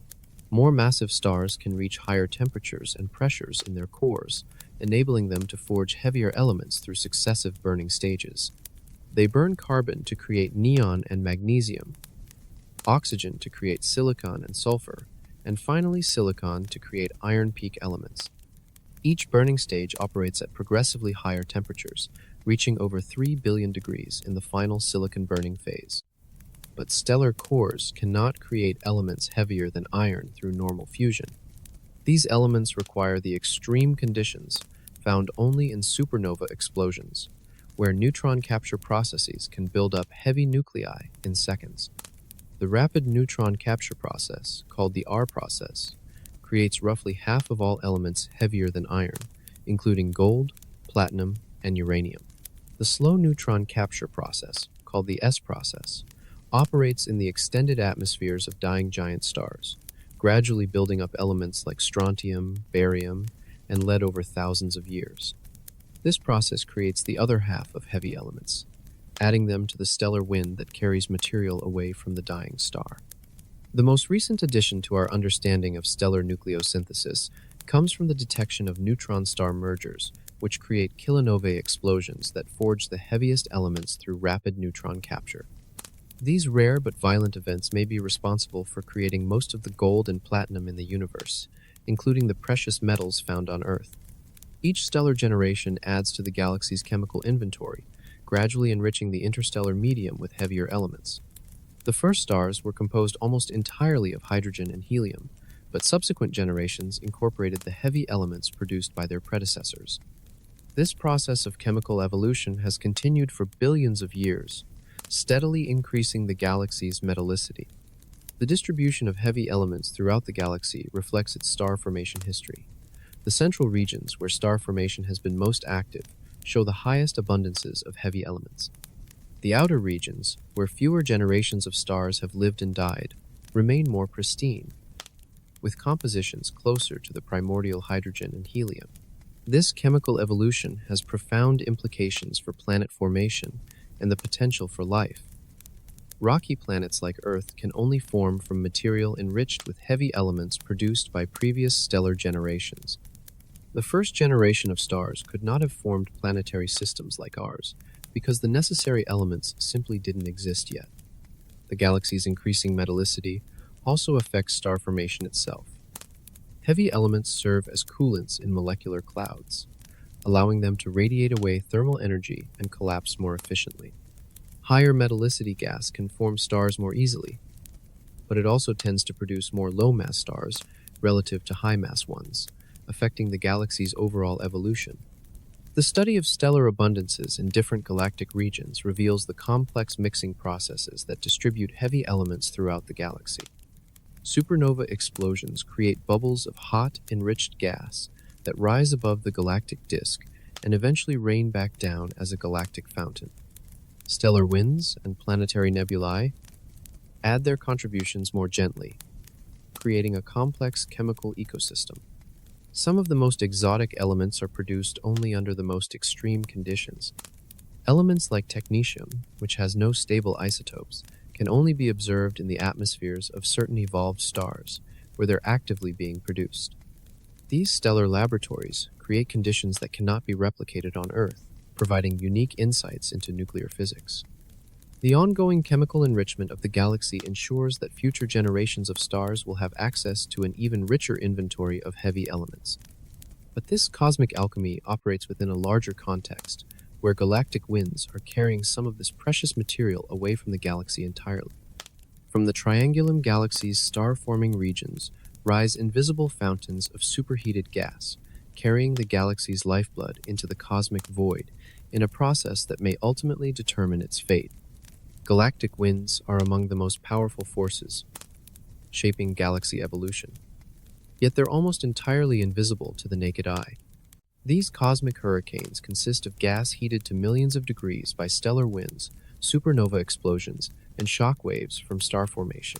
Speaker 1: More massive stars can reach higher temperatures and pressures in their cores, enabling them to forge heavier elements through successive burning stages. They burn carbon to create neon and magnesium, oxygen to create silicon and sulfur, and finally silicon to create iron peak elements. Each burning stage operates at progressively higher temperatures, reaching over 3 billion degrees in the final silicon burning phase. But stellar cores cannot create elements heavier than iron through normal fusion. These elements require the extreme conditions found only in supernova explosions, where neutron capture processes can build up heavy nuclei in seconds. The rapid neutron capture process, called the R process, creates roughly half of all elements heavier than iron, including gold, platinum, and uranium. The slow neutron capture process, called the S process, operates in the extended atmospheres of dying giant stars, gradually building up elements like strontium, barium, and lead over thousands of years. This process creates the other half of heavy elements, adding them to the stellar wind that carries material away from the dying star. The most recent addition to our understanding of stellar nucleosynthesis comes from the detection of neutron star mergers, which create kilonovae explosions that forge the heaviest elements through rapid neutron capture. These rare but violent events may be responsible for creating most of the gold and platinum in the universe, including the precious metals found on Earth. Each stellar generation adds to the galaxy's chemical inventory, gradually enriching the interstellar medium with heavier elements. The first stars were composed almost entirely of hydrogen and helium, but subsequent generations incorporated the heavy elements produced by their predecessors. This process of chemical evolution has continued for billions of years, steadily increasing the galaxy's metallicity. The distribution of heavy elements throughout the galaxy reflects its star formation history. The central regions, where star formation has been most active, show the highest abundances of heavy elements. The outer regions, where fewer generations of stars have lived and died, remain more pristine, with compositions closer to the primordial hydrogen and helium. This chemical evolution has profound implications for planet formation and the potential for life. Rocky planets like Earth can only form from material enriched with heavy elements produced by previous stellar generations. The first generation of stars could not have formed planetary systems like ours, because the necessary elements simply didn't exist yet. The galaxy's increasing metallicity also affects star formation itself. Heavy elements serve as coolants in molecular clouds, allowing them to radiate away thermal energy and collapse more efficiently. Higher metallicity gas can form stars more easily, but it also tends to produce more low-mass stars relative to high-mass ones, affecting the galaxy's overall evolution. The study of stellar abundances in different galactic regions reveals the complex mixing processes that distribute heavy elements throughout the galaxy. Supernova explosions create bubbles of hot, enriched gas that rise above the galactic disk and eventually rain back down as a galactic fountain. Stellar winds and planetary nebulae add their contributions more gently, creating a complex chemical ecosystem. Some of the most exotic elements are produced only under the most extreme conditions. Elements like technetium, which has no stable isotopes, can only be observed in the atmospheres of certain evolved stars, where they're actively being produced. These stellar laboratories create conditions that cannot be replicated on Earth, providing unique insights into nuclear physics. The ongoing chemical enrichment of the galaxy ensures that future generations of stars will have access to an even richer inventory of heavy elements. But this cosmic alchemy operates within a larger context, where galactic winds are carrying some of this precious material away from the galaxy entirely. From the Triangulum Galaxy's star-forming regions rise invisible fountains of superheated gas, carrying the galaxy's lifeblood into the cosmic void in a process that may ultimately determine its fate. Galactic winds are among the most powerful forces shaping galaxy evolution, yet they're almost entirely invisible to the naked eye. These cosmic hurricanes consist of gas heated to millions of degrees by stellar winds, supernova explosions, and shock waves from star formation.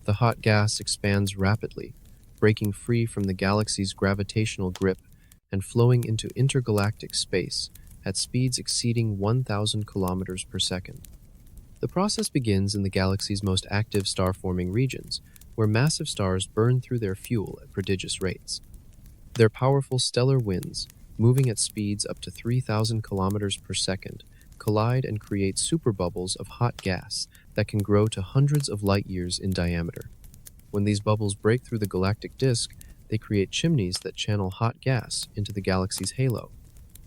Speaker 1: The hot gas expands rapidly, breaking free from the galaxy's gravitational grip and flowing into intergalactic space at speeds exceeding 1,000 kilometers per second. The process begins in the galaxy's most active star-forming regions, where massive stars burn through their fuel at prodigious rates. Their powerful stellar winds moving at speeds up to 3,000 kilometers per second, collide and create superbubbles of hot gas that can grow to hundreds of light years in diameter. When these bubbles break through the galactic disk, they create chimneys that channel hot gas into the galaxy's halo.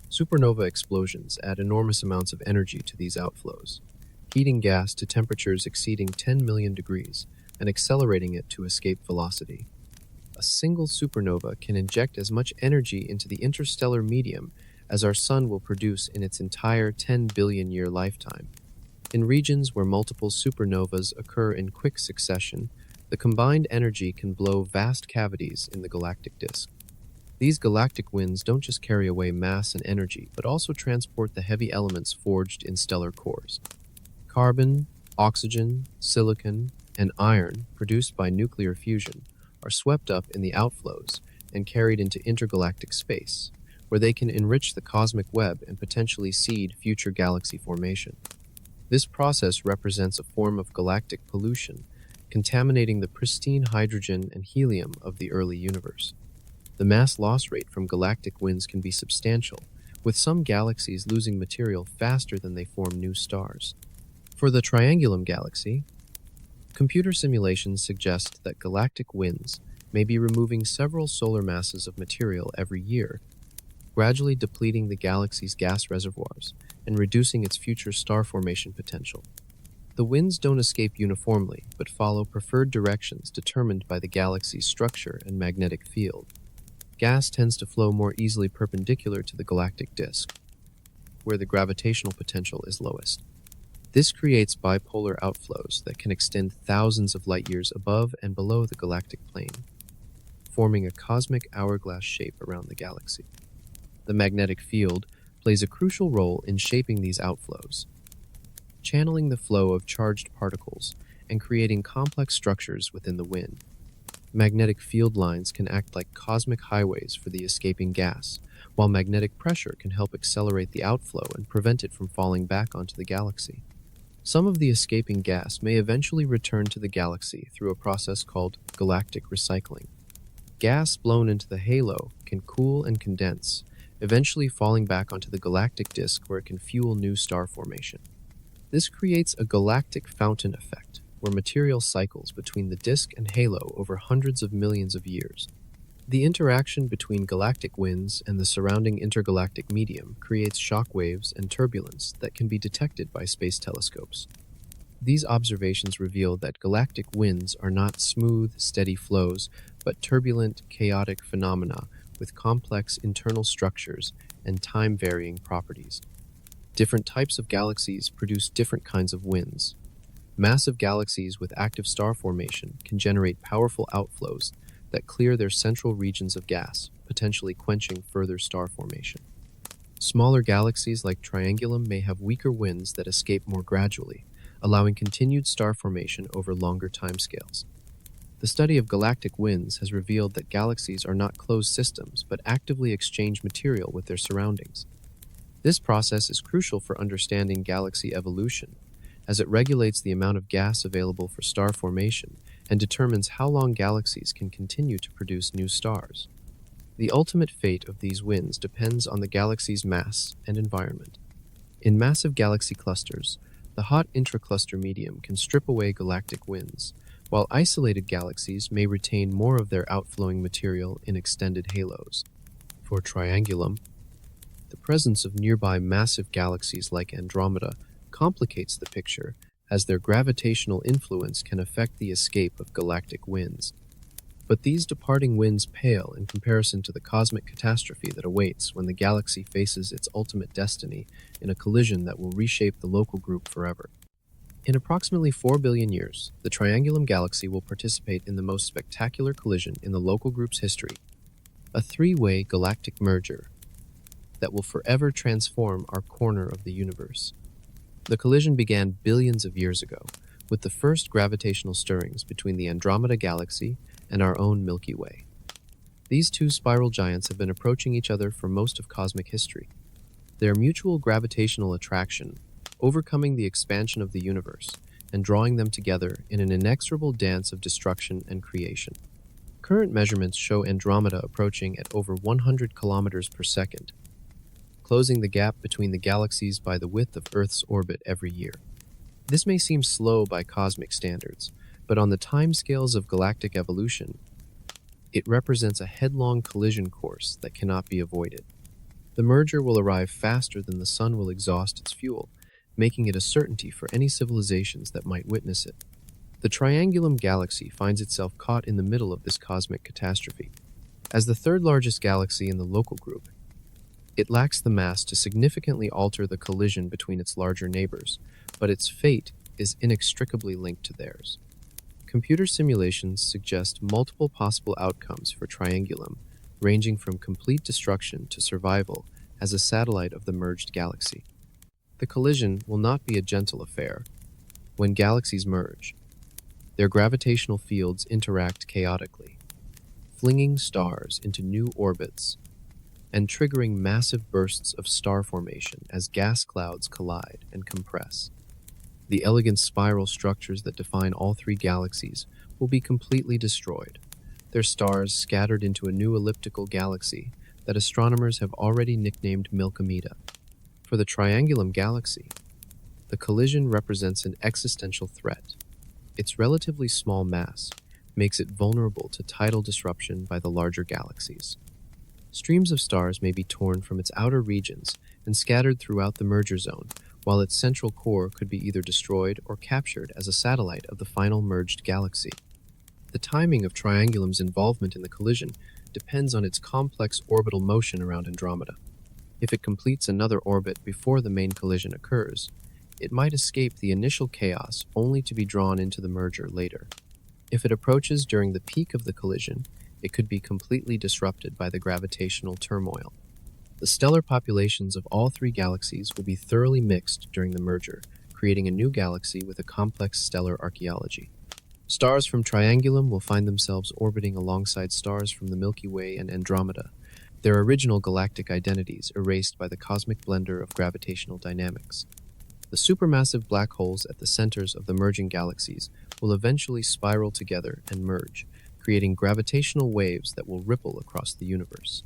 Speaker 1: Supernova explosions add enormous amounts of energy to these outflows, heating gas to temperatures exceeding 10 million degrees and accelerating it to escape velocity. A single supernova can inject as much energy into the interstellar medium as our Sun will produce in its entire 10 billion year lifetime. In regions where multiple supernovas occur in quick succession, the combined energy can blow vast cavities in the galactic disk. These galactic winds don't just carry away mass and energy, but also transport the heavy elements forged in stellar cores. Carbon, oxygen, silicon, and iron produced by nuclear fusion are swept up in the outflows and carried into intergalactic space, where they can enrich the cosmic web and potentially seed future galaxy formation. This process represents a form of galactic pollution, contaminating the pristine hydrogen and helium of the early universe. The mass loss rate from galactic winds can be substantial, with some galaxies losing material faster than they form new stars. For the Triangulum Galaxy, computer simulations suggest that galactic winds may be removing several solar masses of material every year, gradually depleting the galaxy's gas reservoirs and reducing its future star formation potential. The winds don't escape uniformly, but follow preferred directions determined by the galaxy's structure and magnetic field. Gas tends to flow more easily perpendicular to the galactic disk, where the gravitational potential is lowest. This creates bipolar outflows that can extend thousands of light years above and below the galactic plane, forming a cosmic hourglass shape around the galaxy. The magnetic field plays a crucial role in shaping these outflows, channeling the flow of charged particles and creating complex structures within the wind. Magnetic field lines can act like cosmic highways for the escaping gas, while magnetic pressure can help accelerate the outflow and prevent it from falling back onto the galaxy. Some of the escaping gas may eventually return to the galaxy through a process called galactic recycling. Gas blown into the halo can cool and condense, eventually falling back onto the galactic disk where it can fuel new star formation. This creates a galactic fountain effect, where material cycles between the disk and halo over hundreds of millions of years. The interaction between galactic winds and the surrounding intergalactic medium creates shock waves and turbulence that can be detected by space telescopes. These observations reveal that galactic winds are not smooth, steady flows, but turbulent, chaotic phenomena with complex internal structures and time-varying properties. Different types of galaxies produce different kinds of winds. Massive galaxies with active star formation can generate powerful outflows that clear their central regions of gas, potentially quenching further star formation. Smaller galaxies like Triangulum may have weaker winds that escape more gradually, allowing continued star formation over longer timescales. The study of galactic winds has revealed that galaxies are not closed systems, but actively exchange material with their surroundings. This process is crucial for understanding galaxy evolution, as it regulates the amount of gas available for star formation and determines how long galaxies can continue to produce new stars. The ultimate fate of these winds depends on the galaxy's mass and environment. In massive galaxy clusters, the hot intracluster medium can strip away galactic winds, while isolated galaxies may retain more of their outflowing material in extended halos. For Triangulum, the presence of nearby massive galaxies like Andromeda complicates the picture, as their gravitational influence can affect the escape of galactic winds. But these departing winds pale in comparison to the cosmic catastrophe that awaits when the galaxy faces its ultimate destiny in a collision that will reshape the local group forever. In approximately 4 billion years, the Triangulum Galaxy will participate in the most spectacular collision in the local group's history, a three-way galactic merger that will forever transform our corner of the universe. The collision began billions of years ago, with the first gravitational stirrings between the Andromeda Galaxy and our own Milky Way. These two spiral giants have been approaching each other for most of cosmic history. Their mutual gravitational attraction, overcoming the expansion of the universe and drawing them together in an inexorable dance of destruction and creation. Current measurements show Andromeda approaching at over 100 kilometers per second, closing the gap between the galaxies by the width of Earth's orbit every year. This may seem slow by cosmic standards, but on the timescales of galactic evolution, it represents a headlong collision course that cannot be avoided. The merger will arrive faster than the Sun will exhaust its fuel, making it a certainty for any civilizations that might witness it. The Triangulum Galaxy finds itself caught in the middle of this cosmic catastrophe. As the third largest galaxy in the local group, it lacks the mass to significantly alter the collision between its larger neighbors, but its fate is inextricably linked to theirs. Computer simulations suggest multiple possible outcomes for Triangulum, ranging from complete destruction to survival as a satellite of the merged galaxy. The collision will not be a gentle affair. When galaxies merge, their gravitational fields interact chaotically, flinging stars into new orbits and triggering massive bursts of star formation as gas clouds collide and compress. The elegant spiral structures that define all three galaxies will be completely destroyed, their stars scattered into a new elliptical galaxy that astronomers have already nicknamed Milky Way. For the Triangulum Galaxy, the collision represents an existential threat. Its relatively small mass makes it vulnerable to tidal disruption by the larger galaxies. Streams of stars may be torn from its outer regions and scattered throughout the merger zone, while its central core could be either destroyed or captured as a satellite of the final merged galaxy. The timing of Triangulum's involvement in the collision depends on its complex orbital motion around Andromeda. If it completes another orbit before the main collision occurs, it might escape the initial chaos only to be drawn into the merger later. If it approaches during the peak of the collision, it could be completely disrupted by the gravitational turmoil. The stellar populations of all three galaxies will be thoroughly mixed during the merger, creating a new galaxy with a complex stellar archaeology. Stars from Triangulum will find themselves orbiting alongside stars from the Milky Way and Andromeda, their original galactic identities erased by the cosmic blender of gravitational dynamics. The supermassive black holes at the centers of the merging galaxies will eventually spiral together and merge, creating gravitational waves that will ripple across the universe.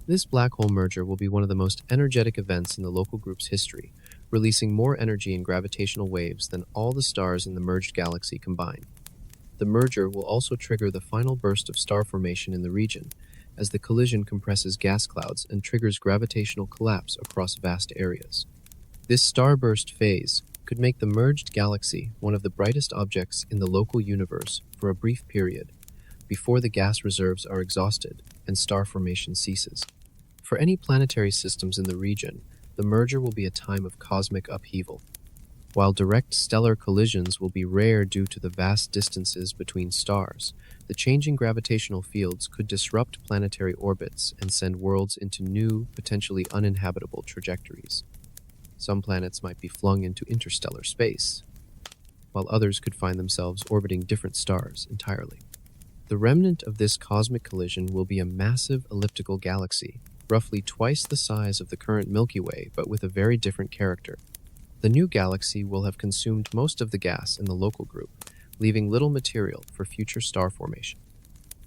Speaker 1: This black hole merger will be one of the most energetic events in the local group's history, releasing more energy in gravitational waves than all the stars in the merged galaxy combined. The merger will also trigger the final burst of star formation in the region, as the collision compresses gas clouds and triggers gravitational collapse across vast areas. This starburst phase could make the merged galaxy one of the brightest objects in the local universe for a brief period, before the gas reserves are exhausted and star formation ceases. For any planetary systems in the region, the merger will be a time of cosmic upheaval. While direct stellar collisions will be rare due to the vast distances between stars, the changing gravitational fields could disrupt planetary orbits and send worlds into new, potentially uninhabitable trajectories. Some planets might be flung into interstellar space, while others could find themselves orbiting different stars entirely. The remnant of this cosmic collision will be a massive elliptical galaxy, roughly twice the size of the current Milky Way, but with a very different character. The new galaxy will have consumed most of the gas in the local group, leaving little material for future star formation.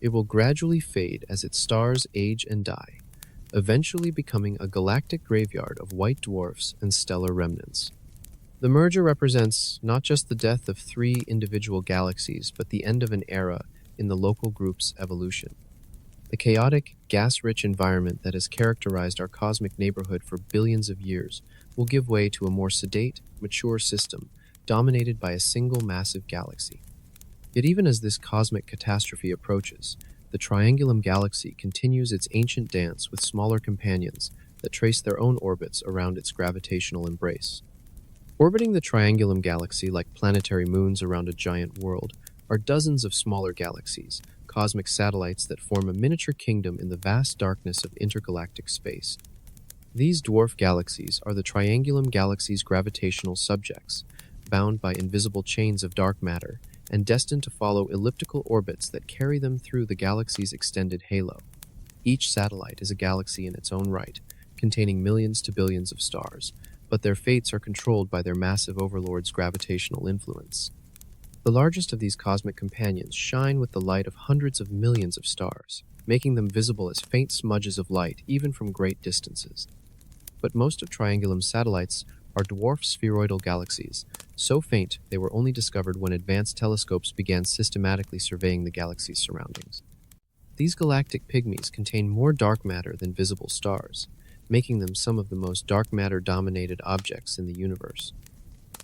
Speaker 1: It will gradually fade as its stars age and die, eventually becoming a galactic graveyard of white dwarfs and stellar remnants. The merger represents not just the death of three individual galaxies, but the end of an era in the local group's evolution. The chaotic, gas-rich environment that has characterized our cosmic neighborhood for billions of years will give way to a more sedate, mature system dominated by a single massive galaxy. Yet even as this cosmic catastrophe approaches, the Triangulum Galaxy continues its ancient dance with smaller companions that trace their own orbits around its gravitational embrace. Orbiting the Triangulum Galaxy like planetary moons around a giant world are dozens of smaller galaxies, cosmic satellites that form a miniature kingdom in the vast darkness of intergalactic space. These dwarf galaxies are the Triangulum Galaxy's gravitational subjects, bound by invisible chains of dark matter, and destined to follow elliptical orbits that carry them through the galaxy's extended halo. Each satellite is a galaxy in its own right, containing millions to billions of stars, but their fates are controlled by their massive overlord's gravitational influence. The largest of these cosmic companions shine with the light of hundreds of millions of stars, making them visible as faint smudges of light even from great distances. But most of Triangulum's satellites are dwarf spheroidal galaxies, so faint they were only discovered when advanced telescopes began systematically surveying the galaxy's surroundings. These galactic pygmies contain more dark matter than visible stars, making them some of the most dark matter-dominated objects in the universe.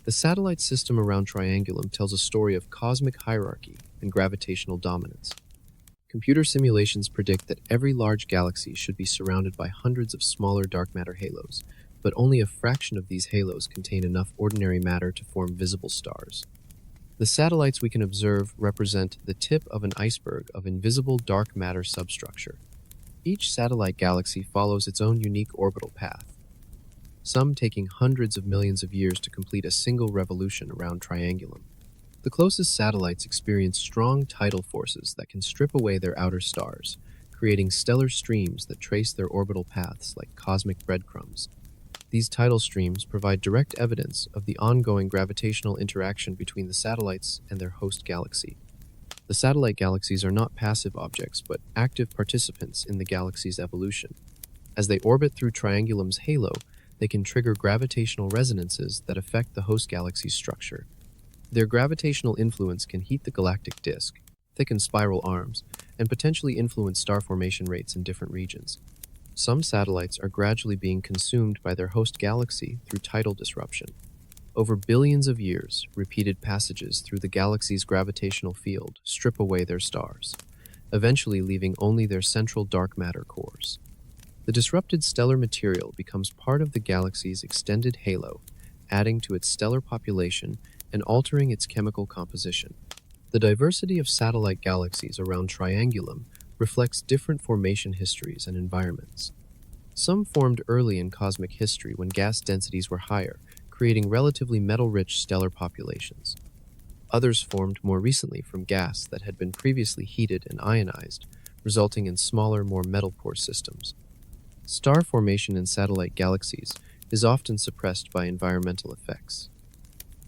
Speaker 1: The satellite system around Triangulum tells a story of cosmic hierarchy and gravitational dominance. Computer simulations predict that every large galaxy should be surrounded by hundreds of smaller dark matter halos, but only a fraction of these halos contain enough ordinary matter to form visible stars. The satellites we can observe represent the tip of an iceberg of invisible dark matter substructure. Each satellite galaxy follows its own unique orbital path, some taking hundreds of millions of years to complete a single revolution around Triangulum. The closest satellites experience strong tidal forces that can strip away their outer stars, creating stellar streams that trace their orbital paths like cosmic breadcrumbs. These tidal streams provide direct evidence of the ongoing gravitational interaction between the satellites and their host galaxy. The satellite galaxies are not passive objects, but active participants in the galaxy's evolution. As they orbit through Triangulum's halo, they can trigger gravitational resonances that affect the host galaxy's structure. Their gravitational influence can heat the galactic disk, thicken spiral arms, and potentially influence star formation rates in different regions. Some satellites are gradually being consumed by their host galaxy through tidal disruption. Over billions of years, repeated passages through the galaxy's gravitational field strip away their stars, eventually leaving only their central dark matter cores. The disrupted stellar material becomes part of the galaxy's extended halo, adding to its stellar population and altering its chemical composition. The diversity of satellite galaxies around Triangulum reflects different formation histories and environments. Some formed early in cosmic history when gas densities were higher, creating relatively metal-rich stellar populations. Others formed more recently from gas that had been previously heated and ionized, resulting in smaller, more metal-poor systems. Star formation in satellite galaxies is often suppressed by environmental effects.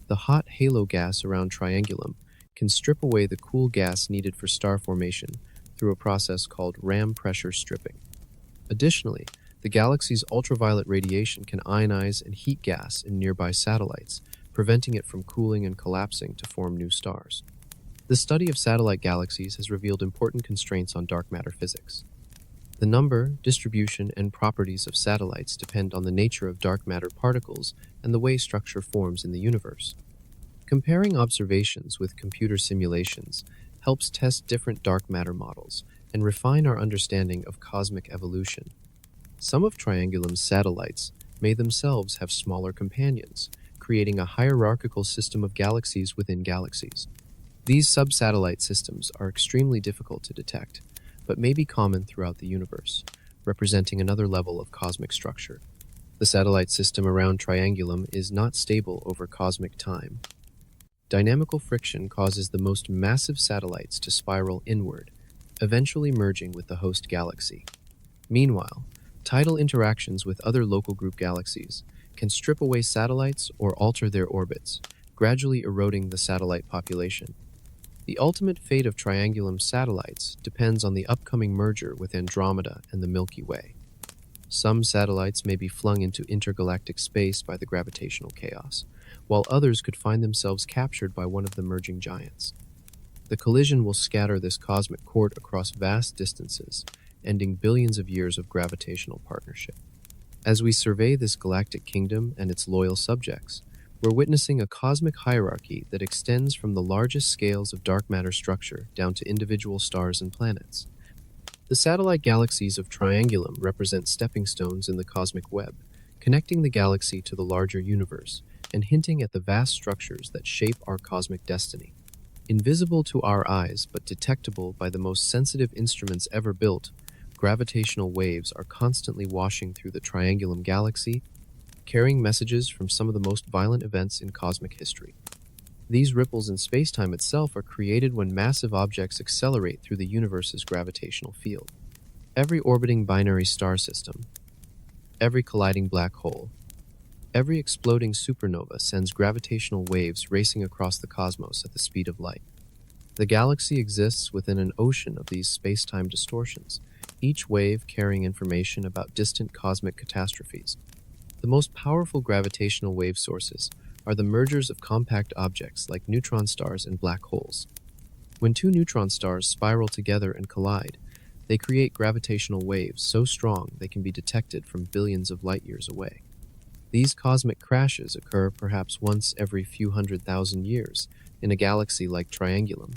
Speaker 1: The hot halo gas around Triangulum can strip away the cool gas needed for star formation through a process called ram pressure stripping. Additionally, the galaxy's ultraviolet radiation can ionize and heat gas in nearby satellites, preventing it from cooling and collapsing to form new stars. The study of satellite galaxies has revealed important constraints on dark matter physics. The number, distribution, and properties of satellites depend on the nature of dark matter particles and the way structure forms in the universe. Comparing observations with computer simulations helps test different dark matter models and refine our understanding of cosmic evolution. Some of Triangulum's satellites may themselves have smaller companions, creating a hierarchical system of galaxies within galaxies. These sub-satellite systems are extremely difficult to detect, but may be common throughout the universe, representing another level of cosmic structure. The satellite system around Triangulum is not stable over cosmic time. Dynamical friction causes the most massive satellites to spiral inward, eventually merging with the host galaxy. Meanwhile, tidal interactions with other local group galaxies can strip away satellites or alter their orbits, gradually eroding the satellite population. The ultimate fate of Triangulum's satellites depends on the upcoming merger with Andromeda and the Milky Way. Some satellites may be flung into intergalactic space by the gravitational chaos, while others could find themselves captured by one of the merging giants. The collision will scatter this cosmic cord across vast distances, ending billions of years of gravitational partnership. As we survey this galactic kingdom and its loyal subjects, we're witnessing a cosmic hierarchy that extends from the largest scales of dark matter structure down to individual stars and planets. The satellite galaxies of Triangulum represent stepping stones in the cosmic web, connecting the galaxy to the larger universe and hinting at the vast structures that shape our cosmic destiny. Invisible to our eyes but detectable by the most sensitive instruments ever built, gravitational waves are constantly washing through the Triangulum Galaxy, carrying messages from some of the most violent events in cosmic history. These ripples in spacetime itself are created when massive objects accelerate through the universe's gravitational field. Every orbiting binary star system, every colliding black hole, Every exploding supernova sends gravitational waves racing across the cosmos at the speed of light. The galaxy exists within an ocean of these space-time distortions, each wave carrying information about distant cosmic catastrophes. The most powerful gravitational wave sources are the mergers of compact objects like neutron stars and black holes. When two neutron stars spiral together and collide, they create gravitational waves so strong they can be detected from billions of light years away. These cosmic crashes occur perhaps once every few 100,000 years in a galaxy like Triangulum,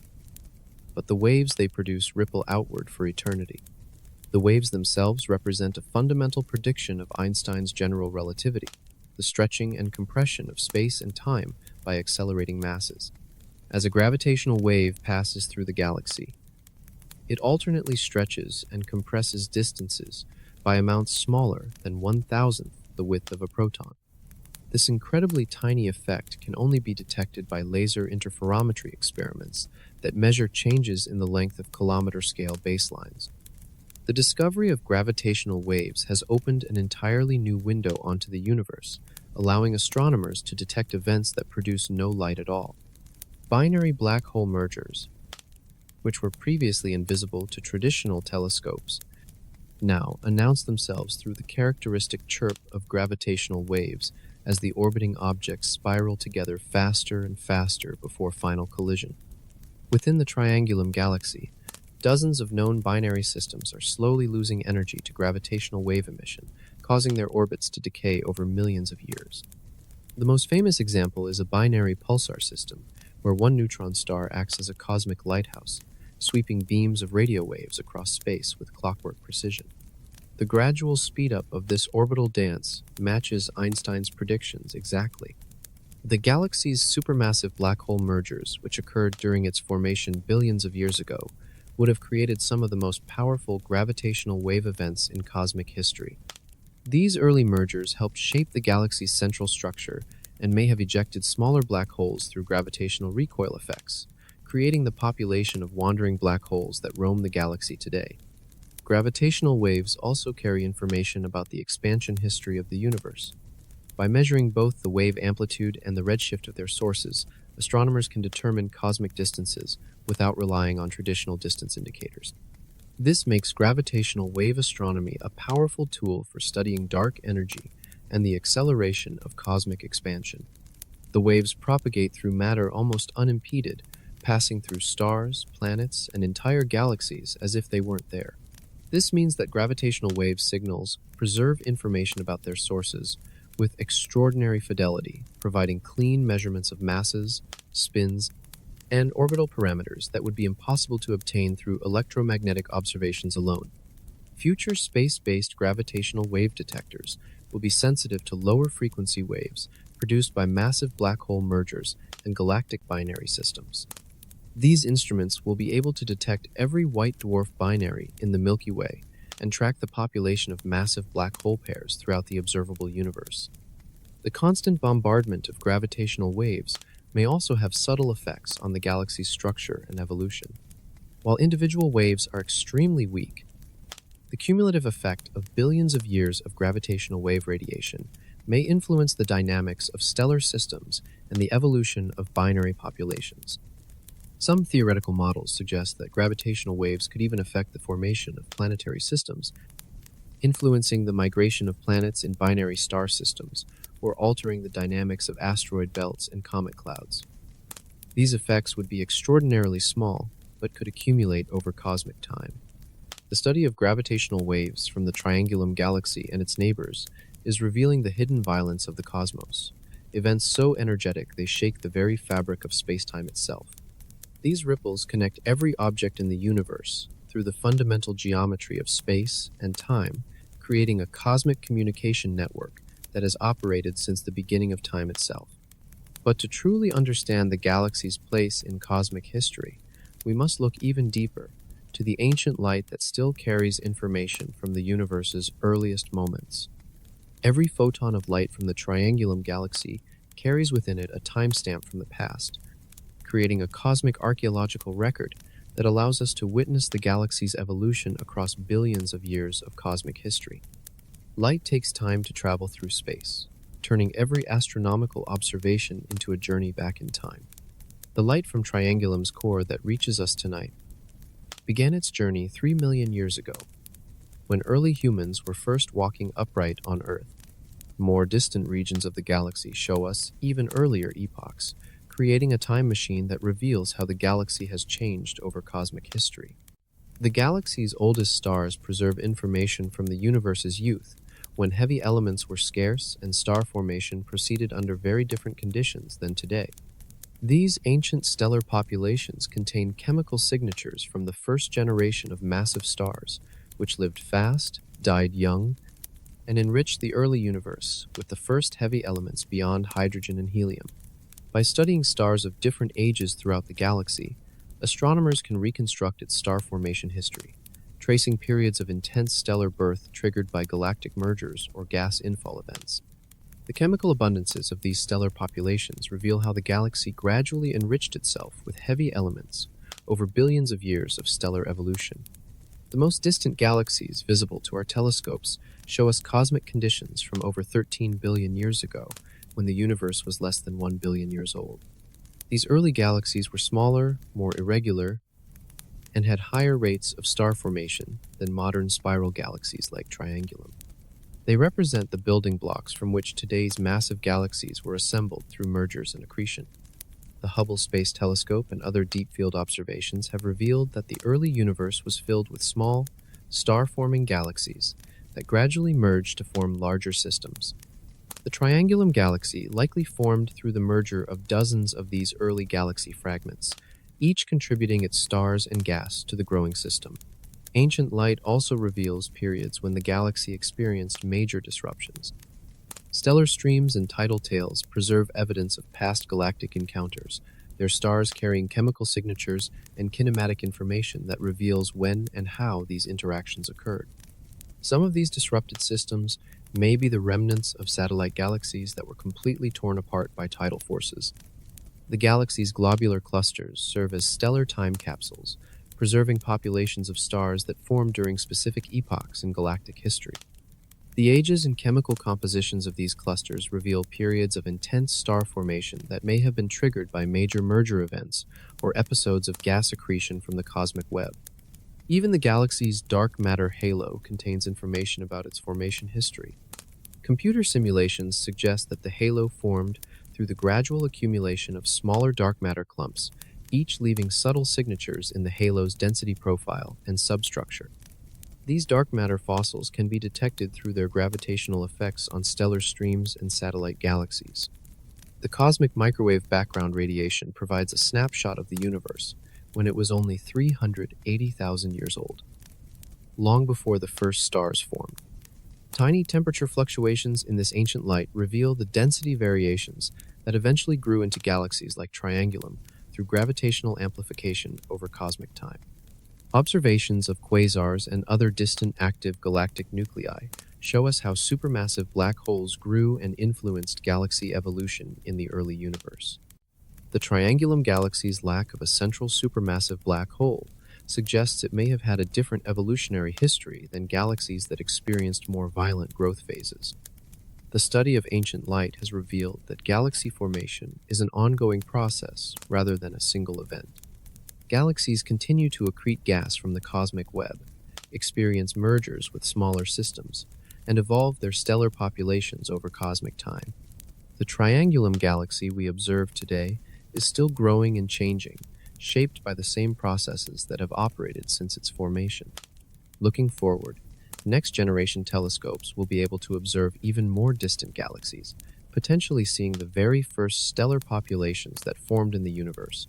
Speaker 1: but the waves they produce ripple outward for eternity. The waves themselves represent a fundamental prediction of Einstein's general relativity, the stretching and compression of space and time by accelerating masses. As a gravitational wave passes through the galaxy, it alternately stretches and compresses distances by amounts smaller than 1,000th the width of a proton. This incredibly tiny effect can only be detected by laser interferometry experiments that measure changes in the length of kilometer-scale baselines. The discovery of gravitational waves has opened an entirely new window onto the universe, allowing astronomers to detect events that produce no light at all. Binary black hole mergers, which were previously invisible to traditional telescopes, now announce themselves through the characteristic chirp of gravitational waves as the orbiting objects spiral together faster and faster before final collision. Within the Triangulum Galaxy, dozens of known binary systems are slowly losing energy to gravitational wave emission, causing their orbits to decay over millions of years. The most famous example is a binary pulsar system, where one neutron star acts as a cosmic lighthouse, sweeping beams of radio waves across space with clockwork precision. The gradual speedup of this orbital dance matches Einstein's predictions exactly. The galaxy's supermassive black hole mergers, which occurred during its formation billions of years ago, would have created some of the most powerful gravitational wave events in cosmic history. These early mergers helped shape the galaxy's central structure and may have ejected smaller black holes through gravitational recoil effects, creating the population of wandering black holes that roam the galaxy today. Gravitational waves also carry information about the expansion history of the universe. By measuring both the wave amplitude and the redshift of their sources, astronomers can determine cosmic distances without relying on traditional distance indicators. This makes gravitational wave astronomy a powerful tool for studying dark energy and the acceleration of cosmic expansion. The waves propagate through matter almost unimpeded, passing through stars, planets, and entire galaxies as if they weren't there. This means that gravitational wave signals preserve information about their sources with extraordinary fidelity, providing clean measurements of masses, spins, and orbital parameters that would be impossible to obtain through electromagnetic observations alone. Future space-based gravitational wave detectors will be sensitive to lower frequency waves produced by massive black hole mergers and galactic binary systems. These instruments will be able to detect every white dwarf binary in the Milky Way and track the population of massive black hole pairs throughout the observable universe. The constant bombardment of gravitational waves may also have subtle effects on the galaxy's structure and evolution. While individual waves are extremely weak, the cumulative effect of billions of years of gravitational wave radiation may influence the dynamics of stellar systems and the evolution of binary populations. Some theoretical models suggest that gravitational waves could even affect the formation of planetary systems, influencing the migration of planets in binary star systems, or altering the dynamics of asteroid belts and comet clouds. These effects would be extraordinarily small, but could accumulate over cosmic time. The study of gravitational waves from the Triangulum Galaxy and its neighbors is revealing the hidden violence of the cosmos, events so energetic they shake the very fabric of spacetime itself. These ripples connect every object in the universe through the fundamental geometry of space and time, creating a cosmic communication network that has operated since the beginning of time itself. But to truly understand the galaxy's place in cosmic history, we must look even deeper, to the ancient light that still carries information from the universe's earliest moments. Every photon of light from the Triangulum Galaxy carries within it a timestamp from the past, creating a cosmic archaeological record that allows us to witness the galaxy's evolution across billions of years of cosmic history. Light takes time to travel through space. turning every astronomical observation into a journey back in time. The light from Triangulum's core that reaches us tonight began its journey 3 million years ago, when early humans were first walking upright on Earth. More distant regions of the galaxy show us even earlier epochs, creating a time machine that reveals how the galaxy has changed over cosmic history. The galaxy's oldest stars preserve information from the universe's youth, when heavy elements were scarce and star formation proceeded under very different conditions than today. These ancient stellar populations contain chemical signatures from the first generation of massive stars, which lived fast, died young, and enriched the early universe with the first heavy elements beyond hydrogen and helium. By studying stars of different ages throughout the galaxy, astronomers can reconstruct its star formation history, tracing periods of intense stellar birth triggered by galactic mergers or gas infall events. The chemical abundances of these stellar populations reveal how the galaxy gradually enriched itself with heavy elements over billions of years of stellar evolution. The most distant galaxies visible to our telescopes show us cosmic conditions from over 13 billion years ago, when the universe was less than 1 billion years old. These early galaxies were smaller, more irregular, and had higher rates of star formation than modern spiral galaxies like Triangulum. They represent the building blocks from which today's massive galaxies were assembled through mergers and accretion. The Hubble Space Telescope and other deep-field observations have revealed that the early universe was filled with small, star-forming galaxies that gradually merged to form larger systems. The Triangulum Galaxy likely formed through the merger of dozens of these early galaxy fragments, each contributing its stars and gas to the growing system. Ancient light also reveals periods when the galaxy experienced major disruptions. Stellar streams and tidal tails preserve evidence of past galactic encounters, their stars carrying chemical signatures and kinematic information that reveals when and how these interactions occurred. Some of these disrupted systems may be the remnants of satellite galaxies that were completely torn apart by tidal forces. The galaxy's globular clusters serve as stellar time capsules, preserving populations of stars that formed during specific epochs in galactic history. The ages and chemical compositions of these clusters reveal periods of intense star formation that may have been triggered by major merger events or episodes of gas accretion from the cosmic web. Even the galaxy's dark matter halo contains information about its formation history. Computer simulations suggest that the halo formed through the gradual accumulation of smaller dark matter clumps, each leaving subtle signatures in the halo's density profile and substructure. These dark matter fossils can be detected through their gravitational effects on stellar streams and satellite galaxies. The cosmic microwave background radiation provides a snapshot of the universe when it was only 380,000 years old, long before the first stars formed. Tiny temperature fluctuations in this ancient light reveal the density variations that eventually grew into galaxies like Triangulum through gravitational amplification over cosmic time. Observations of quasars and other distant active galactic nuclei show us how supermassive black holes grew and influenced galaxy evolution in the early universe. The Triangulum Galaxy's lack of a central supermassive black hole suggests it may have had a different evolutionary history than galaxies that experienced more violent growth phases. The study of ancient light has revealed that galaxy formation is an ongoing process rather than a single event. Galaxies continue to accrete gas from the cosmic web, experience mergers with smaller systems, and evolve their stellar populations over cosmic time. The Triangulum Galaxy we observe today is still growing and changing, shaped by the same processes that have operated since its formation. Looking forward, next-generation telescopes will be able to observe even more distant galaxies, potentially seeing the very first stellar populations that formed in the universe.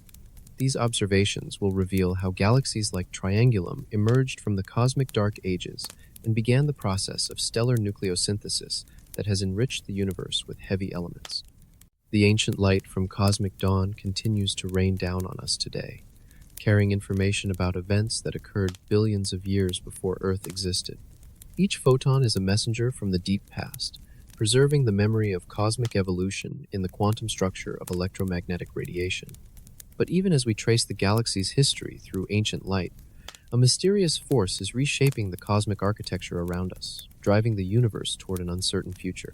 Speaker 1: These observations will reveal how galaxies like Triangulum emerged from the cosmic dark ages and began the process of stellar nucleosynthesis that has enriched the universe with heavy elements. The ancient light from cosmic dawn continues to rain down on us today, carrying information about events that occurred billions of years before Earth existed. Each photon is a messenger from the deep past, preserving the memory of cosmic evolution in the quantum structure of electromagnetic radiation. But even as we trace the galaxy's history through ancient light, a mysterious force is reshaping the cosmic architecture around us, driving the universe toward an uncertain future.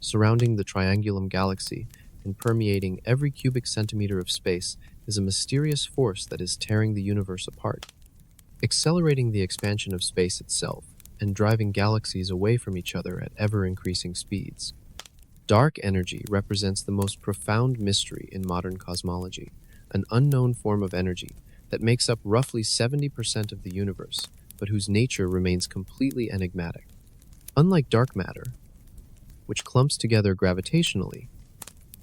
Speaker 1: surrounding the Triangulum Galaxy and permeating every cubic centimeter of space is a mysterious force that is tearing the universe apart, accelerating the expansion of space itself and driving galaxies away from each other at ever-increasing speeds. Dark energy represents the most profound mystery in modern cosmology, an unknown form of energy that makes up roughly 70% of the universe, but whose nature remains completely enigmatic. Unlike dark matter, which clumps together gravitationally,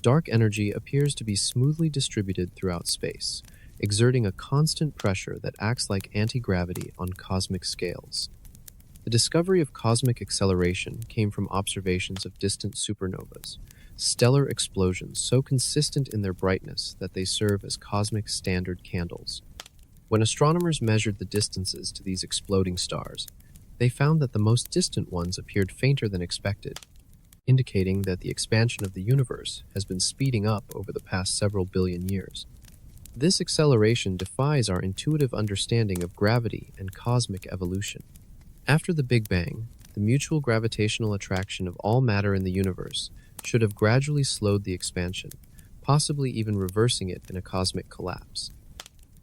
Speaker 1: dark energy appears to be smoothly distributed throughout space, exerting a constant pressure that acts like anti-gravity on cosmic scales. The discovery of cosmic acceleration came from observations of distant supernovas, stellar explosions so consistent in their brightness that they serve as cosmic standard candles. When astronomers measured the distances to these exploding stars, they found that the most distant ones appeared fainter than expected, indicating that the expansion of the universe has been speeding up over the past several billion years. This acceleration defies our intuitive understanding of gravity and cosmic evolution. After the Big Bang, the mutual gravitational attraction of all matter in the universe should have gradually slowed the expansion, possibly even reversing it in a cosmic collapse.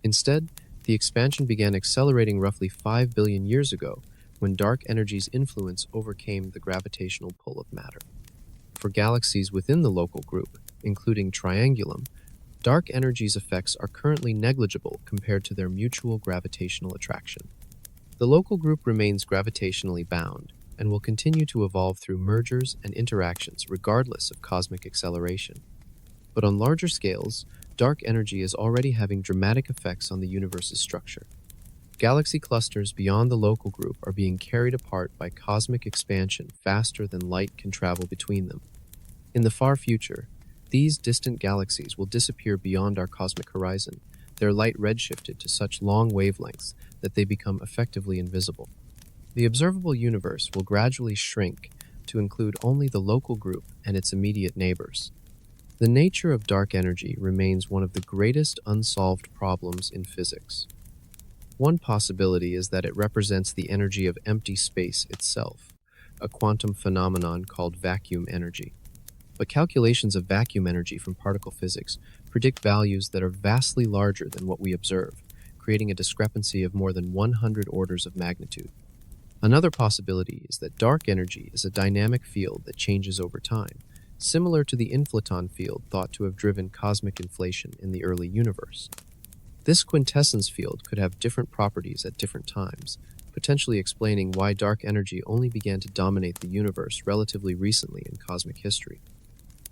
Speaker 1: Instead, the expansion began accelerating roughly 5 billion years ago when dark energy's influence overcame the gravitational pull of matter. For galaxies within the local group, including Triangulum, dark energy's effects are currently negligible compared to their mutual gravitational attraction. The local group remains gravitationally bound and will continue to evolve through mergers and interactions regardless of cosmic acceleration. But on larger scales, dark energy is already having dramatic effects on the universe's structure. Galaxy clusters beyond the local group are being carried apart by cosmic expansion faster than light can travel between them. In the far future, these distant galaxies will disappear beyond our cosmic horizon, their light redshifted to such long wavelengths that they become effectively invisible. The observable universe will gradually shrink to include only the local group and its immediate neighbors. The nature of dark energy remains one of the greatest unsolved problems in physics. One possibility is that it represents the energy of empty space itself, a quantum phenomenon called vacuum energy. But calculations of vacuum energy from particle physics predict values that are vastly larger than what we observe, creating a discrepancy of more than 100 orders of magnitude. Another possibility is that dark energy is a dynamic field that changes over time, similar to the inflaton field thought to have driven cosmic inflation in the early universe. This quintessence field could have different properties at different times, potentially explaining why dark energy only began to dominate the universe relatively recently in cosmic history.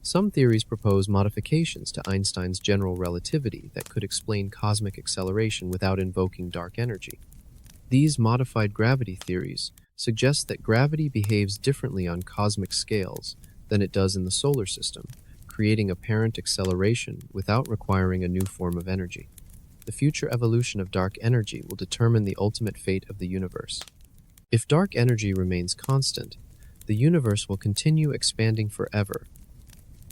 Speaker 1: Some theories propose modifications to Einstein's general relativity that could explain cosmic acceleration without invoking dark energy. These modified gravity theories suggest that gravity behaves differently on cosmic scales than it does in the solar system, creating apparent acceleration without requiring a new form of energy. The future evolution of dark energy will determine the ultimate fate of the universe. If dark energy remains constant, the universe will continue expanding forever,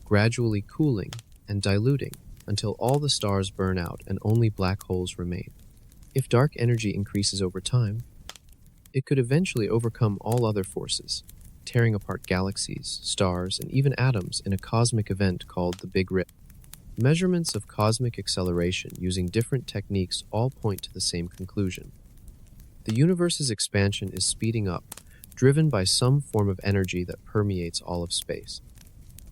Speaker 1: gradually cooling and diluting until all the stars burn out and only black holes remain. If dark energy increases over time, it could eventually overcome all other forces, tearing apart galaxies, stars, and even atoms in a cosmic event called the Big Rip. Measurements of cosmic acceleration using different techniques all point to the same conclusion. The universe's expansion is speeding up, driven by some form of energy that permeates all of space.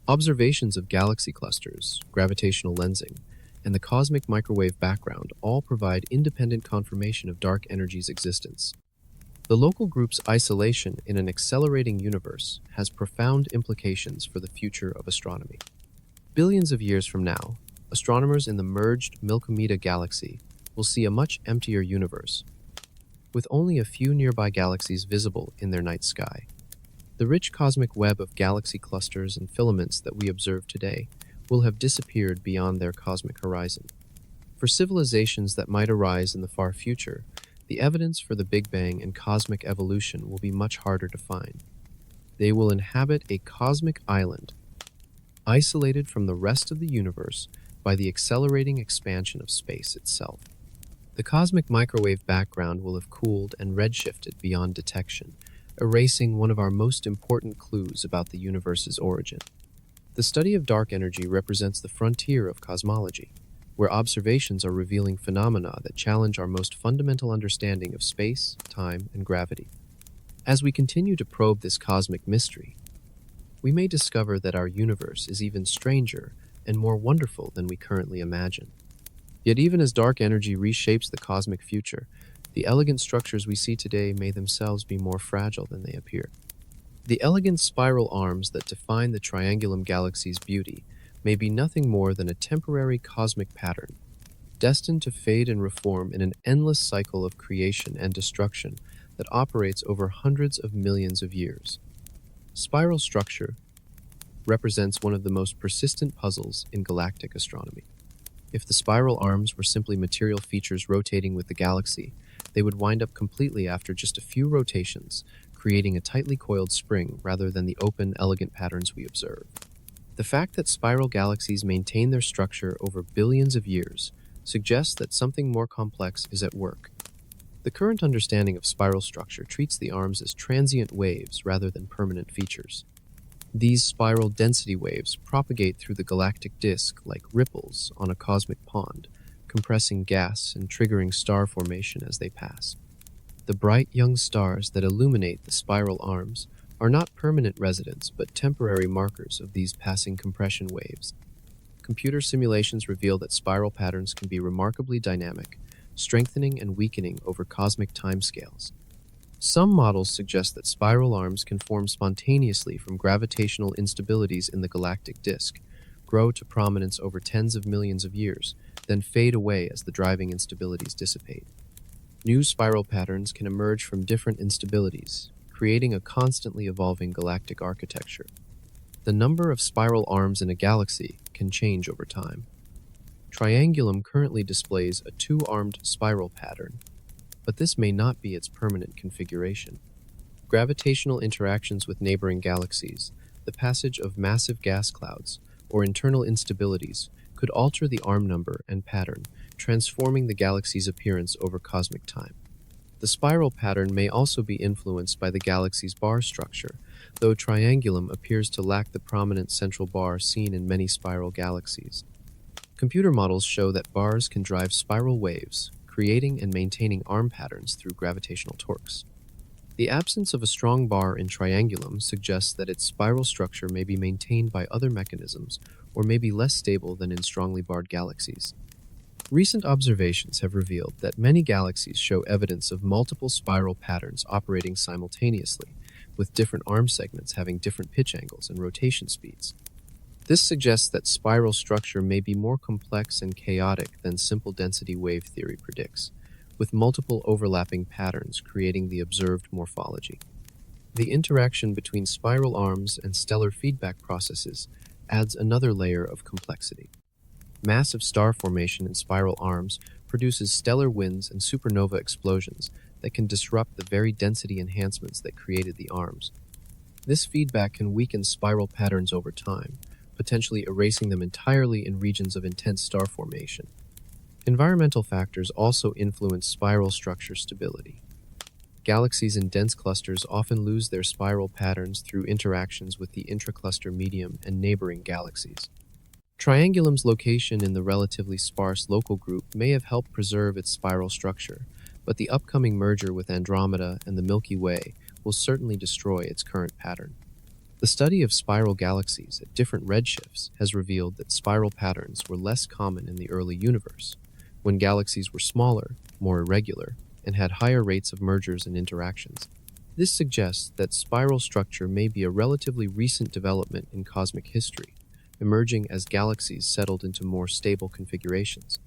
Speaker 1: Observations of galaxy clusters, gravitational lensing, and the cosmic microwave background all provide independent confirmation of dark energy's existence. The local group's isolation in an accelerating universe has profound implications for the future of astronomy. Billions of years from now, astronomers in the merged Milky Way galaxy will see a much emptier universe, with only a few nearby galaxies visible in their night sky. The rich cosmic web of galaxy clusters and filaments that we observe today will have disappeared beyond their cosmic horizon. For civilizations that might arise in the far future, the evidence for the Big Bang and cosmic evolution will be much harder to find. They will inhabit a cosmic island, isolated from the rest of the universe by the accelerating expansion of space itself. The cosmic microwave background will have cooled and redshifted beyond detection, erasing one of our most important clues about the universe's origin. The study of dark energy represents the frontier of cosmology, where observations are revealing phenomena that challenge our most fundamental understanding of space, time, and gravity. As we continue to probe this cosmic mystery, we may discover that our universe is even stranger and more wonderful than we currently imagine. Yet even as dark energy reshapes the cosmic future, the elegant structures we see today may themselves be more fragile than they appear. The elegant spiral arms that define the Triangulum Galaxy's beauty may be nothing more than a temporary cosmic pattern, destined to fade and reform in an endless cycle of creation and destruction that operates over hundreds of millions of years. Spiral structure represents one of the most persistent puzzles in galactic astronomy. If the spiral arms were simply material features rotating with the galaxy, they would wind up completely after just a few rotations, creating a tightly coiled spring rather than the open, elegant patterns we observe. The fact that spiral galaxies maintain their structure over billions of years suggests that something more complex is at work. The current understanding of spiral structure treats the arms as transient waves rather than permanent features. These spiral density waves propagate through the galactic disk like ripples on a cosmic pond, compressing gas and triggering star formation as they pass. The bright young stars that illuminate the spiral arms are not permanent residents but temporary markers of these passing compression waves. Computer simulations reveal that spiral patterns can be remarkably dynamic, strengthening and weakening over cosmic timescales. Some models suggest that spiral arms can form spontaneously from gravitational instabilities in the galactic disk, grow to prominence over tens of millions of years, then fade away as the driving instabilities dissipate. New spiral patterns can emerge from different instabilities, creating a constantly evolving galactic architecture. The number of spiral arms in a galaxy can change over time. Triangulum currently displays a two-armed spiral pattern, but this may not be its permanent configuration. Gravitational interactions with neighboring galaxies, the passage of massive gas clouds, or internal instabilities could alter the arm number and pattern, transforming the galaxy's appearance over cosmic time. The spiral pattern may also be influenced by the galaxy's bar structure, though Triangulum appears to lack the prominent central bar seen in many spiral galaxies. Computer models show that bars can drive spiral waves, creating and maintaining arm patterns through gravitational torques. The absence of a strong bar in Triangulum suggests that its spiral structure may be maintained by other mechanisms or may be less stable than in strongly barred galaxies. Recent observations have revealed that many galaxies show evidence of multiple spiral patterns operating simultaneously, with different arm segments having different pitch angles and rotation speeds. This suggests that spiral structure may be more complex and chaotic than simple density wave theory predicts, with multiple overlapping patterns creating the observed morphology. The interaction between spiral arms and stellar feedback processes adds another layer of complexity. Massive star formation in spiral arms produces stellar winds and supernova explosions that can disrupt the very density enhancements that created the arms. This feedback can weaken spiral patterns over time, potentially erasing them entirely in regions of intense star formation. Environmental factors also influence spiral structure stability. Galaxies in dense clusters often lose their spiral patterns through interactions with the intracluster medium and neighboring galaxies. Triangulum's location in the relatively sparse local group may have helped preserve its spiral structure, but the upcoming merger with Andromeda and the Milky Way will certainly destroy its current pattern. The study of spiral galaxies at different redshifts has revealed that spiral patterns were less common in the early universe, when galaxies were smaller, more irregular, and had higher rates of mergers and interactions. This suggests that spiral structure may be a relatively recent development in cosmic history, emerging as galaxies settled into more stable configurations.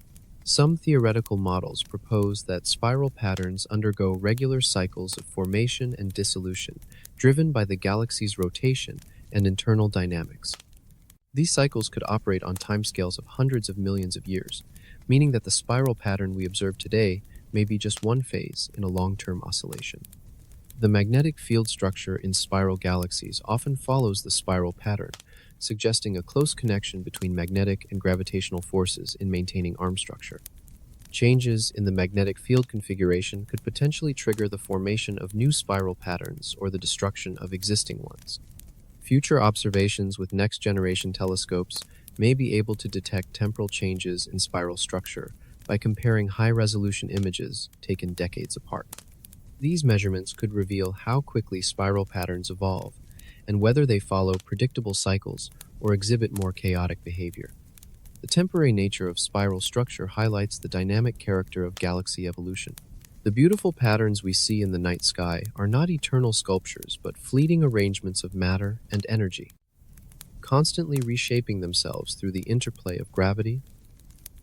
Speaker 1: Some theoretical models propose that spiral patterns undergo regular cycles of formation and dissolution, driven by the galaxy's rotation and internal dynamics. These cycles could operate on timescales of hundreds of millions of years, meaning that the spiral pattern we observe today may be just one phase in a long-term oscillation. The magnetic field structure in spiral galaxies often follows the spiral pattern, suggesting a close connection between magnetic and gravitational forces in maintaining arm structure. Changes in the magnetic field configuration could potentially trigger the formation of new spiral patterns or the destruction of existing ones. Future observations with next-generation telescopes may be able to detect temporal changes in spiral structure by comparing high-resolution images taken decades apart. These measurements could reveal how quickly spiral patterns evolve and whether they follow predictable cycles or exhibit more chaotic behavior. The temporary nature of spiral structure highlights the dynamic character of galaxy evolution. The beautiful patterns we see in the night sky are not eternal sculptures, but fleeting arrangements of matter and energy, constantly reshaping themselves through the interplay of gravity,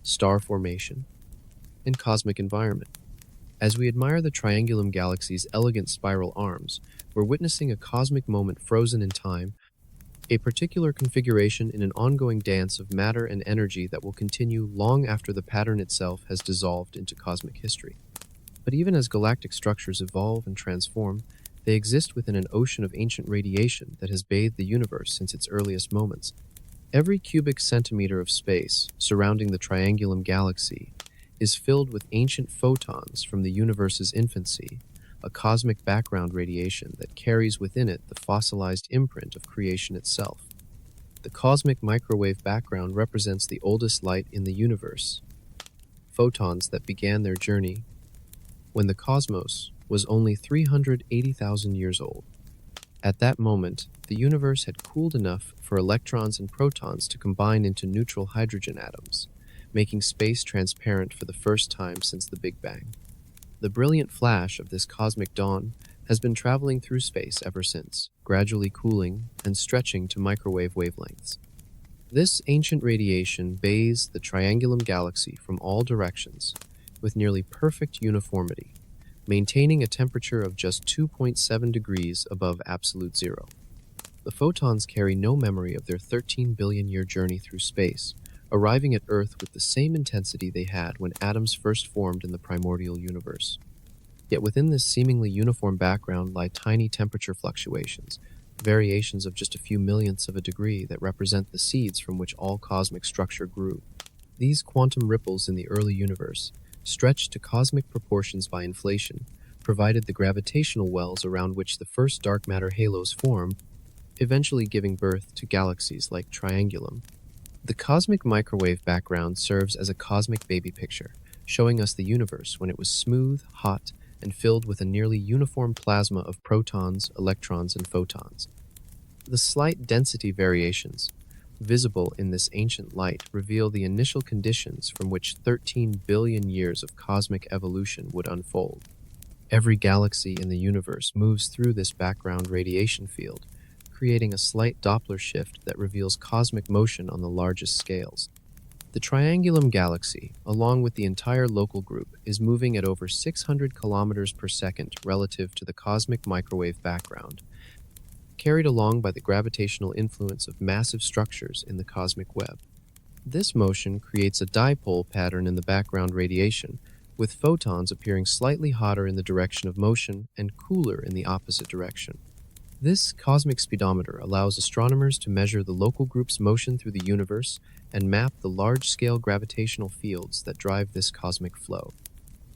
Speaker 1: star formation, and cosmic environment. As we admire the Triangulum Galaxy's elegant spiral arms, we're witnessing a cosmic moment frozen in time, a particular configuration in an ongoing dance of matter and energy that will continue long after the pattern itself has dissolved into cosmic history. But even as galactic structures evolve and transform, they exist within an ocean of ancient radiation that has bathed the universe since its earliest moments. Every cubic centimeter of space surrounding the Triangulum Galaxy is filled with ancient photons from the universe's infancy, a cosmic background radiation that carries within it the fossilized imprint of creation itself. The cosmic microwave background represents the oldest light in the universe, photons that began their journey when the cosmos was only 380,000 years old. At that moment, the universe had cooled enough for electrons and protons to combine into neutral hydrogen atoms, making space transparent for the first time since the Big Bang. The brilliant flash of this cosmic dawn has been traveling through space ever since, gradually cooling and stretching to microwave wavelengths. This ancient radiation bathes the Triangulum Galaxy from all directions with nearly perfect uniformity, maintaining a temperature of just 2.7 degrees above absolute zero. The photons carry no memory of their 13 billion-year journey through space, arriving at Earth with the same intensity they had when atoms first formed in the primordial universe. Yet within this seemingly uniform background lie tiny temperature fluctuations, variations of just a few millionths of a degree that represent the seeds from which all cosmic structure grew. These quantum ripples in the early universe, stretched to cosmic proportions by inflation, provided the gravitational wells around which the first dark matter halos formed, eventually giving birth to galaxies like Triangulum. The cosmic microwave background serves as a cosmic baby picture, showing us the universe when it was smooth, hot, and filled with a nearly uniform plasma of protons, electrons, and photons. The slight density variations visible in this ancient light reveal the initial conditions from which 13 billion years of cosmic evolution would unfold. Every galaxy in the universe moves through this background radiation field, creating a slight Doppler shift that reveals cosmic motion on the largest scales. The Triangulum Galaxy, along with the entire local group, is moving at over 600 kilometers per second relative to the cosmic microwave background, carried along by the gravitational influence of massive structures in the cosmic web. This motion creates a dipole pattern in the background radiation, with photons appearing slightly hotter in the direction of motion and cooler in the opposite direction. This cosmic speedometer allows astronomers to measure the local group's motion through the universe and map the large-scale gravitational fields that drive this cosmic flow.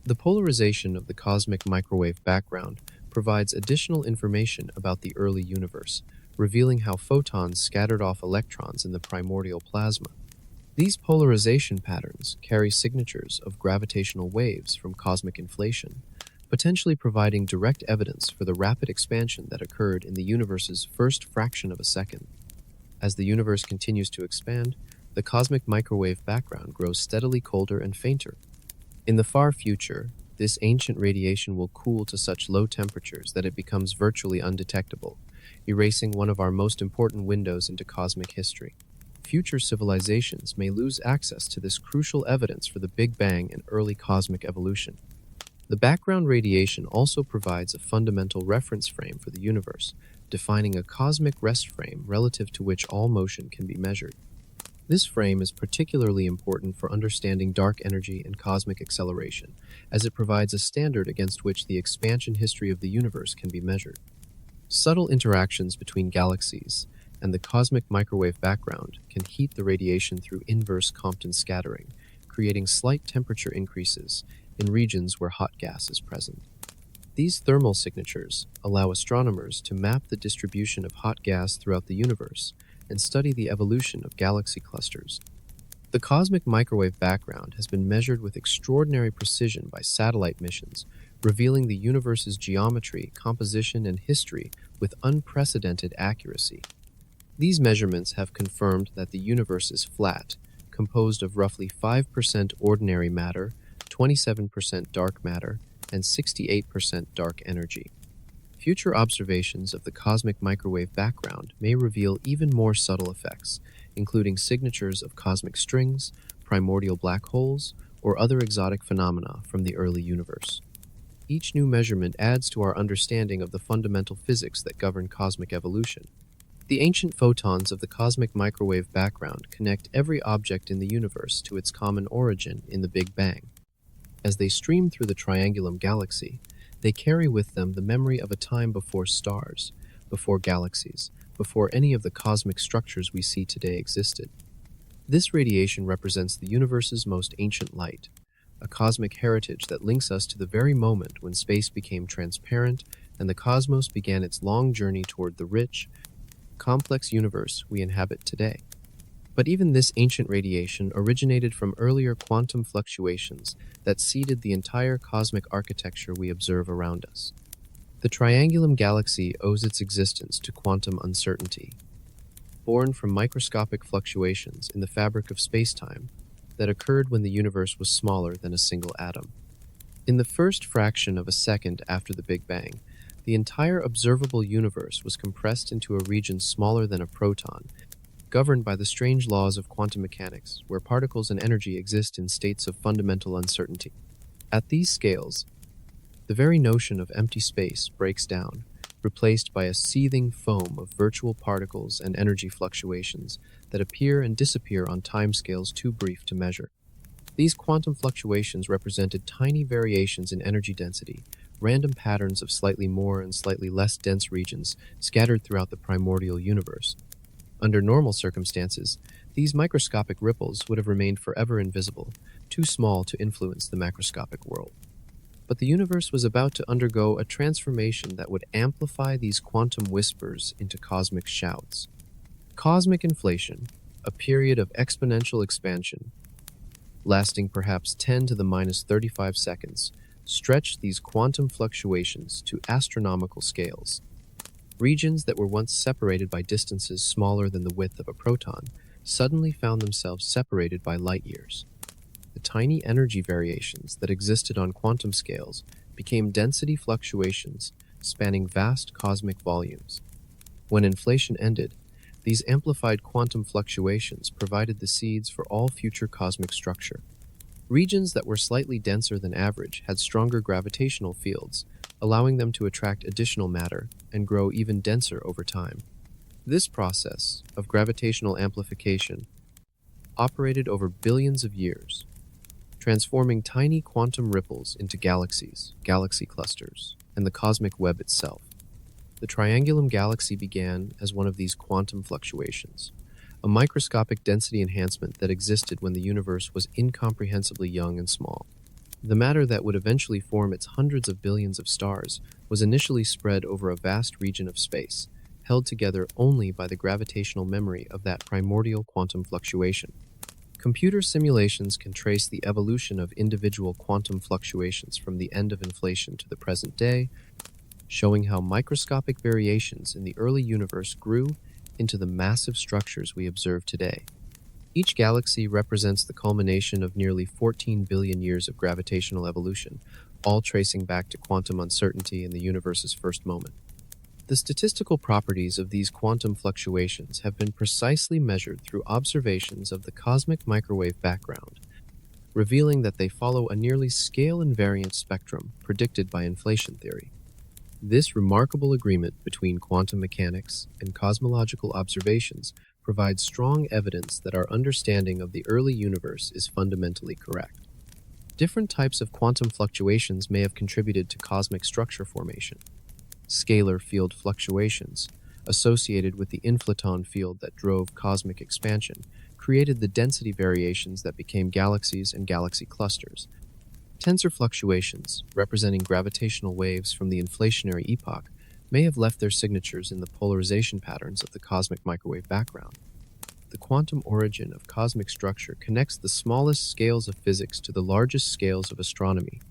Speaker 1: The polarization of the cosmic microwave background provides additional information about the early universe, revealing how photons scattered off electrons in the primordial plasma. These polarization patterns carry signatures of gravitational waves from cosmic inflation, potentially providing direct evidence for the rapid expansion that occurred in the universe's first fraction of a second. As the universe continues to expand, the cosmic microwave background grows steadily colder and fainter. In the far future, this ancient radiation will cool to such low temperatures that it becomes virtually undetectable, erasing one of our most important windows into cosmic history. Future civilizations may lose access to this crucial evidence for the Big Bang and early cosmic evolution. The background radiation also provides a fundamental reference frame for the universe, defining a cosmic rest frame relative to which all motion can be measured. This frame is particularly important for understanding dark energy and cosmic acceleration, as it provides a standard against which the expansion history of the universe can be measured. Subtle interactions between galaxies and the cosmic microwave background can heat the radiation through inverse Compton scattering, creating slight temperature increases in regions where hot gas is present. These thermal signatures allow astronomers to map the distribution of hot gas throughout the universe and study the evolution of galaxy clusters. The cosmic microwave background has been measured with extraordinary precision by satellite missions, revealing the universe's geometry, composition, and history with unprecedented accuracy. These measurements have confirmed that the universe is flat, composed of roughly 5% ordinary matter, 27% dark matter, and 68% dark energy. Future observations of the cosmic microwave background may reveal even more subtle effects, including signatures of cosmic strings, primordial black holes, or other exotic phenomena from the early universe. Each new measurement adds to our understanding of the fundamental physics that govern cosmic evolution. The ancient photons of the cosmic microwave background connect every object in the universe to its common origin in the Big Bang. As they stream through the Triangulum Galaxy, they carry with them the memory of a time before stars, before galaxies, before any of the cosmic structures we see today existed. This radiation represents the universe's most ancient light, a cosmic heritage that links us to the very moment when space became transparent and the cosmos began its long journey toward the rich, complex universe we inhabit today. But even this ancient radiation originated from earlier quantum fluctuations that seeded the entire cosmic architecture we observe around us. The Triangulum Galaxy owes its existence to quantum uncertainty, born from microscopic fluctuations in the fabric of spacetime that occurred when the universe was smaller than a single atom. In the first fraction of a second after the Big Bang, the entire observable universe was compressed into a region smaller than a proton, governed by the strange laws of quantum mechanics, where particles and energy exist in states of fundamental uncertainty. At these scales, the very notion of empty space breaks down, replaced by a seething foam of virtual particles and energy fluctuations that appear and disappear on timescales too brief to measure. These quantum fluctuations represented tiny variations in energy density, random patterns of slightly more and slightly less dense regions scattered throughout the primordial universe. Under normal circumstances, these microscopic ripples would have remained forever invisible, too small to influence the macroscopic world. But the universe was about to undergo a transformation that would amplify these quantum whispers into cosmic shouts. Cosmic inflation, a period of exponential expansion, lasting perhaps 10 to the minus 35 seconds, stretched these quantum fluctuations to astronomical scales. Regions that were once separated by distances smaller than the width of a proton suddenly found themselves separated by light years. The tiny energy variations that existed on quantum scales became density fluctuations spanning vast cosmic volumes. When inflation ended, these amplified quantum fluctuations provided the seeds for all future cosmic structure. Regions that were slightly denser than average had stronger gravitational fields, allowing them to attract additional matter and grow even denser over time. This process of gravitational amplification operated over billions of years, transforming tiny quantum ripples into galaxies, galaxy clusters, and the cosmic web itself. The Triangulum Galaxy began as one of these quantum fluctuations, a microscopic density enhancement that existed when the universe was incomprehensibly young and small. The matter that would eventually form its hundreds of billions of stars was initially spread over a vast region of space, held together only by the gravitational memory of that primordial quantum fluctuation. Computer simulations can trace the evolution of individual quantum fluctuations from the end of inflation to the present day, showing how microscopic variations in the early universe grew into the massive structures we observe today. Each galaxy represents the culmination of nearly 14 billion years of gravitational evolution, all tracing back to quantum uncertainty in the universe's first moment. The statistical properties of these quantum fluctuations have been precisely measured through observations of the cosmic microwave background, revealing that they follow a nearly scale-invariant spectrum predicted by inflation theory. This remarkable agreement between quantum mechanics and cosmological observations provides strong evidence that our understanding of the early universe is fundamentally correct. Different types of quantum fluctuations may have contributed to cosmic structure formation. Scalar field fluctuations, associated with the inflaton field that drove cosmic expansion, created the density variations that became galaxies and galaxy clusters. Tensor fluctuations, representing gravitational waves from the inflationary epoch, may have left their signatures in the polarization patterns of the cosmic microwave background. The quantum origin of cosmic structure connects the smallest scales of physics to the largest scales of astronomy,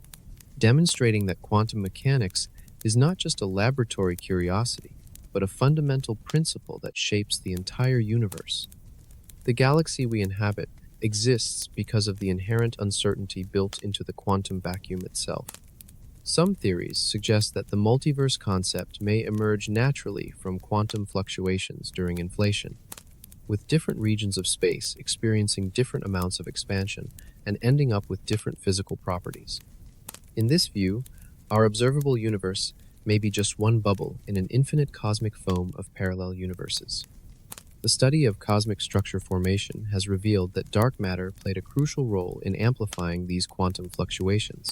Speaker 1: demonstrating that quantum mechanics is not just a laboratory curiosity, but a fundamental principle that shapes the entire universe. The galaxy we inhabit exists because of the inherent uncertainty built into the quantum vacuum itself. Some theories suggest that the multiverse concept may emerge naturally from quantum fluctuations during inflation, with different regions of space experiencing different amounts of expansion and ending up with different physical properties. In this view, our observable universe may be just one bubble in an infinite cosmic foam of parallel universes. The study of cosmic structure formation has revealed that dark matter played a crucial role in amplifying these quantum fluctuations.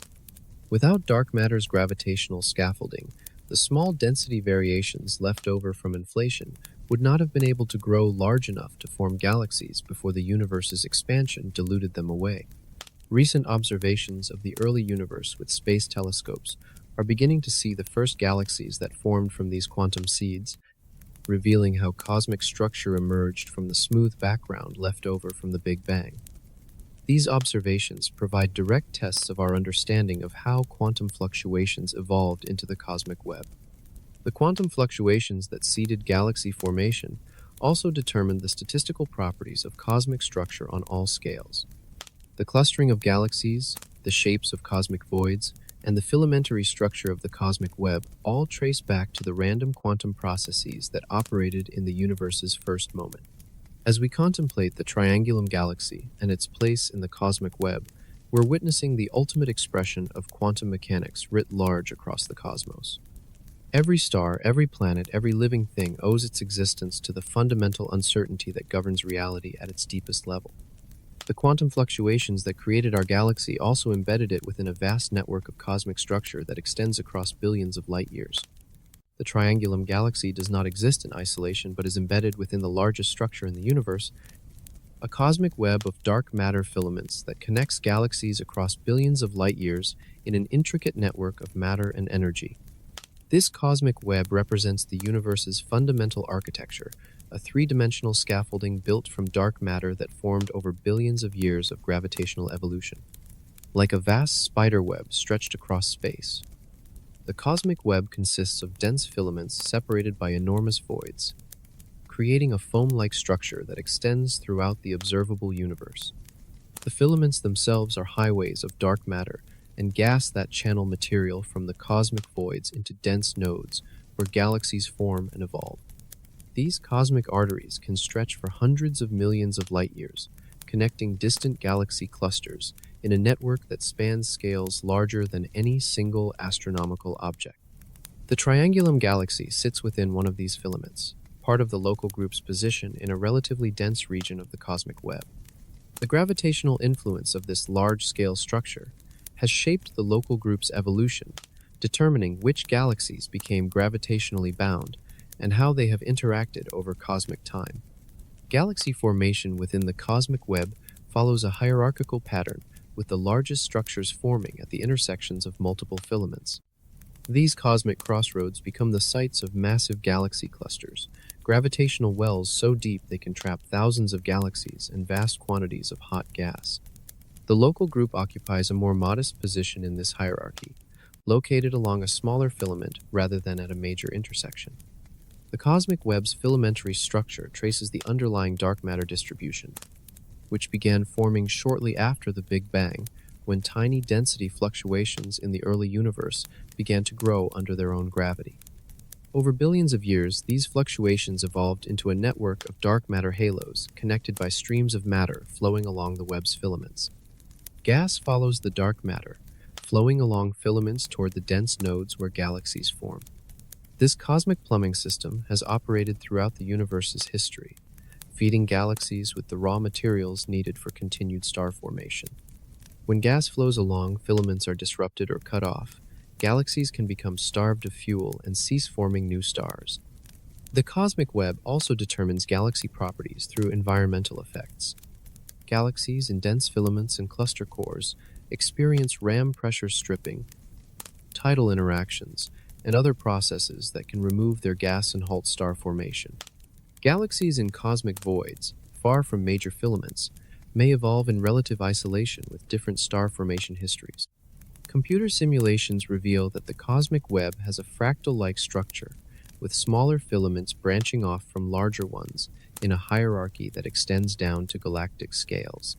Speaker 1: Without dark matter's gravitational scaffolding, the small density variations left over from inflation would not have been able to grow large enough to form galaxies before the universe's expansion diluted them away. Recent observations of the early universe with space telescopes are beginning to see the first galaxies that formed from these quantum seeds, revealing how cosmic structure emerged from the smooth background left over from the Big Bang. These observations provide direct tests of our understanding of how quantum fluctuations evolved into the cosmic web. The quantum fluctuations that seeded galaxy formation also determined the statistical properties of cosmic structure on all scales. The clustering of galaxies, the shapes of cosmic voids, and the filamentary structure of the cosmic web all trace back to the random quantum processes that operated in the universe's first moment. As we contemplate the Triangulum Galaxy and its place in the cosmic web, we're witnessing the ultimate expression of quantum mechanics writ large across the cosmos. Every star, every planet, every living thing owes its existence to the fundamental uncertainty that governs reality at its deepest level. The quantum fluctuations that created our galaxy also embedded it within a vast network of cosmic structure that extends across billions of light years. The Triangulum Galaxy does not exist in isolation but is embedded within the largest structure in the universe, a cosmic web of dark matter filaments that connects galaxies across billions of light years in an intricate network of matter and energy. This cosmic web represents the universe's fundamental architecture, a three-dimensional scaffolding built from dark matter that formed over billions of years of gravitational evolution. Like a vast spider web stretched across space, the cosmic web consists of dense filaments separated by enormous voids, creating a foam-like structure that extends throughout the observable universe. The filaments themselves are highways of dark matter and gas that channel material from the cosmic voids into dense nodes where galaxies form and evolve. These cosmic arteries can stretch for hundreds of millions of light years, connecting distant galaxy clusters in a network that spans scales larger than any single astronomical object. The Triangulum Galaxy sits within one of these filaments, part of the local group's position in a relatively dense region of the cosmic web. The gravitational influence of this large-scale structure has shaped the local group's evolution, determining which galaxies became gravitationally bound and how they have interacted over cosmic time. Galaxy formation within the cosmic web follows a hierarchical pattern, with the largest structures forming at the intersections of multiple filaments. These cosmic crossroads become the sites of massive galaxy clusters, gravitational wells so deep they can trap thousands of galaxies and vast quantities of hot gas. The local group occupies a more modest position in this hierarchy, located along a smaller filament rather than at a major intersection. The cosmic web's filamentary structure traces the underlying dark matter distribution, which began forming shortly after the Big Bang, when tiny density fluctuations in the early universe began to grow under their own gravity. Over billions of years, these fluctuations evolved into a network of dark matter halos connected by streams of matter flowing along the web's filaments. Gas follows the dark matter, flowing along filaments toward the dense nodes where galaxies form. This cosmic plumbing system has operated throughout the universe's history, feeding galaxies with the raw materials needed for continued star formation. When gas flows along, filaments are disrupted or cut off, galaxies can become starved of fuel and cease forming new stars. The cosmic web also determines galaxy properties through environmental effects. Galaxies in dense filaments and cluster cores experience ram pressure stripping, tidal interactions, and other processes that can remove their gas and halt star formation. Galaxies in cosmic voids, far from major filaments, may evolve in relative isolation with different star formation histories. Computer simulations reveal that the cosmic web has a fractal-like structure, with smaller filaments branching off from larger ones in a hierarchy that extends down to galactic scales.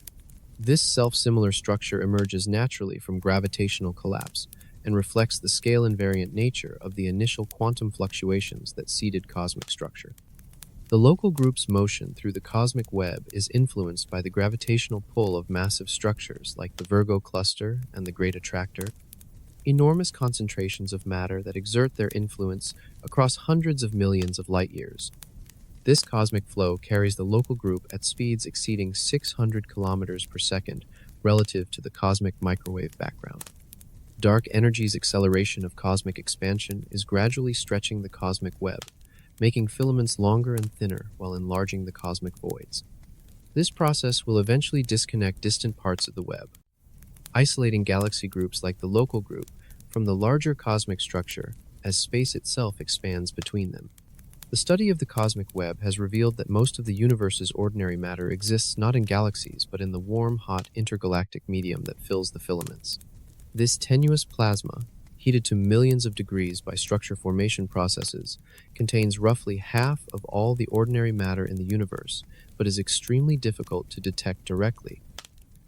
Speaker 1: This self-similar structure emerges naturally from gravitational collapse and reflects the scale-invariant nature of the initial quantum fluctuations that seeded cosmic structure. The local group's motion through the cosmic web is influenced by the gravitational pull of massive structures like the Virgo cluster and the Great Attractor, enormous concentrations of matter that exert their influence across hundreds of millions of light-years. This cosmic flow carries the local group at speeds exceeding 600 kilometers per second relative to the cosmic microwave background. Dark energy's acceleration of cosmic expansion is gradually stretching the cosmic web, making filaments longer and thinner while enlarging the cosmic voids. This process will eventually disconnect distant parts of the web, isolating galaxy groups like the local group from the larger cosmic structure as space itself expands between them. The study of the cosmic web has revealed that most of the universe's ordinary matter exists not in galaxies but in the warm, hot intergalactic medium that fills the filaments. This tenuous plasma, heated to millions of degrees by structure formation processes, contains roughly half of all the ordinary matter in the universe, but is extremely difficult to detect directly.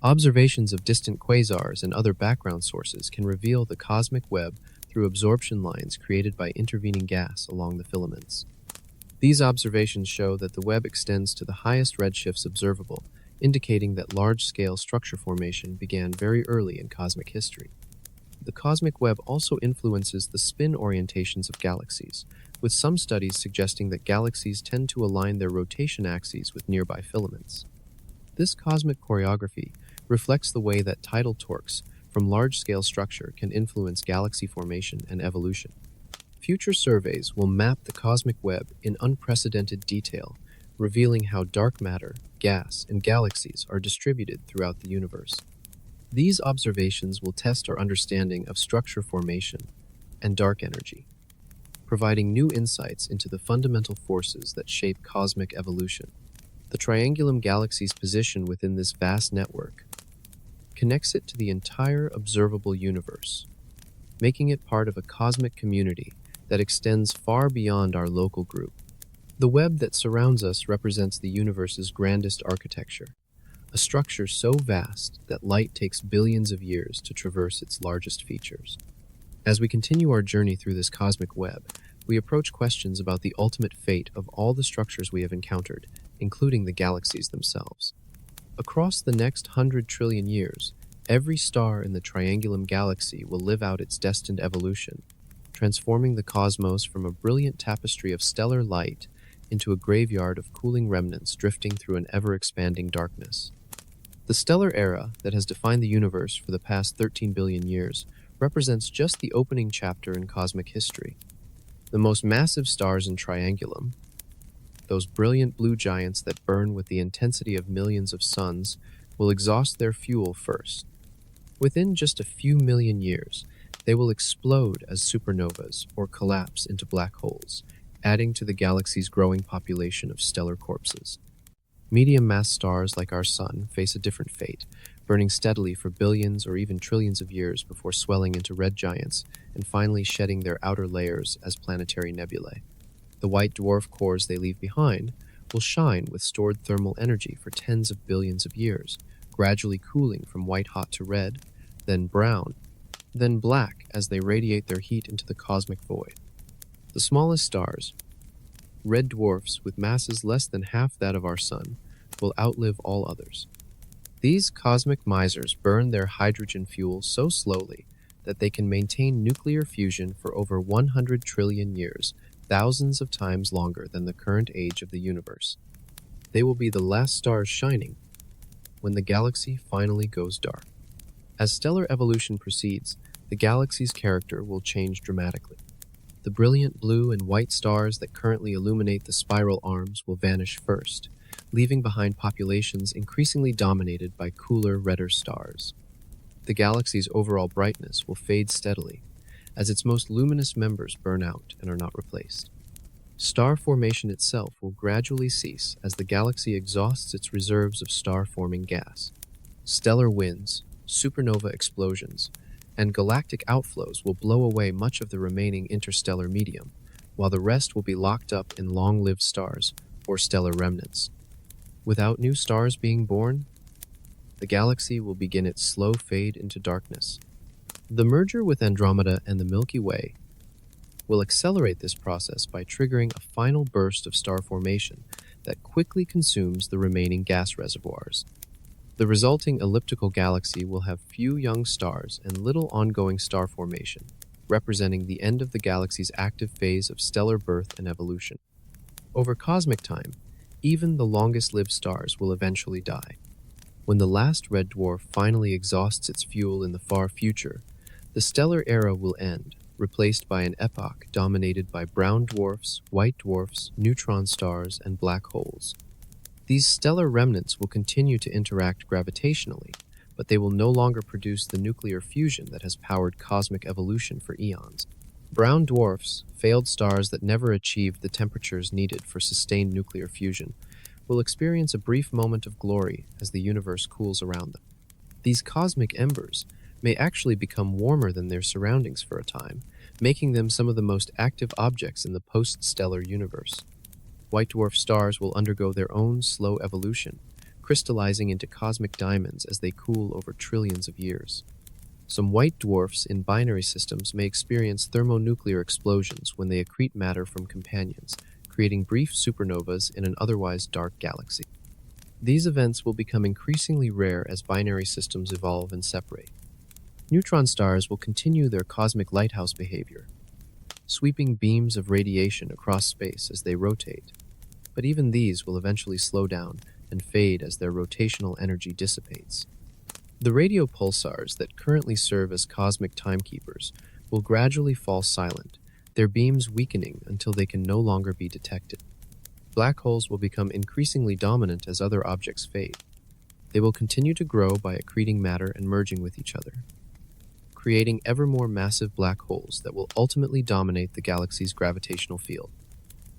Speaker 1: Observations of distant quasars and other background sources can reveal the cosmic web through absorption lines created by intervening gas along the filaments. These observations show that the web extends to the highest redshifts observable, indicating that large-scale structure formation began very early in cosmic history. The cosmic web also influences the spin orientations of galaxies, with some studies suggesting that galaxies tend to align their rotation axes with nearby filaments. This cosmic choreography reflects the way that tidal torques from large-scale structure can influence galaxy formation and evolution. Future surveys will map the cosmic web in unprecedented detail, revealing how dark matter, gas, and galaxies are distributed throughout the universe. These observations will test our understanding of structure formation and dark energy, providing new insights into the fundamental forces that shape cosmic evolution. The Triangulum Galaxy's position within this vast network connects it to the entire observable universe, making it part of a cosmic community that extends far beyond our local group. The web that surrounds us represents the universe's grandest architecture, a structure so vast that light takes billions of years to traverse its largest features. As we continue our journey through this cosmic web, we approach questions about the ultimate fate of all the structures we have encountered, including the galaxies themselves. Across the next 100 trillion years, every star in the Triangulum Galaxy will live out its destined evolution, transforming the cosmos from a brilliant tapestry of stellar light into a graveyard of cooling remnants drifting through an ever-expanding darkness. The stellar era that has defined the universe for the past 13 billion years represents just the opening chapter in cosmic history. The most massive stars in Triangulum, those brilliant blue giants that burn with the intensity of millions of suns, will exhaust their fuel first. Within just a few million years, they will explode as supernovas or collapse into black holes, adding to the galaxy's growing population of stellar corpses. Medium-mass stars like our Sun face a different fate, burning steadily for billions or even trillions of years before swelling into red giants and finally shedding their outer layers as planetary nebulae. The white dwarf cores they leave behind will shine with stored thermal energy for tens of billions of years, gradually cooling from white-hot to red, then brown, then black as they radiate their heat into the cosmic void. The smallest stars, red dwarfs with masses less than half that of our Sun, will outlive all others. These cosmic misers burn their hydrogen fuel so slowly that they can maintain nuclear fusion for over 100 trillion years, thousands of times longer than the current age of the universe. They will be the last stars shining when the galaxy finally goes dark. As stellar evolution proceeds, the galaxy's character will change dramatically. The brilliant blue and white stars that currently illuminate the spiral arms will vanish first, leaving behind populations increasingly dominated by cooler, redder stars. The galaxy's overall brightness will fade steadily as its most luminous members burn out and are not replaced. Star formation itself will gradually cease as the galaxy exhausts its reserves of star-forming gas. Stellar winds, supernova explosions, and galactic outflows will blow away much of the remaining interstellar medium, while the rest will be locked up in long-lived stars, or stellar remnants. Without new stars being born, the galaxy will begin its slow fade into darkness. The merger with Andromeda and the Milky Way will accelerate this process by triggering a final burst of star formation that quickly consumes the remaining gas reservoirs. The resulting elliptical galaxy will have few young stars and little ongoing star formation, representing the end of the galaxy's active phase of stellar birth and evolution. Over cosmic time, even the longest-lived stars will eventually die. When the last red dwarf finally exhausts its fuel in the far future, the stellar era will end, replaced by an epoch dominated by brown dwarfs, white dwarfs, neutron stars, and black holes. These stellar remnants will continue to interact gravitationally, but they will no longer produce the nuclear fusion that has powered cosmic evolution for eons. Brown dwarfs, failed stars that never achieved the temperatures needed for sustained nuclear fusion, will experience a brief moment of glory as the universe cools around them. These cosmic embers may actually become warmer than their surroundings for a time, making them some of the most active objects in the post-stellar universe. White dwarf stars will undergo their own slow evolution, crystallizing into cosmic diamonds as they cool over trillions of years. Some white dwarfs in binary systems may experience thermonuclear explosions when they accrete matter from companions, creating brief supernovas in an otherwise dark galaxy. These events will become increasingly rare as binary systems evolve and separate. Neutron stars will continue their cosmic lighthouse behavior, sweeping beams of radiation across space as they rotate. But even these will eventually slow down and fade as their rotational energy dissipates. The radio pulsars that currently serve as cosmic timekeepers will gradually fall silent, their beams weakening until they can no longer be detected. Black holes will become increasingly dominant as other objects fade. They will continue to grow by accreting matter and merging with each other, creating ever more massive black holes that will ultimately dominate the galaxy's gravitational field.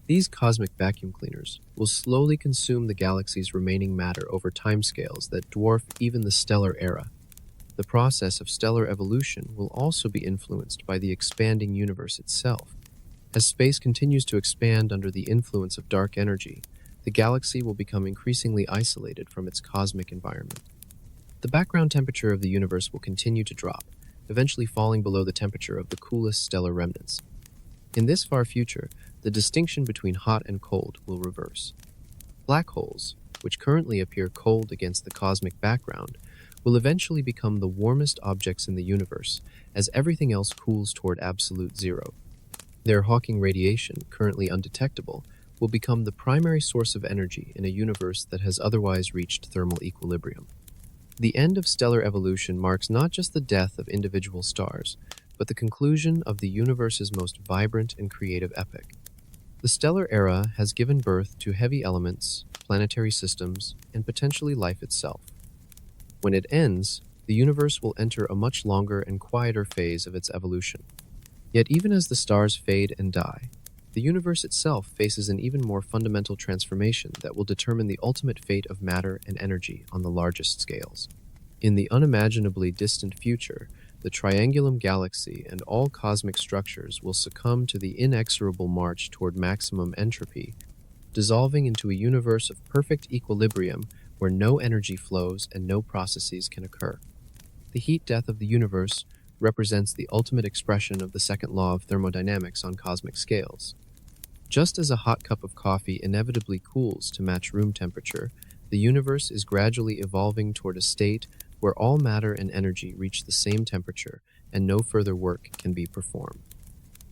Speaker 1: These cosmic vacuum cleaners will slowly consume the galaxy's remaining matter over timescales that dwarf even the stellar era. The process of stellar evolution will also be influenced by the expanding universe itself. As space continues to expand under the influence of dark energy, the galaxy will become increasingly isolated from its cosmic environment. The background temperature of the universe will continue to drop, eventually falling below the temperature of the coolest stellar remnants. In this far future, the distinction between hot and cold will reverse. Black holes, which currently appear cold against the cosmic background, will eventually become the warmest objects in the universe as everything else cools toward absolute zero. Their Hawking radiation, currently undetectable, will become the primary source of energy in a universe that has otherwise reached thermal equilibrium. The end of stellar evolution marks not just the death of individual stars, but the conclusion of the universe's most vibrant and creative epoch. The stellar era has given birth to heavy elements, planetary systems, and potentially life itself. When it ends, the universe will enter a much longer and quieter phase of its evolution. Yet even as the stars fade and die, the universe itself faces an even more fundamental transformation that will determine the ultimate fate of matter and energy on the largest scales. In the unimaginably distant future, the Triangulum Galaxy and all cosmic structures will succumb to the inexorable march toward maximum entropy, dissolving into a universe of perfect equilibrium where no energy flows and no processes can occur. The heat death of the universe represents the ultimate expression of the second law of thermodynamics on cosmic scales. Just as a hot cup of coffee inevitably cools to match room temperature, the universe is gradually evolving toward a state where all matter and energy reach the same temperature and no further work can be performed.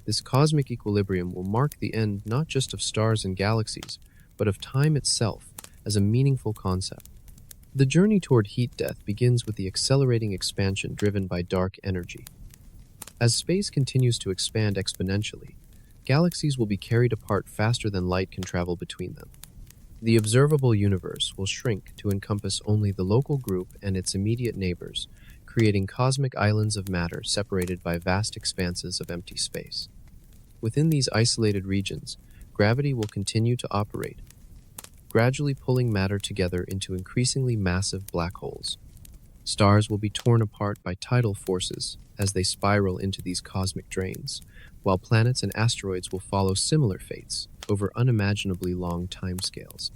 Speaker 1: This cosmic equilibrium will mark the end not just of stars and galaxies, but of time itself as a meaningful concept. The journey toward heat death begins with the accelerating expansion driven by dark energy. As space continues to expand exponentially, galaxies will be carried apart faster than light can travel between them. The observable universe will shrink to encompass only the local group and its immediate neighbors, creating cosmic islands of matter separated by vast expanses of empty space. Within these isolated regions, gravity will continue to operate, gradually pulling matter together into increasingly massive black holes. Stars will be torn apart by tidal forces as they spiral into these cosmic drains, while planets and asteroids will follow similar fates over unimaginably long timescales.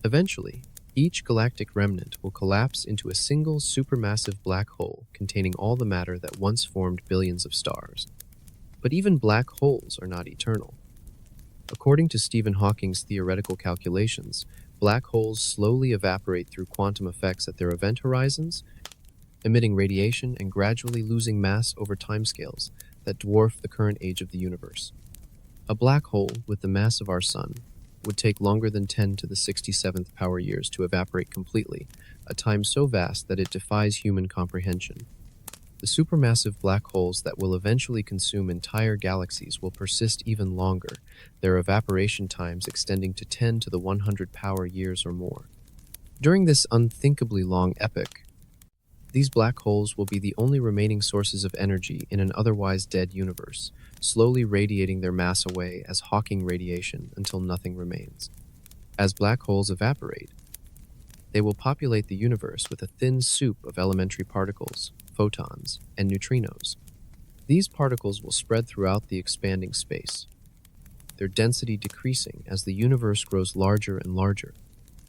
Speaker 1: Eventually, each galactic remnant will collapse into a single supermassive black hole containing all the matter that once formed billions of stars. But even black holes are not eternal. According to Stephen Hawking's theoretical calculations, black holes slowly evaporate through quantum effects at their event horizons, emitting radiation and gradually losing mass over timescales that dwarf the current age of the universe. A black hole with the mass of our Sun would take longer than 10 to the 67th power years to evaporate completely, a time so vast that it defies human comprehension. The supermassive black holes that will eventually consume entire galaxies will persist even longer, their evaporation times extending to 10 to the 100 power years or more. During this unthinkably long epoch, these black holes will be the only remaining sources of energy in an otherwise dead universe, slowly radiating their mass away as Hawking radiation until nothing remains. As black holes evaporate, they will populate the universe with a thin soup of elementary particles, photons, and neutrinos. These particles will spread throughout the expanding space, their density decreasing as the universe grows larger and larger.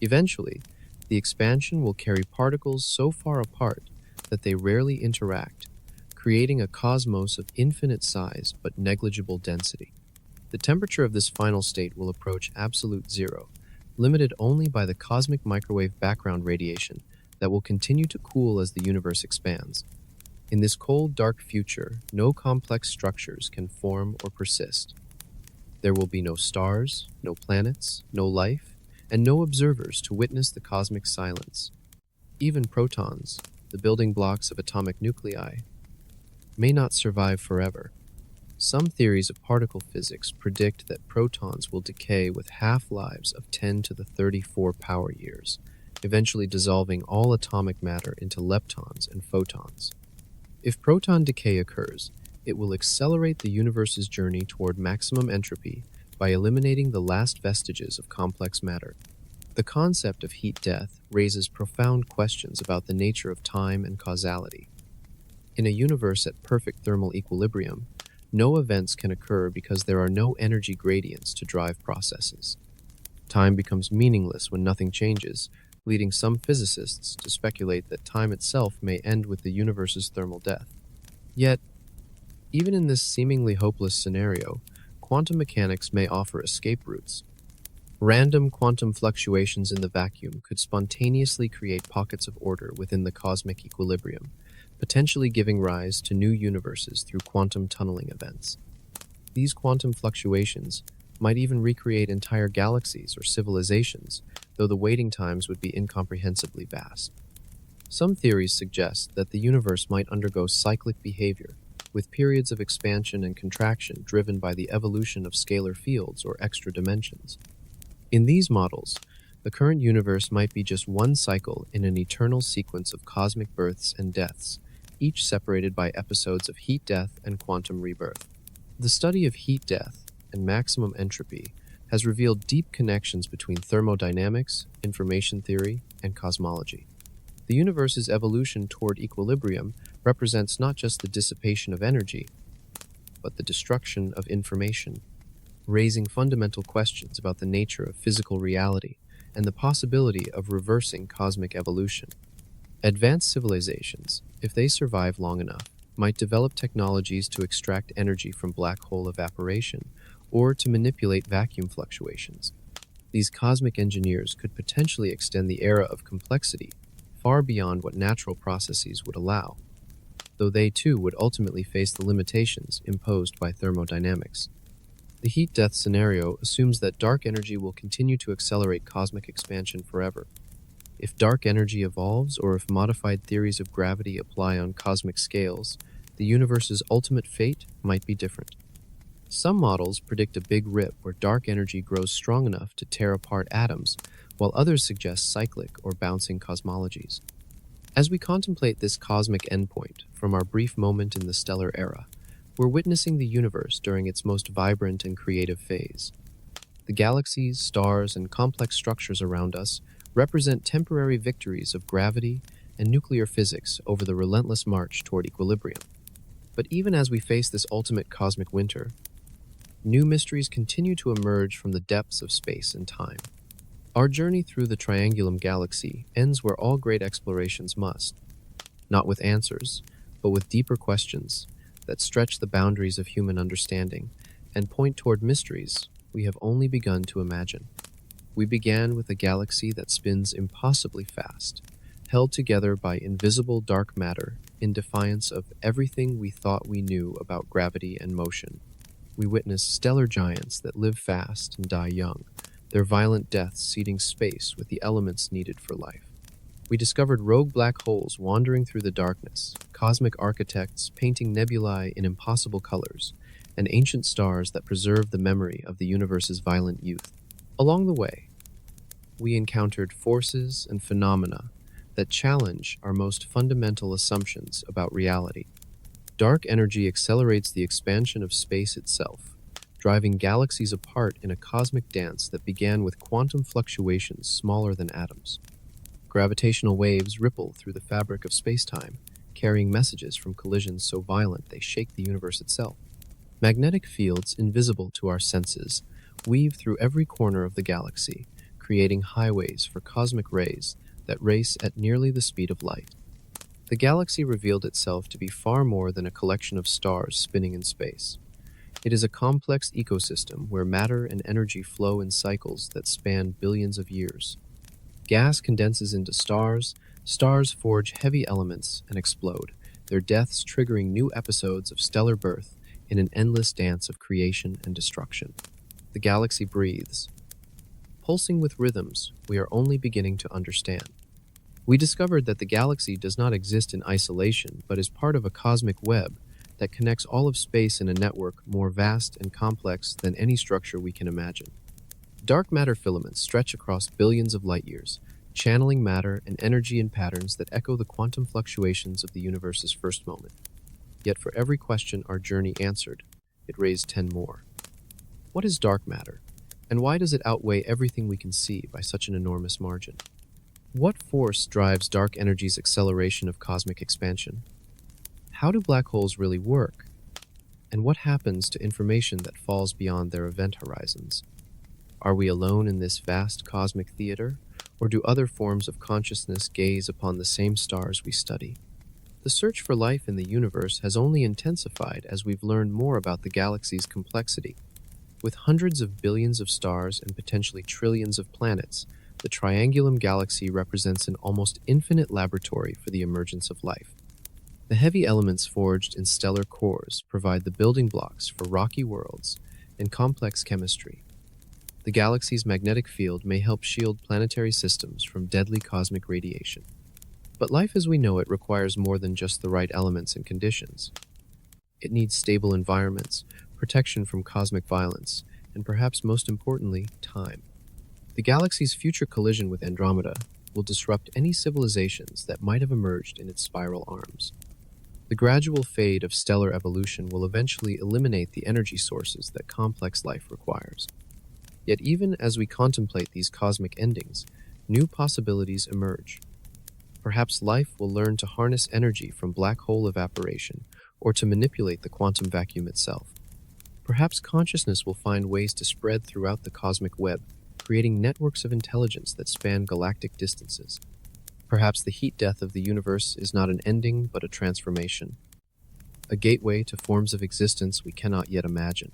Speaker 1: Eventually, the expansion will carry particles so far apart that they rarely interact, creating a cosmos of infinite size but negligible density. The temperature of this final state will approach absolute zero, limited only by the cosmic microwave background radiation that will continue to cool as the universe expands. In this cold, dark future, no complex structures can form or persist. There will be no stars, no planets, no life, and no observers to witness the cosmic silence. Even protons, the building blocks of atomic nuclei, may not survive forever. Some theories of particle physics predict that protons will decay with half-lives of 10 to the 34 power years, eventually dissolving all atomic matter into leptons and photons. If proton decay occurs, it will accelerate the universe's journey toward maximum entropy by eliminating the last vestiges of complex matter. The concept of heat death raises profound questions about the nature of time and causality. In a universe at perfect thermal equilibrium, no events can occur because there are no energy gradients to drive processes. Time becomes meaningless when nothing changes, leading some physicists to speculate that time itself may end with the universe's thermal death. Yet, even in this seemingly hopeless scenario, quantum mechanics may offer escape routes. Random quantum fluctuations in the vacuum could spontaneously create pockets of order within the cosmic equilibrium, potentially giving rise to new universes through quantum tunneling events. These quantum fluctuations might even recreate entire galaxies or civilizations, though the waiting times would be incomprehensibly vast. Some theories suggest that the universe might undergo cyclic behavior, with periods of expansion and contraction driven by the evolution of scalar fields or extra dimensions. In these models, the current universe might be just one cycle in an eternal sequence of cosmic births and deaths, each separated by episodes of heat death and quantum rebirth. The study of heat death and maximum entropy has revealed deep connections between thermodynamics, information theory, and cosmology. The universe's evolution toward equilibrium represents not just the dissipation of energy, but the destruction of information, raising fundamental questions about the nature of physical reality and the possibility of reversing cosmic evolution. Advanced civilizations, if they survive long enough, might develop technologies to extract energy from black hole evaporation or to manipulate vacuum fluctuations. These cosmic engineers could potentially extend the era of complexity far beyond what natural processes would allow, though they too would ultimately face the limitations imposed by thermodynamics. The heat death scenario assumes that dark energy will continue to accelerate cosmic expansion forever. If dark energy evolves, or if modified theories of gravity apply on cosmic scales, the universe's ultimate fate might be different. Some models predict a big rip where dark energy grows strong enough to tear apart atoms, while others suggest cyclic or bouncing cosmologies. As we contemplate this cosmic endpoint from our brief moment in the stellar era, we're witnessing the universe during its most vibrant and creative phase. The galaxies, stars, and complex structures around us represent temporary victories of gravity and nuclear physics over the relentless march toward equilibrium. But even as we face this ultimate cosmic winter, new mysteries continue to emerge from the depths of space and time. Our journey through the Triangulum Galaxy ends where all great explorations must, not with answers, but with deeper questions that stretch the boundaries of human understanding and point toward mysteries we have only begun to imagine. We began with a galaxy that spins impossibly fast, held together by invisible dark matter in defiance of everything we thought we knew about gravity and motion. We witnessed stellar giants that live fast and die young, their violent deaths seeding space with the elements needed for life. We discovered rogue black holes wandering through the darkness, cosmic architects painting nebulae in impossible colors, and ancient stars that preserve the memory of the universe's violent youth. Along the way, we encountered forces and phenomena that challenge our most fundamental assumptions about reality. Dark energy accelerates the expansion of space itself, driving galaxies apart in a cosmic dance that began with quantum fluctuations smaller than atoms. Gravitational waves ripple through the fabric of space-time, carrying messages from collisions so violent they shake the universe itself. Magnetic fields, invisible to our senses, weave through every corner of the galaxy, creating highways for cosmic rays that race at nearly the speed of light. The galaxy revealed itself to be far more than a collection of stars spinning in space. It is a complex ecosystem where matter and energy flow in cycles that span billions of years. Gas condenses into stars, stars forge heavy elements and explode, their deaths triggering new episodes of stellar birth in an endless dance of creation and destruction. The galaxy breathes, pulsing with rhythms we are only beginning to understand. We discovered that the galaxy does not exist in isolation, but is part of a cosmic web that connects all of space in a network more vast and complex than any structure we can imagine. Dark matter filaments stretch across billions of light years, channeling matter and energy in patterns that echo the quantum fluctuations of the universe's first moment. Yet for every question our journey answered, it raised 10 more. What is dark matter, and why does it outweigh everything we can see by such an enormous margin? What force drives dark energy's acceleration of cosmic expansion? How do black holes really work? And what happens to information that falls beyond their event horizons? Are we alone in this vast cosmic theater, or do other forms of consciousness gaze upon the same stars we study? The search for life in the universe has only intensified as we've learned more about the galaxy's complexity. With hundreds of billions of stars and potentially trillions of planets, the Triangulum Galaxy represents an almost infinite laboratory for the emergence of life. The heavy elements forged in stellar cores provide the building blocks for rocky worlds and complex chemistry. The galaxy's magnetic field may help shield planetary systems from deadly cosmic radiation. But life as we know it requires more than just the right elements and conditions. It needs stable environments, protection from cosmic violence, and perhaps most importantly, time. The galaxy's future collision with Andromeda will disrupt any civilizations that might have emerged in its spiral arms. The gradual fade of stellar evolution will eventually eliminate the energy sources that complex life requires. Yet even as we contemplate these cosmic endings, new possibilities emerge. Perhaps life will learn to harness energy from black hole evaporation or to manipulate the quantum vacuum itself. Perhaps consciousness will find ways to spread throughout the cosmic web, creating networks of intelligence that span galactic distances. Perhaps the heat death of the universe is not an ending, but a transformation, a gateway to forms of existence we cannot yet imagine.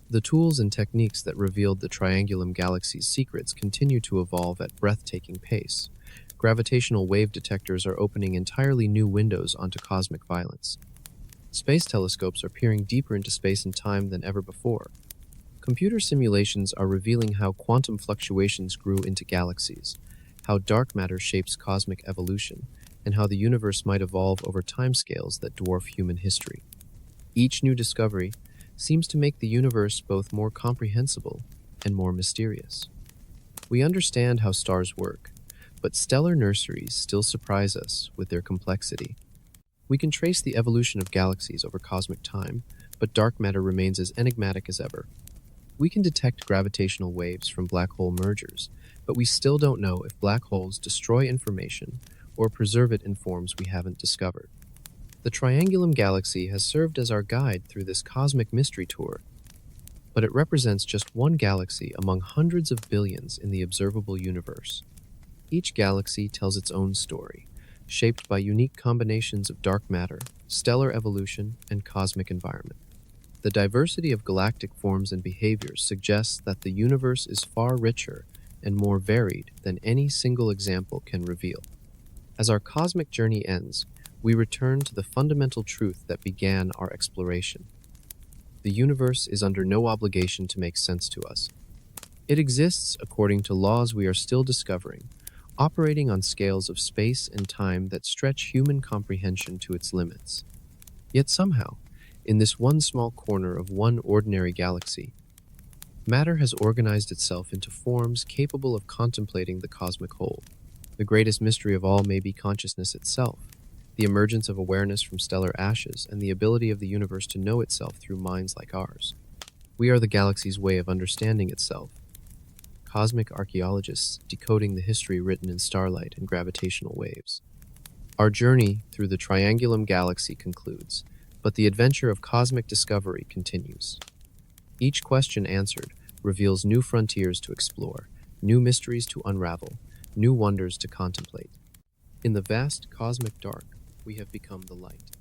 Speaker 1: The tools and techniques that revealed the Triangulum Galaxy's secrets continue to evolve at breathtaking pace. Gravitational wave detectors are opening entirely new windows onto cosmic violence. Space telescopes are peering deeper into space and time than ever before. Computer simulations are revealing how quantum fluctuations grew into galaxies, how dark matter shapes cosmic evolution, and how the universe might evolve over timescales that dwarf human history. Each new discovery seems to make the universe both more comprehensible and more mysterious. We understand how stars work, but stellar nurseries still surprise us with their complexity. We can trace the evolution of galaxies over cosmic time, but dark matter remains as enigmatic as ever. We can detect gravitational waves from black hole mergers, but we still don't know if black holes destroy information or preserve it in forms we haven't discovered. The Triangulum Galaxy has served as our guide through this cosmic mystery tour, but it represents just one galaxy among hundreds of billions in the observable universe. Each galaxy tells its own story, shaped by unique combinations of dark matter, stellar evolution, and cosmic environment. The diversity of galactic forms and behaviors suggests that the universe is far richer and more varied than any single example can reveal. As our cosmic journey ends, we return to the fundamental truth that began our exploration. The universe is under no obligation to make sense to us. It exists according to laws we are still discovering, operating on scales of space and time that stretch human comprehension to its limits. Yet somehow, in this one small corner of one ordinary galaxy, matter has organized itself into forms capable of contemplating the cosmic whole. The greatest mystery of all may be consciousness itself, the emergence of awareness from stellar ashes, and the ability of the universe to know itself through minds like ours. We are the galaxy's way of understanding itself, cosmic archaeologists decoding the history written in starlight and gravitational waves. Our journey through the Triangulum Galaxy concludes, but the adventure of cosmic discovery continues. Each question answered reveals new frontiers to explore, new mysteries to unravel, new wonders to contemplate. In the vast cosmic dark, we have become the light.